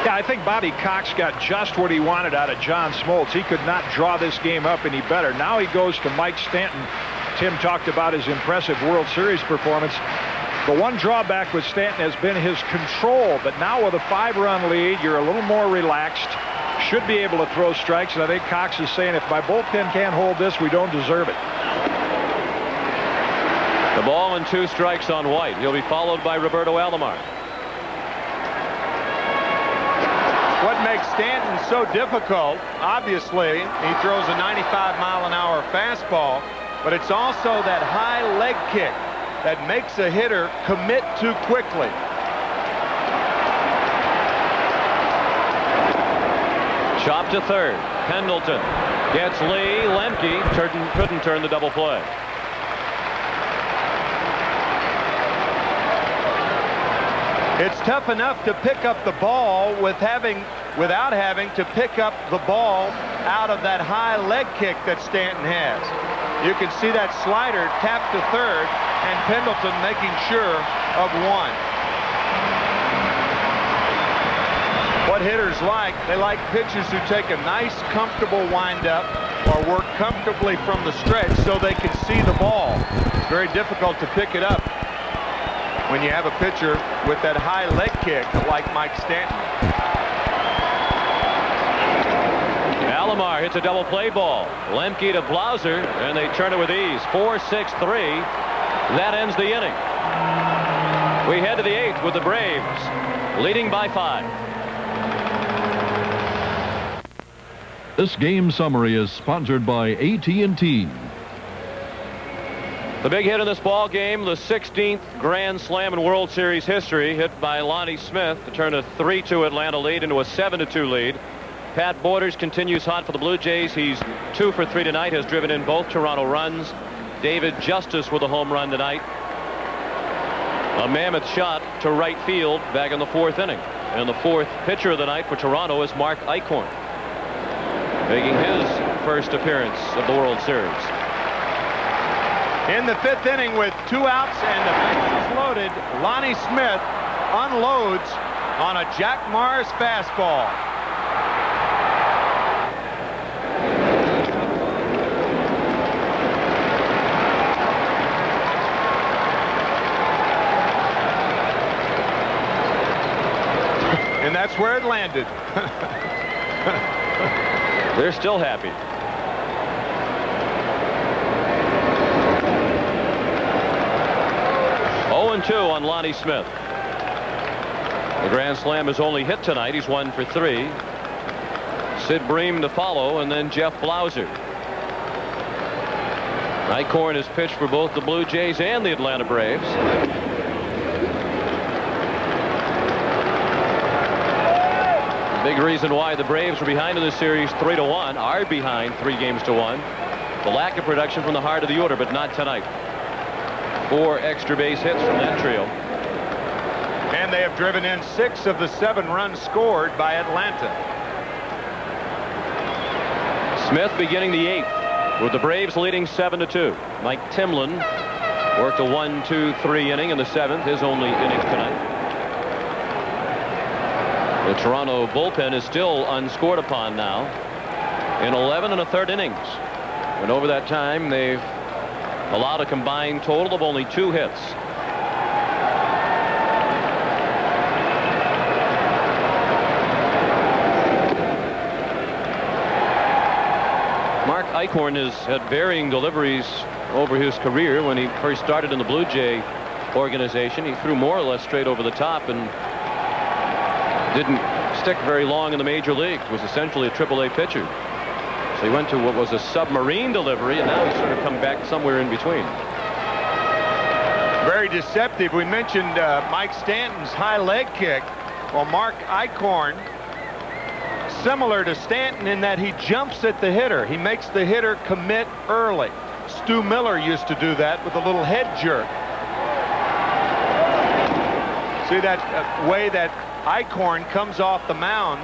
D: Yeah, I think Bobby Cox got just what he wanted out of John Smoltz. He could not draw this game up any better. Now he goes to Mike Stanton. Tim talked about his impressive World Series performance. The one drawback with Stanton has been his control, but now with a 5-run lead, you're a little more relaxed. Should be able to throw strikes, and I think Cox is saying, if my bullpen can't hold this, we don't deserve it.
O: The ball and 2 strikes on White. He'll be followed by Roberto Alomar.
N: What makes Stanton so difficult, obviously, he throws a 95-mile-an-hour fastball, but it's also that high leg kick that makes a hitter commit too quickly.
O: Chop to third. Pendleton gets Lee. Lemke couldn't turn the double play.
N: It's tough enough to pick up the ball without having to pick up the ball out of that high leg kick that Stanton has. You can see that slider tap to third, and Pendleton making sure of 1. What hitters like, they like pitchers who take a nice, comfortable windup or work comfortably from the stretch so they can see the ball. It's very difficult to pick it up when you have a pitcher with that high leg kick like Mike Stanton.
O: Alomar hits a double play ball. Lemke to Blauser, and they turn it with ease. 4-6-3. That ends the inning. We head to the 8th with the Braves leading by 5.
E: This game summary is sponsored by AT&T.
O: The big hit in this ball game, the 16th Grand Slam in World Series history, hit by Lonnie Smith to turn a 3-2 Atlanta lead into a 7-2 lead. Pat Borders continues hot for the Blue Jays. He's 2 for 3 tonight, has driven in both Toronto runs. David Justice with a home run tonight. A mammoth shot to right field back in the 4th inning. And the 4th pitcher of the night for Toronto is Mark Eichhorn, making his first appearance of the World Series.
N: In the 5th inning with 2 outs and the bases loaded, Lonnie Smith unloads on a Jack Morris fastball. And that's where it landed.
O: They're still happy. Oh, 2 on Lonnie Smith. The Grand Slam is only hit tonight. He's 1 for 3. Sid Bream to follow, and then Jeff Blauser. Eichhorn has pitched for both the Blue Jays and the Atlanta Braves. The big reason why the Braves were behind in this series 3-1, are behind 3-1. The lack of production from the heart of the order, but not tonight. 4 extra base hits from that trio.
N: And they have driven in 6 of the 7 runs scored by Atlanta.
O: Smith beginning the 8th with the Braves leading 7-2. Mike Timlin worked a 1-2-3 inning in the 7th, his only inning tonight. The Toronto bullpen is still unscored upon now in 11 1/3 innings. And over that time, they've allowed a combined total of only 2 hits. Mark Eichhorn has had varying deliveries over his career. When he first started in the Blue Jay organization, he threw more or less straight over the top and didn't stick very long in the major leagues. Was essentially a AAA pitcher. So he went to what was a submarine delivery, and now he's sort of come back somewhere in between.
N: Very deceptive. We mentioned Mike Stanton's high leg kick. Well, Mark Eichhorn, similar to Stanton in that he jumps at the hitter. He makes the hitter commit early. Stu Miller used to do that with a little head jerk. See that way that Eichhorn comes off the mound.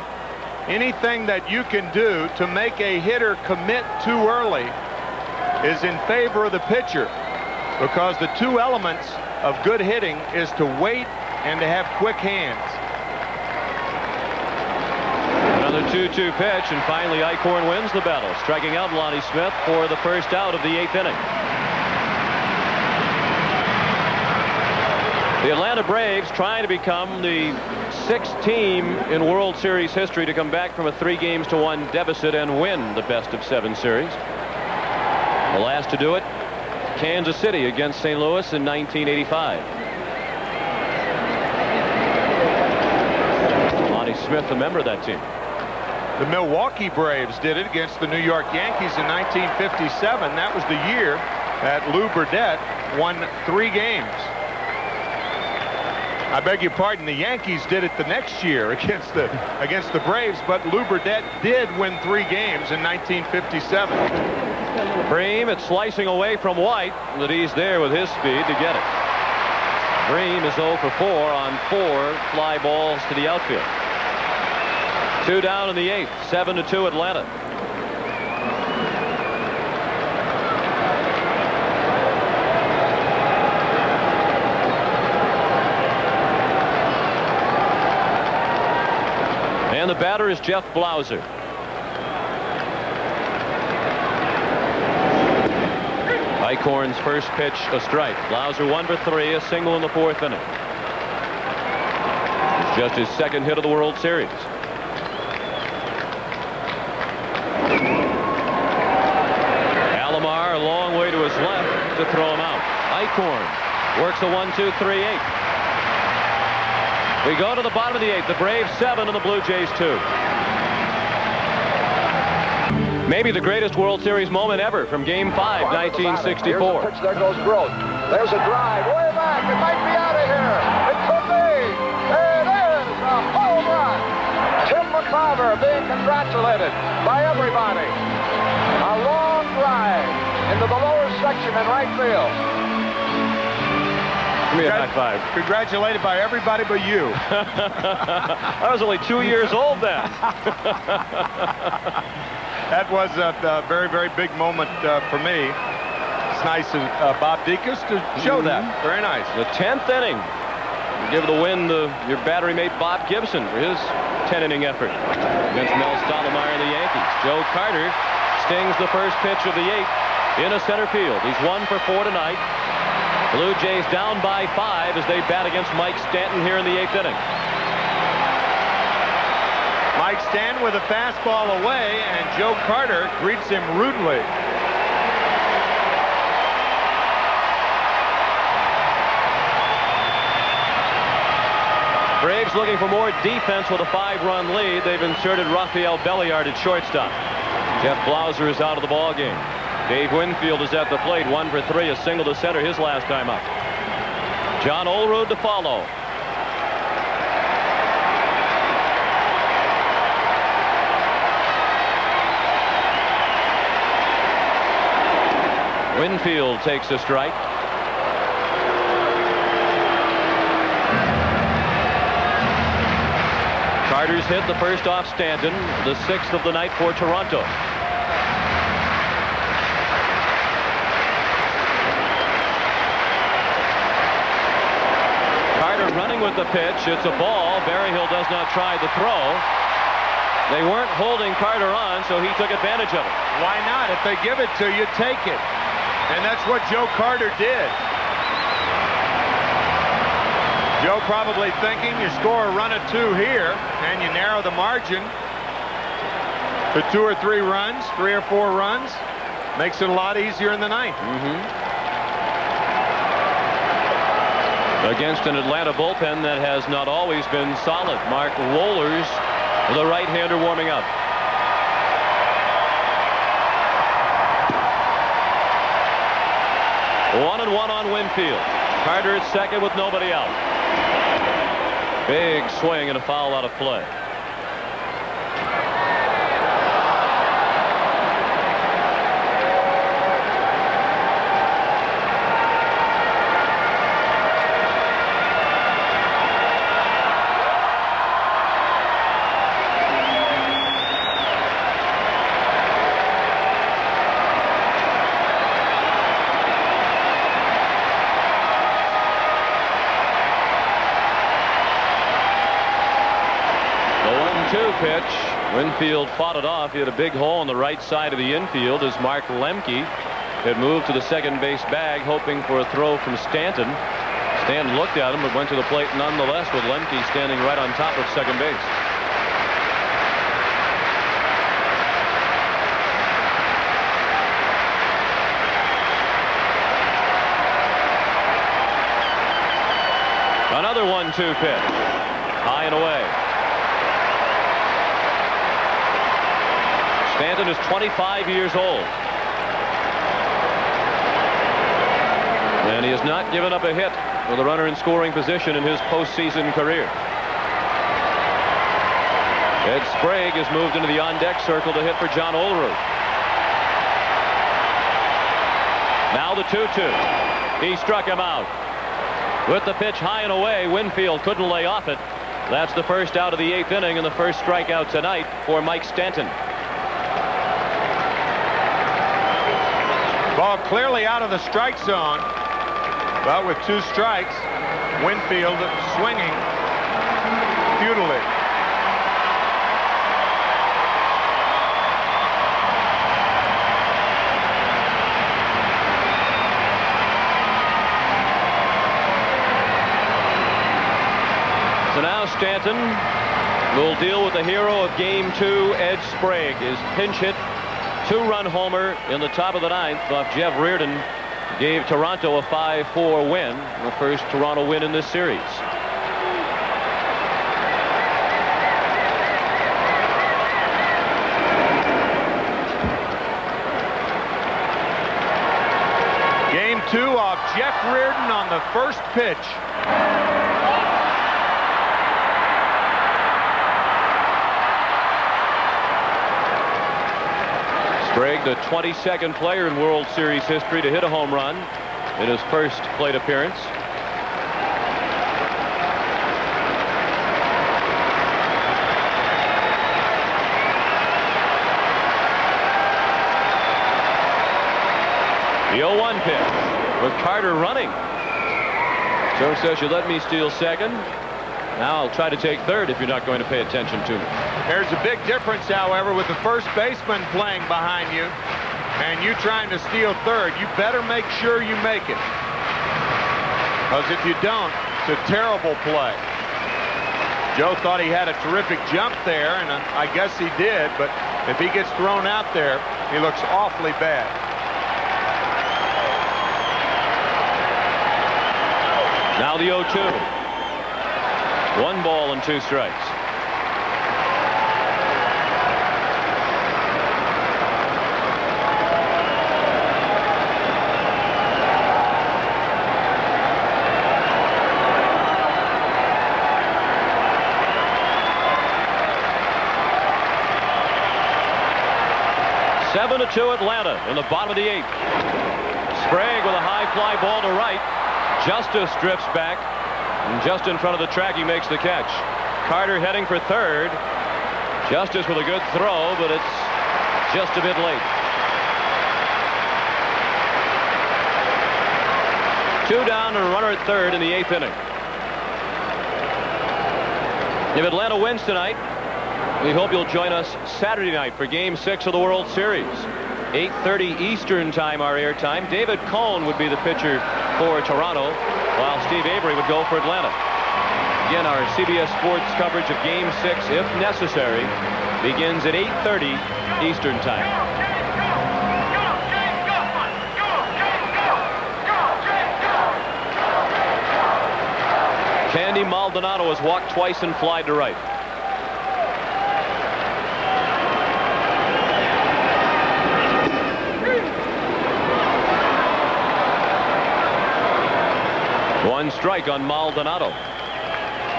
N: Anything that you can do to make a hitter commit too early is in favor of the pitcher, because the 2 elements of good hitting is to wait and to have quick hands.
O: 2-2 pitch, and finally Eichhorn wins the battle, striking out Lonnie Smith for the first out of the 8th inning. The Atlanta Braves trying to become the 6th team in World Series history to come back from a 3-1 deficit and win the best-of-7 series. The last to do it, Kansas City against St. Louis in 1985. Lonnie Smith, a member of that team.
N: The Milwaukee Braves did it against the New York Yankees in 1957. That was the year that Lou Burdett won 3 games. I beg your pardon, the Yankees did it the next year against the Braves, but Lou Burdett did win 3 games in 1957.
O: Bream, it's slicing away from White, but he's there with his speed to get it. Bream is 0 for 4 on 4 fly balls to the outfield. 2 down in the 8th, 7-2 Atlanta. And the batter is Jeff Blauser. Eichhorn's first pitch, a strike. Blauser 1 for 3, a single in the 4th inning. It's just his 2nd hit of the World Series. Alomar a long way to his left to throw him out. Eichhorn works a 1-2-3-8. We go to the bottom of the 8th. The Braves 7 and the Blue Jays 2. Maybe the greatest World Series moment ever from Game 5, 1964.
J: Here's a pitch, there goes Groth. There's a drive way back. It might be out of here. It could be. It is a home run. Tim McCarver being congratulated by everybody. A long drive into the lower section in right field.
O: Give me a high five.
N: Congratulated by everybody but you.
O: I was only 2 years old then.
N: That was a very, very big moment for me. It's nice of Bob Dekas to show that. Very nice.
O: The 10th inning. Give the win to your battery mate Bob Gibson for his 10-inning effort against Mel Stottlemyre and the Yankees. Joe Carter stings the first pitch of the 8th into center field. He's 1 for 4 tonight. Blue Jays down by 5 as they bat against Mike Stanton here in the 8th inning.
N: Mike Stanton with a fastball away, and Joe Carter greets him rudely.
O: Braves looking for more defense with a 5-run lead. They've inserted Rafael Belliard at shortstop. Jeff Blauser is out of the ball game. Dave Winfield is at the plate, 1 for 3, a single to center his last time up. John Olerud to follow. Winfield takes a strike. Carter's hit the first off Stanton, the 6th of the night for Toronto. Carter running with the pitch. It's a ball. Berryhill does not try the throw. They weren't holding Carter on, so he took advantage of it.
N: Why not? If they give it to you, take it. And that's what Joe Carter did. Joe probably thinking you score a run of 2 here, and you narrow the margin to 2 or 3 runs, 3 or 4 runs. Makes it a lot easier in the 9th.
O: Against an Atlanta bullpen that has not always been solid. Mark Wohlers, the right-hander, warming up. One and one on Winfield. Carter at second with nobody out. Big swing and a foul out of play. Pitch Winfield fought it off. He had a big hole on the right side of the infield as Mark Lemke had moved to the second base bag, hoping for a throw from Stanton. Stanton looked at him but went to the plate nonetheless, with Lemke standing right on top of second base. Another 1-2 pitch. High and away. Stanton is 25 years old. And he has not given up a hit with a runner in scoring position in his postseason career. Ed Sprague has moved into the on-deck circle to hit for John Olerud. Now the 2-2. He struck him out. With the pitch high and away, Winfield couldn't lay off it. That's the first out of the 8th inning and the first strikeout tonight for Mike Stanton.
N: Ball clearly out of the strike zone, but with 2 strikes, Winfield swinging futilely.
O: So now Stanton will deal with the hero of Game 2, Ed Sprague. His pinch hit 2-run homer in the top of the 9th off Jeff Reardon gave Toronto a 5-4 win, the first Toronto win in this series.
N: Game 2 off Jeff Reardon on the first pitch.
O: Sprague, the 22nd player in World Series history to hit a home run in his first plate appearance. The 0-1 pitch with Carter running. Joe says, you let me steal second. Now I'll try to take third if you're not going to pay attention to me.
N: There's a big difference, however, with the first baseman playing behind you and you trying to steal third. You better make sure you make it, because if you don't, it's a terrible play. Joe thought he had a terrific jump there, and I guess he did, but if he gets thrown out there, he looks awfully bad.
O: Now the 0-2. 1 ball and 2 strikes. Seven to 2 Atlanta in the bottom of the 8th. Sprague with a high fly ball to right. Justice drifts back. And just in front of the track, he makes the catch. Carter heading for third. Justice with a good throw, but it's just a bit late. 2 down and a runner at third in the 8th inning. If Atlanta wins tonight, we hope you'll join us Saturday night for Game 6 of the World Series. 8:30 Eastern time, our air time. David Cone would be the pitcher for Toronto, while Steve Avery would go for Atlanta. Again, our CBS Sports coverage of Game 6, if necessary, begins at 8:30 Eastern time. Candy Maldonado has walked twice and flied to right. One strike on Maldonado.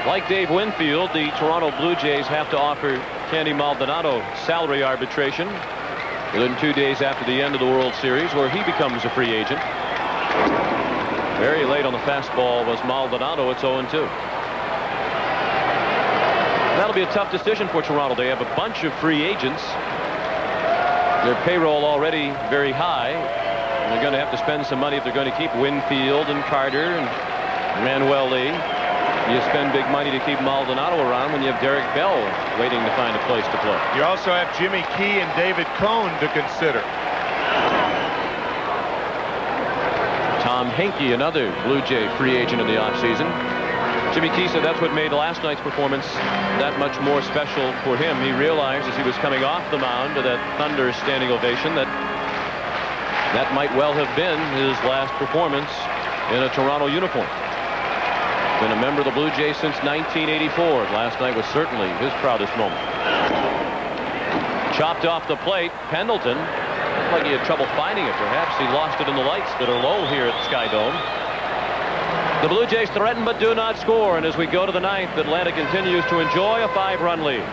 O: Like Dave Winfield, the Toronto Blue Jays have to offer Candy Maldonado salary arbitration within 2 days after the end of the World Series, where he becomes a free agent. Very late on the fastball was Maldonado. It's 0-2. That'll be a tough decision for Toronto. They have a bunch of free agents. Their payroll already very high. And they're going to have to spend some money if they're going to keep Winfield and Carter and Manuel Lee. you spend big money to keep Maldonado around when you have Derek Bell waiting to find a place to play.
N: You also have Jimmy Key and David Cohn to consider.
O: Tom Henke, another Blue Jay free agent in the offseason. Jimmy Key said that's what made last night's performance that much more special for him. He realized as he was coming off the mound to that Thunder standing ovation that might well have been his last performance in a Toronto uniform. Been a member of the Blue Jays since 1984. Last night was certainly his proudest moment. Chopped off the plate. Pendleton looked like he had trouble finding it. Perhaps he lost it in the lights that are low here at the Sky Dome. The Blue Jays threaten but do not score, and as we go to the ninth, Atlanta continues to enjoy a 5-run lead.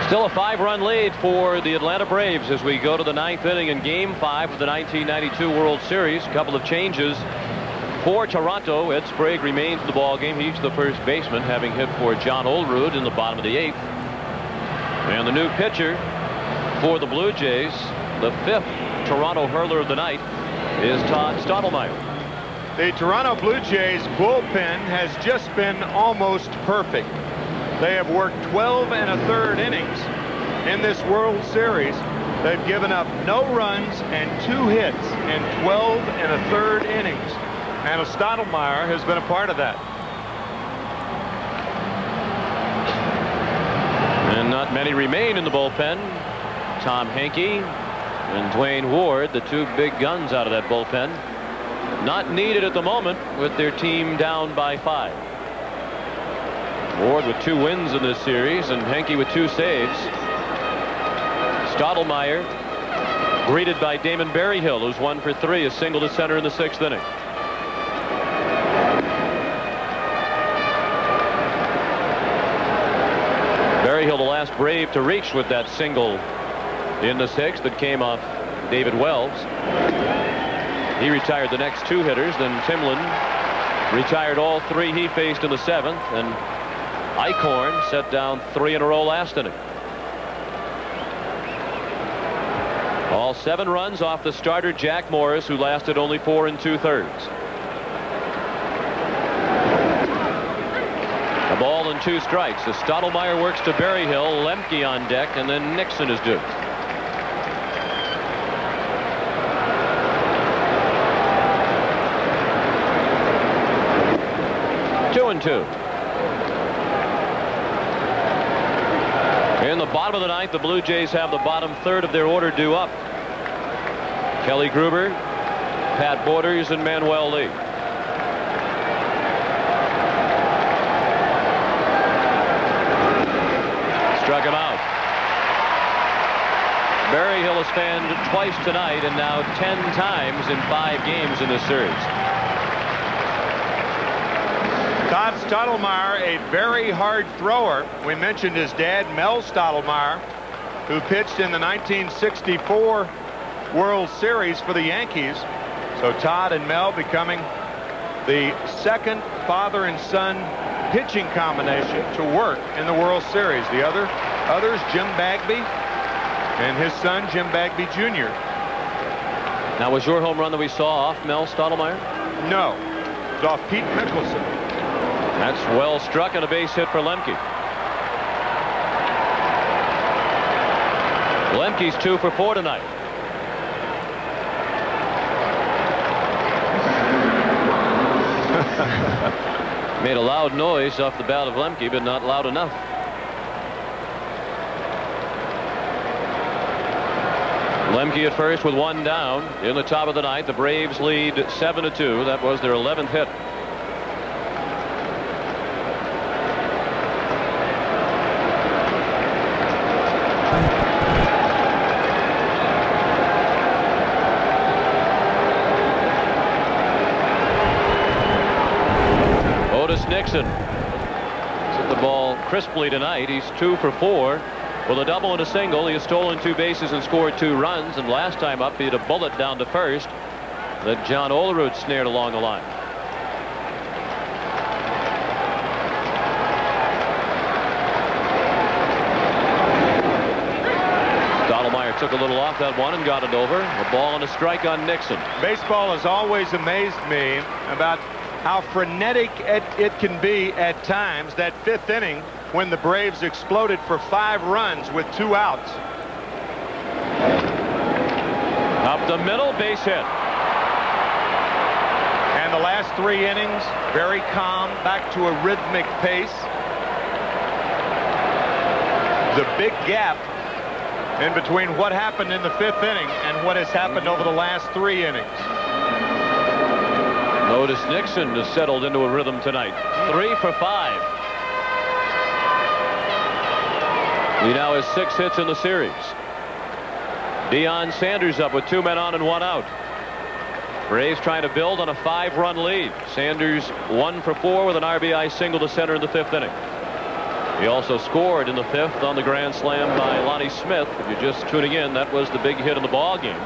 O: Still a 5-run lead for the Atlanta Braves as we go to the ninth inning in Game 5 of the 1992 World Series. A couple of changes for Toronto. Ed Sprague remains in the ballgame. He's the first baseman, having hit for John Olerud in the bottom of the 8th. And the new pitcher for the Blue Jays, the 5th Toronto hurler of the night, is Todd Stottlemyre.
N: The Toronto Blue Jays bullpen has just been almost perfect. They have worked 12 1/3 innings in this World Series. They've given up no runs and 2 hits in 12 1/3 innings. And Stottlemyre has been a part of that.
O: And not many remain in the bullpen. Tom Henke and Dwayne Ward, the 2 big guns out of that bullpen. Not needed at the moment with their team down by 5. Ward with 2 wins in this series and Henke with 2 saves. Stottlemyre greeted by Damon Berryhill, who's 1 for 3, a single to center in the 6th inning. Berryhill, the last Brave to reach with that single in the 6th that came off David Wells. He retired the next 2 hitters. Then Timlin retired all 3 he faced in the 7th, and Eichhorn set down 3 in a row last inning. All 7 runs off the starter Jack Morris, who lasted only 4 2/3. A ball and 2 strikes. As Stottlemyre works to Berryhill, Lemke on deck, and then Nixon is due. Two and 2. In the bottom of the 9th, the Blue Jays have the bottom 1/3 of their order due up. Kelly Gruber, Pat Borders, and Manuel Lee. Struck him out. Berryhill has fanned twice tonight and now 10 times in 5 games in this series.
N: Todd Stottlemyre, a very hard thrower. We mentioned his dad, Mel Stottlemyre, who pitched in the 1964 World Series for the Yankees. So Todd and Mel becoming the 2nd father and son pitching combination to work in the World Series. The others, Jim Bagby and his son, Jim Bagby Jr.
O: Now, was your home run that we saw off Mel Stottlemyre?
N: No, it was off Pete Mickelson.
O: That's well struck and a base hit for Lemke. Lemke's 2 for 4 tonight. Made a loud noise off the bat of Lemke, but not loud enough. Lemke at first with 1 down in the top of the 9th. The Braves lead 7-2. That was their 11th hit. Nixon hit the ball crisply tonight. He's 2 for 4 with a double and a single. He has stolen 2 bases and scored 2 runs, and last time up he had a bullet down to first that John Olerud snared along the line. Stottlemyre took a little off that one and got it over. A ball and a strike on Nixon.
N: Baseball has always amazed me about how frenetic it can be at times. That 5th inning when the Braves exploded for 5 runs with 2 outs.
O: Up the middle, base hit.
N: And the last 3 innings, very calm, back to a rhythmic pace. The big gap in between what happened in the 5th inning and what has happened over the last 3 innings.
O: Otis Nixon has settled into a rhythm tonight. 3 for 5. He now has 6 hits in the series. Deion Sanders up with 2 men on and 1 out. Braves trying to build on a 5-run lead. Sanders 1 for 4 with an RBI single to center in the 5th inning. He also scored in the 5th on the grand slam by Lonnie Smith. If you're just tuning in, that was the big hit in the ball game.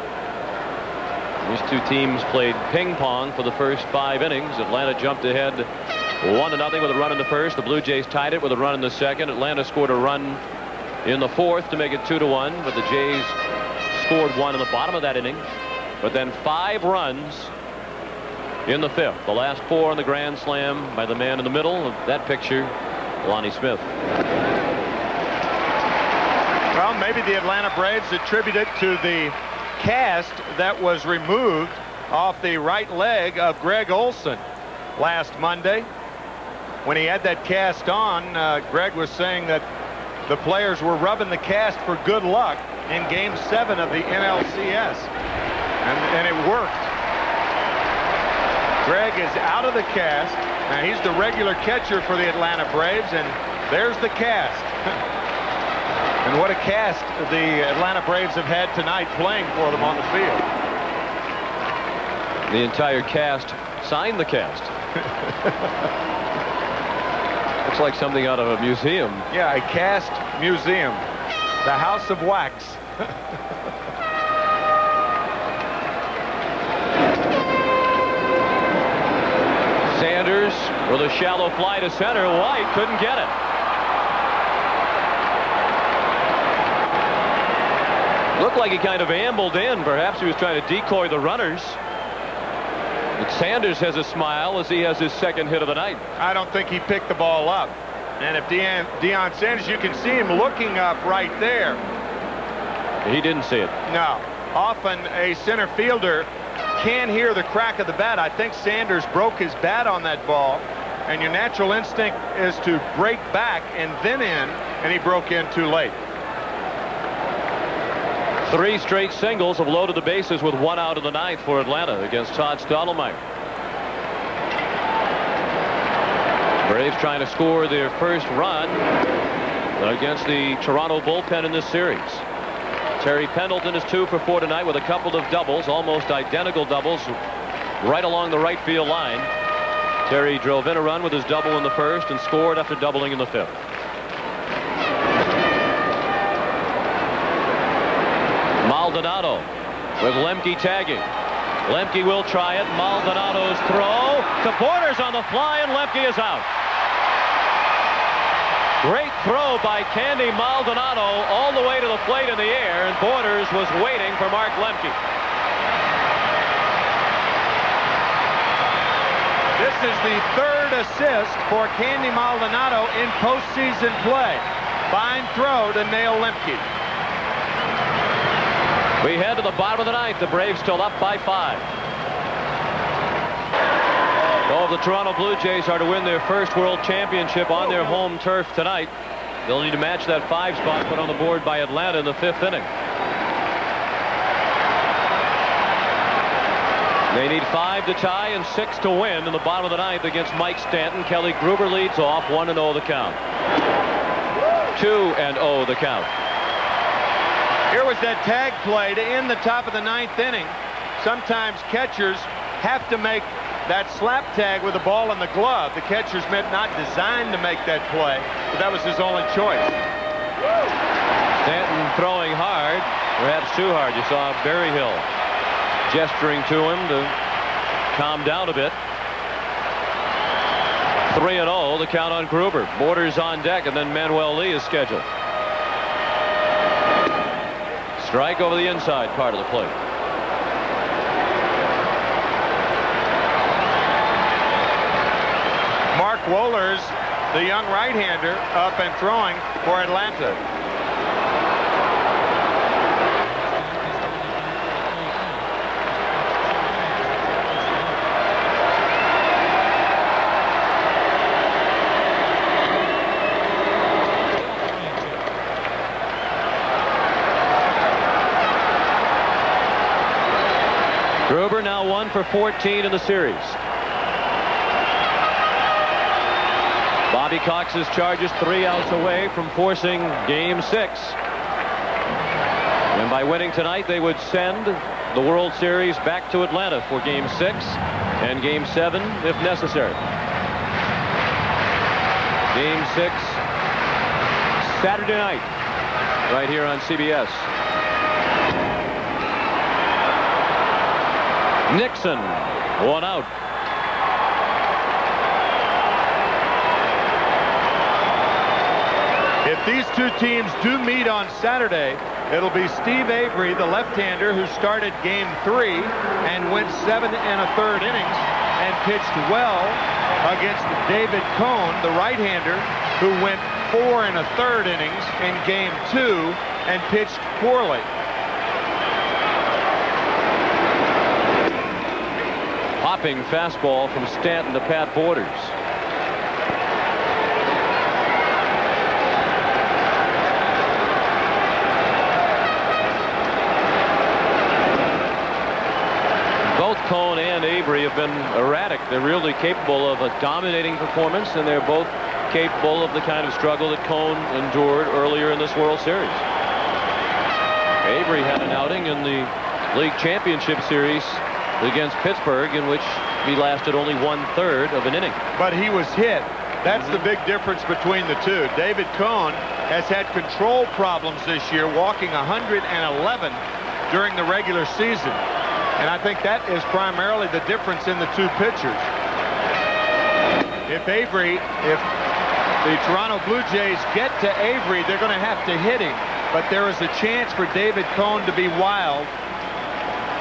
O: These 2 teams played ping pong for the first 5 innings. Atlanta jumped ahead 1-0 with a run in the first. The Blue Jays tied it with a run in the second. Atlanta scored a run in the 4th to make it 2-1, but the Jays scored 1 in the bottom of that inning. But then 5 runs in the 5th. The last 4 on the grand slam by the man in the middle of that picture, Lonnie Smith.
N: Well, maybe the Atlanta Braves attribute it to the cast that was removed off the right leg of Greg Olson last Monday. When he had that cast on, Greg was saying that the players were rubbing the cast for good luck in Game 7 of the NLCS. And it worked. Greg is out of the cast. Now he's the regular catcher for the Atlanta Braves, and there's the cast. And what a cast the Atlanta Braves have had tonight playing for them on the field.
O: The entire cast signed the cast. Looks like something out of a museum.
N: Yeah, a cast museum. The House of Wax.
O: Sanders with a shallow fly to center. White couldn't get it. Looked like he kind of ambled in. Perhaps he was trying to decoy the runners. But Sanders has a smile as he has his 2nd hit of the night.
N: I don't think he picked the ball up. And if Deion Sanders, you can see him looking up right there.
O: He didn't see it.
N: No. Often a center fielder can hear the crack of the bat. I think Sanders broke his bat on that ball. And your natural instinct is to break back and then in. And he broke in too late.
O: 3 straight singles have loaded the bases with 1 out in the 9th for Atlanta against Todd Stottlemyre. Braves trying to score their first run against the Toronto bullpen in this series. Terry Pendleton is 2 for 4 tonight with a couple of doubles, almost identical doubles, right along the right field line. Terry drove in a run with his double in the 1st and scored after doubling in the 5th. Maldonado with Lemke tagging. Lemke will try it. Maldonado's throw to Borders on the fly, and Lemke is out. Great throw by Candy Maldonado all the way to the plate in the air, and Borders was waiting for Mark Lemke.
N: This is the 3rd assist for Candy Maldonado in postseason play. Fine throw to nail Lemke.
O: We head to the bottom of the 9th. The Braves still up by 5. Oh, the Toronto Blue Jays are to win their first World Championship on their home turf tonight. They'll need to match that 5 spot put on the board by Atlanta in the 5th inning. They need 5 to tie and 6 to win in the bottom of the 9th against Mike Stanton. Kelly Gruber leads off 1-0 the count. 2-0 the count.
N: Here was that tag play to end the top of the 9th inning. Sometimes catchers have to make that slap tag with the ball in the glove. The catcher's meant not designed to make that play, but that was his only choice.
O: Stanton throwing hard, perhaps too hard. You saw Berryhill gesturing to him to calm down a bit. 3-0 the count on Gruber. Borders on deck, and then Manuel Lee is scheduled. Strike over the inside part of the plate.
N: Mark Wohlers, the young right-hander, up and throwing for Atlanta.
O: Gruber now 1 for 14 in the series. Bobby Cox's Chargers 3 outs away from forcing Game 6. And by winning tonight, they would send the World Series back to Atlanta for Game 6 and Game 7 if necessary. Game 6 Saturday night right here on CBS. Nixon, 1 out.
N: If these two teams do meet on Saturday, it'll be Steve Avery, the left-hander, who started Game 3 and went 7 1/3 innings and pitched well against David Cone, the right-hander, who went 4 1/3 innings in Game 2 and pitched poorly.
O: Popping fastball from Stanton to Pat Borders. Both Cone and Avery have been erratic. They're really capable of a dominating performance, and they're both capable of the kind of struggle that Cone endured earlier in this World Series. Avery had an outing in the League Championship Series against Pittsburgh in which he lasted only 1/3 of an inning.
N: But he was hit. That's the big difference between the two. David Cone has had control problems this year, walking 111 during the regular season. And I think that is primarily the difference in the two pitchers. If the Toronto Blue Jays get to Avery, they're going to have to hit him. But there is a chance for David Cone to be wild.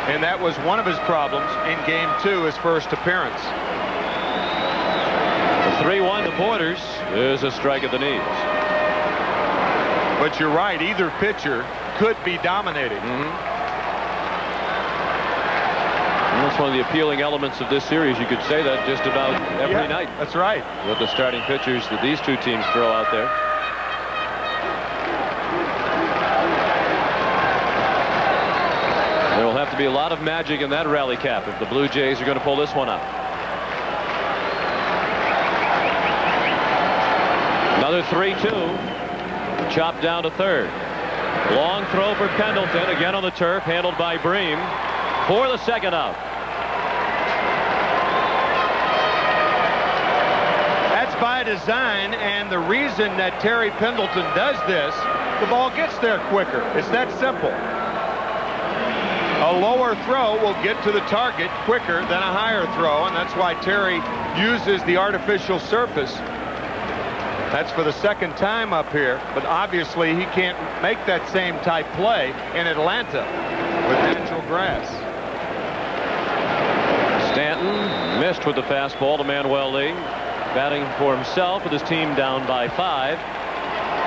N: And that was one of his problems in Game 2, his first appearance.
O: The 3-1 to Borders is a strike at the knees.
N: But you're right, either pitcher could be dominating.
O: And that's one of the appealing elements of this series. You could say that just about every night.
N: That's right.
O: With the starting pitchers that these two teams throw out there. There will have to be a lot of magic in that rally cap if the Blue Jays are going to pull this one out. Another 3-2. Chopped down to third. Long throw for Pendleton, again on the turf, handled by Bream for the second out.
N: That's by design, and the reason that Terry Pendleton does this, the ball gets there quicker. It's that simple. A lower throw will get to the target quicker than a higher throw, and that's why Terry uses the artificial surface. That's for the second time up here, but obviously he can't make that same type play in Atlanta with natural grass.
O: Stanton missed with the fastball to Manuel Lee, batting for himself with his team down by 5.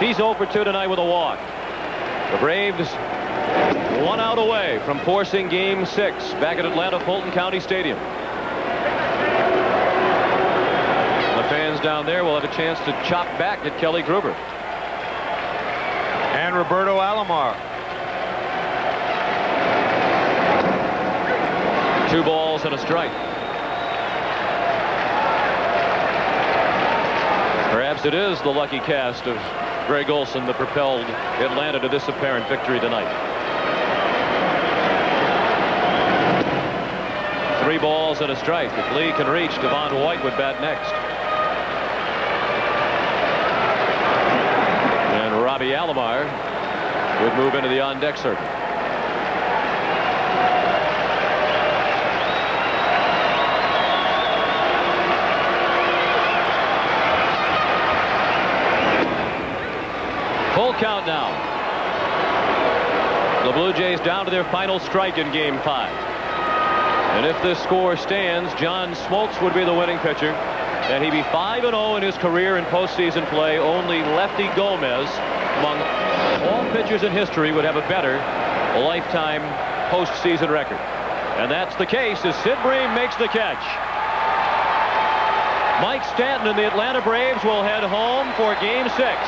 O: He's 0 for 2 tonight with a walk. The Braves 1 out away from forcing Game 6 back at Atlanta Fulton County Stadium. The fans down there will have a chance to chop back at Kelly Gruber.
N: And Roberto Alomar.
O: 2 balls and a strike. Perhaps it is the lucky cast of Greg Olson that propelled Atlanta to this apparent victory tonight. 3 balls and a strike. If Lee can reach, Devon White would bat next. And Robbie Alomar would move into the on-deck circle. Full count now. The Blue Jays down to their final strike in Game 5. And if this score stands, John Smoltz would be the winning pitcher. And he'd be 5-0 in his career in postseason play. Only Lefty Gomez, among all pitchers in history, would have a better lifetime postseason record. And that's the case as Sid Bream makes the catch. Mike Stanton and the Atlanta Braves will head home for Game 6.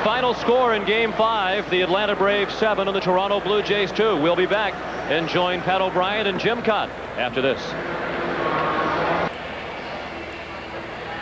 O: Final score in Game 5, the Atlanta Braves 7 and the Toronto Blue Jays 2. We'll be back and join Pat O'Brien and Jim Kaat after this.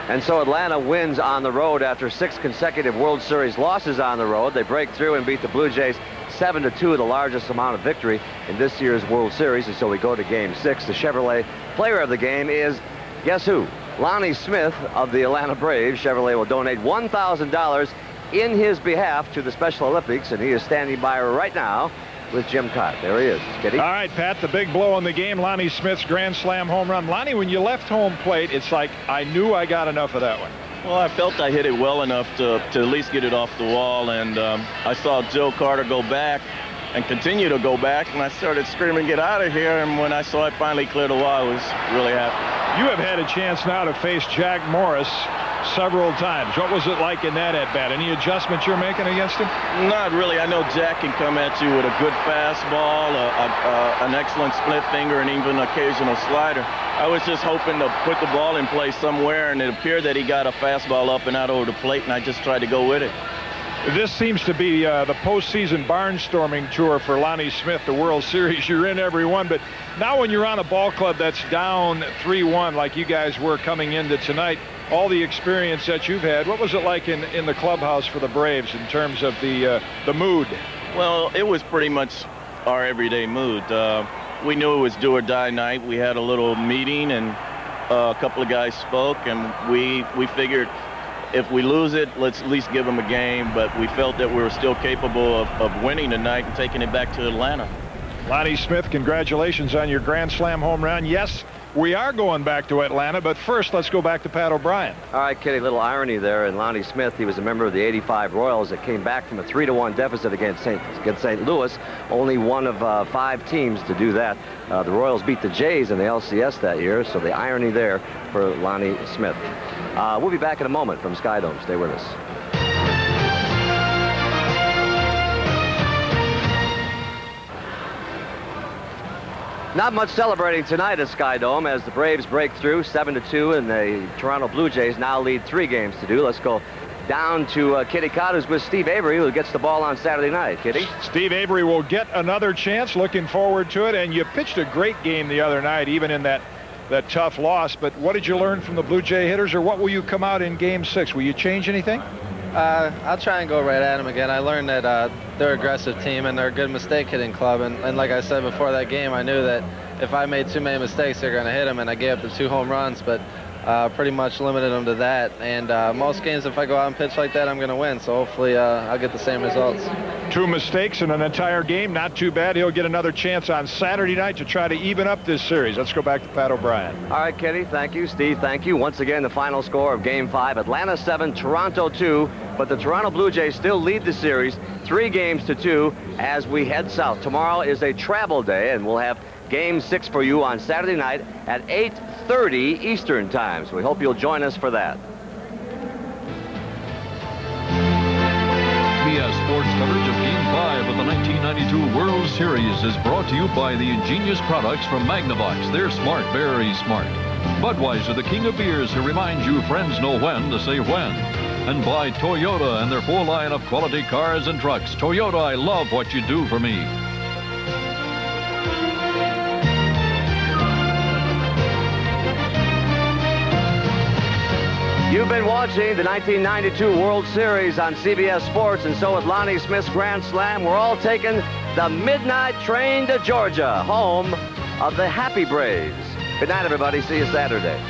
A: And so Atlanta wins on the road after 6 consecutive World Series losses on the road. They break through and beat the Blue Jays 7-2, the largest amount of victory in this year's World Series. And so we go to Game 6. The Chevrolet player of the game is, guess who? Lonnie Smith of the Atlanta Braves. Chevrolet will donate $1,000 in his behalf to the Special Olympics, and he is standing by right now with Jim Kaat. There he is. Kitty.
D: All right, Pat, the big blow in the game, Lonnie Smith's grand slam home run. Lonnie, when you left home plate, it's like I knew I got enough of that one.
P: Well, I felt I hit it well enough to at least get it off the wall, and I saw Joe Carter go back and continue to go back, and I started screaming, "Get out of here!" And when I saw it finally clear the wall, I was really happy.
D: You have had a chance now to face Jack Morris several times. What was it like in that at-bat? Any adjustments you're making against him?
P: Not really. I know Jack can come at you with a good fastball, an excellent split finger, and even an occasional slider. I was just hoping to put the ball in play somewhere, and it appeared that he got a fastball up and out over the plate, and I just tried to go with it.
D: This seems to be the postseason barnstorming tour for Lonnie Smith, the World Series. You're in every one, but now when you're on a ball club that's down 3-1 like you guys were coming into tonight, all the experience that you've had, what was it like in the clubhouse for the Braves in terms of the mood?
P: Well, it was pretty much our everyday mood. We knew it was do or die night. We had a little meeting, and a couple of guys spoke, and we figured if we lose it, let's at least give them a game, but we felt that we were still capable of winning tonight and taking it back to Atlanta.
D: Lonnie Smith, congratulations on your grand slam home run. Yes, we are going back to Atlanta, but first let's go back to Pat O'Brien.
A: All right, Kitty, little irony there. And Lonnie Smith, he was a member of the '85 Royals that came back from a 3-1 deficit against St. Louis. Only one of 5 teams to do that. The Royals beat the Jays in the LCS that year, so the irony there for Lonnie Smith. We'll be back in a moment from Skydome. Stay with us. Not much celebrating tonight at Skydome as the Braves break through 7-2, and the Toronto Blue Jays now lead 3 games to 2. Let's go down to Kitty Kaat, who's with Steve Avery, who gets the ball on Saturday night. Kitty?
D: Steve Avery will get another chance. Looking forward to it. And you pitched a great game the other night, even in that tough loss. But what did you learn from the Blue Jay hitters, or what will you come out in Game 6? Will you change anything?
Q: I'll try and go right at them again. I learned that they're an aggressive team and they're a good mistake hitting club. And like I said before that game, I knew that if I made too many mistakes, they're going to hit them. And I gave up the 2 home runs, but pretty much limited them to that. And most games, if I go out and pitch like that, I'm going to win. So hopefully I'll get the same results.
D: 2 mistakes in an entire game. Not too bad. He'll get another chance on Saturday night to try to even up this series. Let's go back to Pat O'Brien.
A: All right, Kitty, thank you. Steve, thank you. Once again, the final score of Game 5, Atlanta 7, Toronto 2. But the Toronto Blue Jays still lead the series 3 games to 2 as we head south. Tomorrow is a travel day, and we'll have Game 6 for you on Saturday night at 8:30 Eastern Time. So we hope you'll join us for that.
E: CBS Sports coverage of Game 5 of the 1992 World Series is brought to you by the ingenious products from Magnavox. They're smart, very smart. Budweiser, the king of beers, who reminds you friends know when to say when. And by Toyota and their full line of quality cars and trucks. Toyota, I love what you do for me.
A: You've been watching the 1992 World Series on CBS Sports, and so with Lonnie Smith's Grand Slam, we're all taking the midnight train to Georgia, home of the Happy Braves. Good night, everybody. See you Saturday.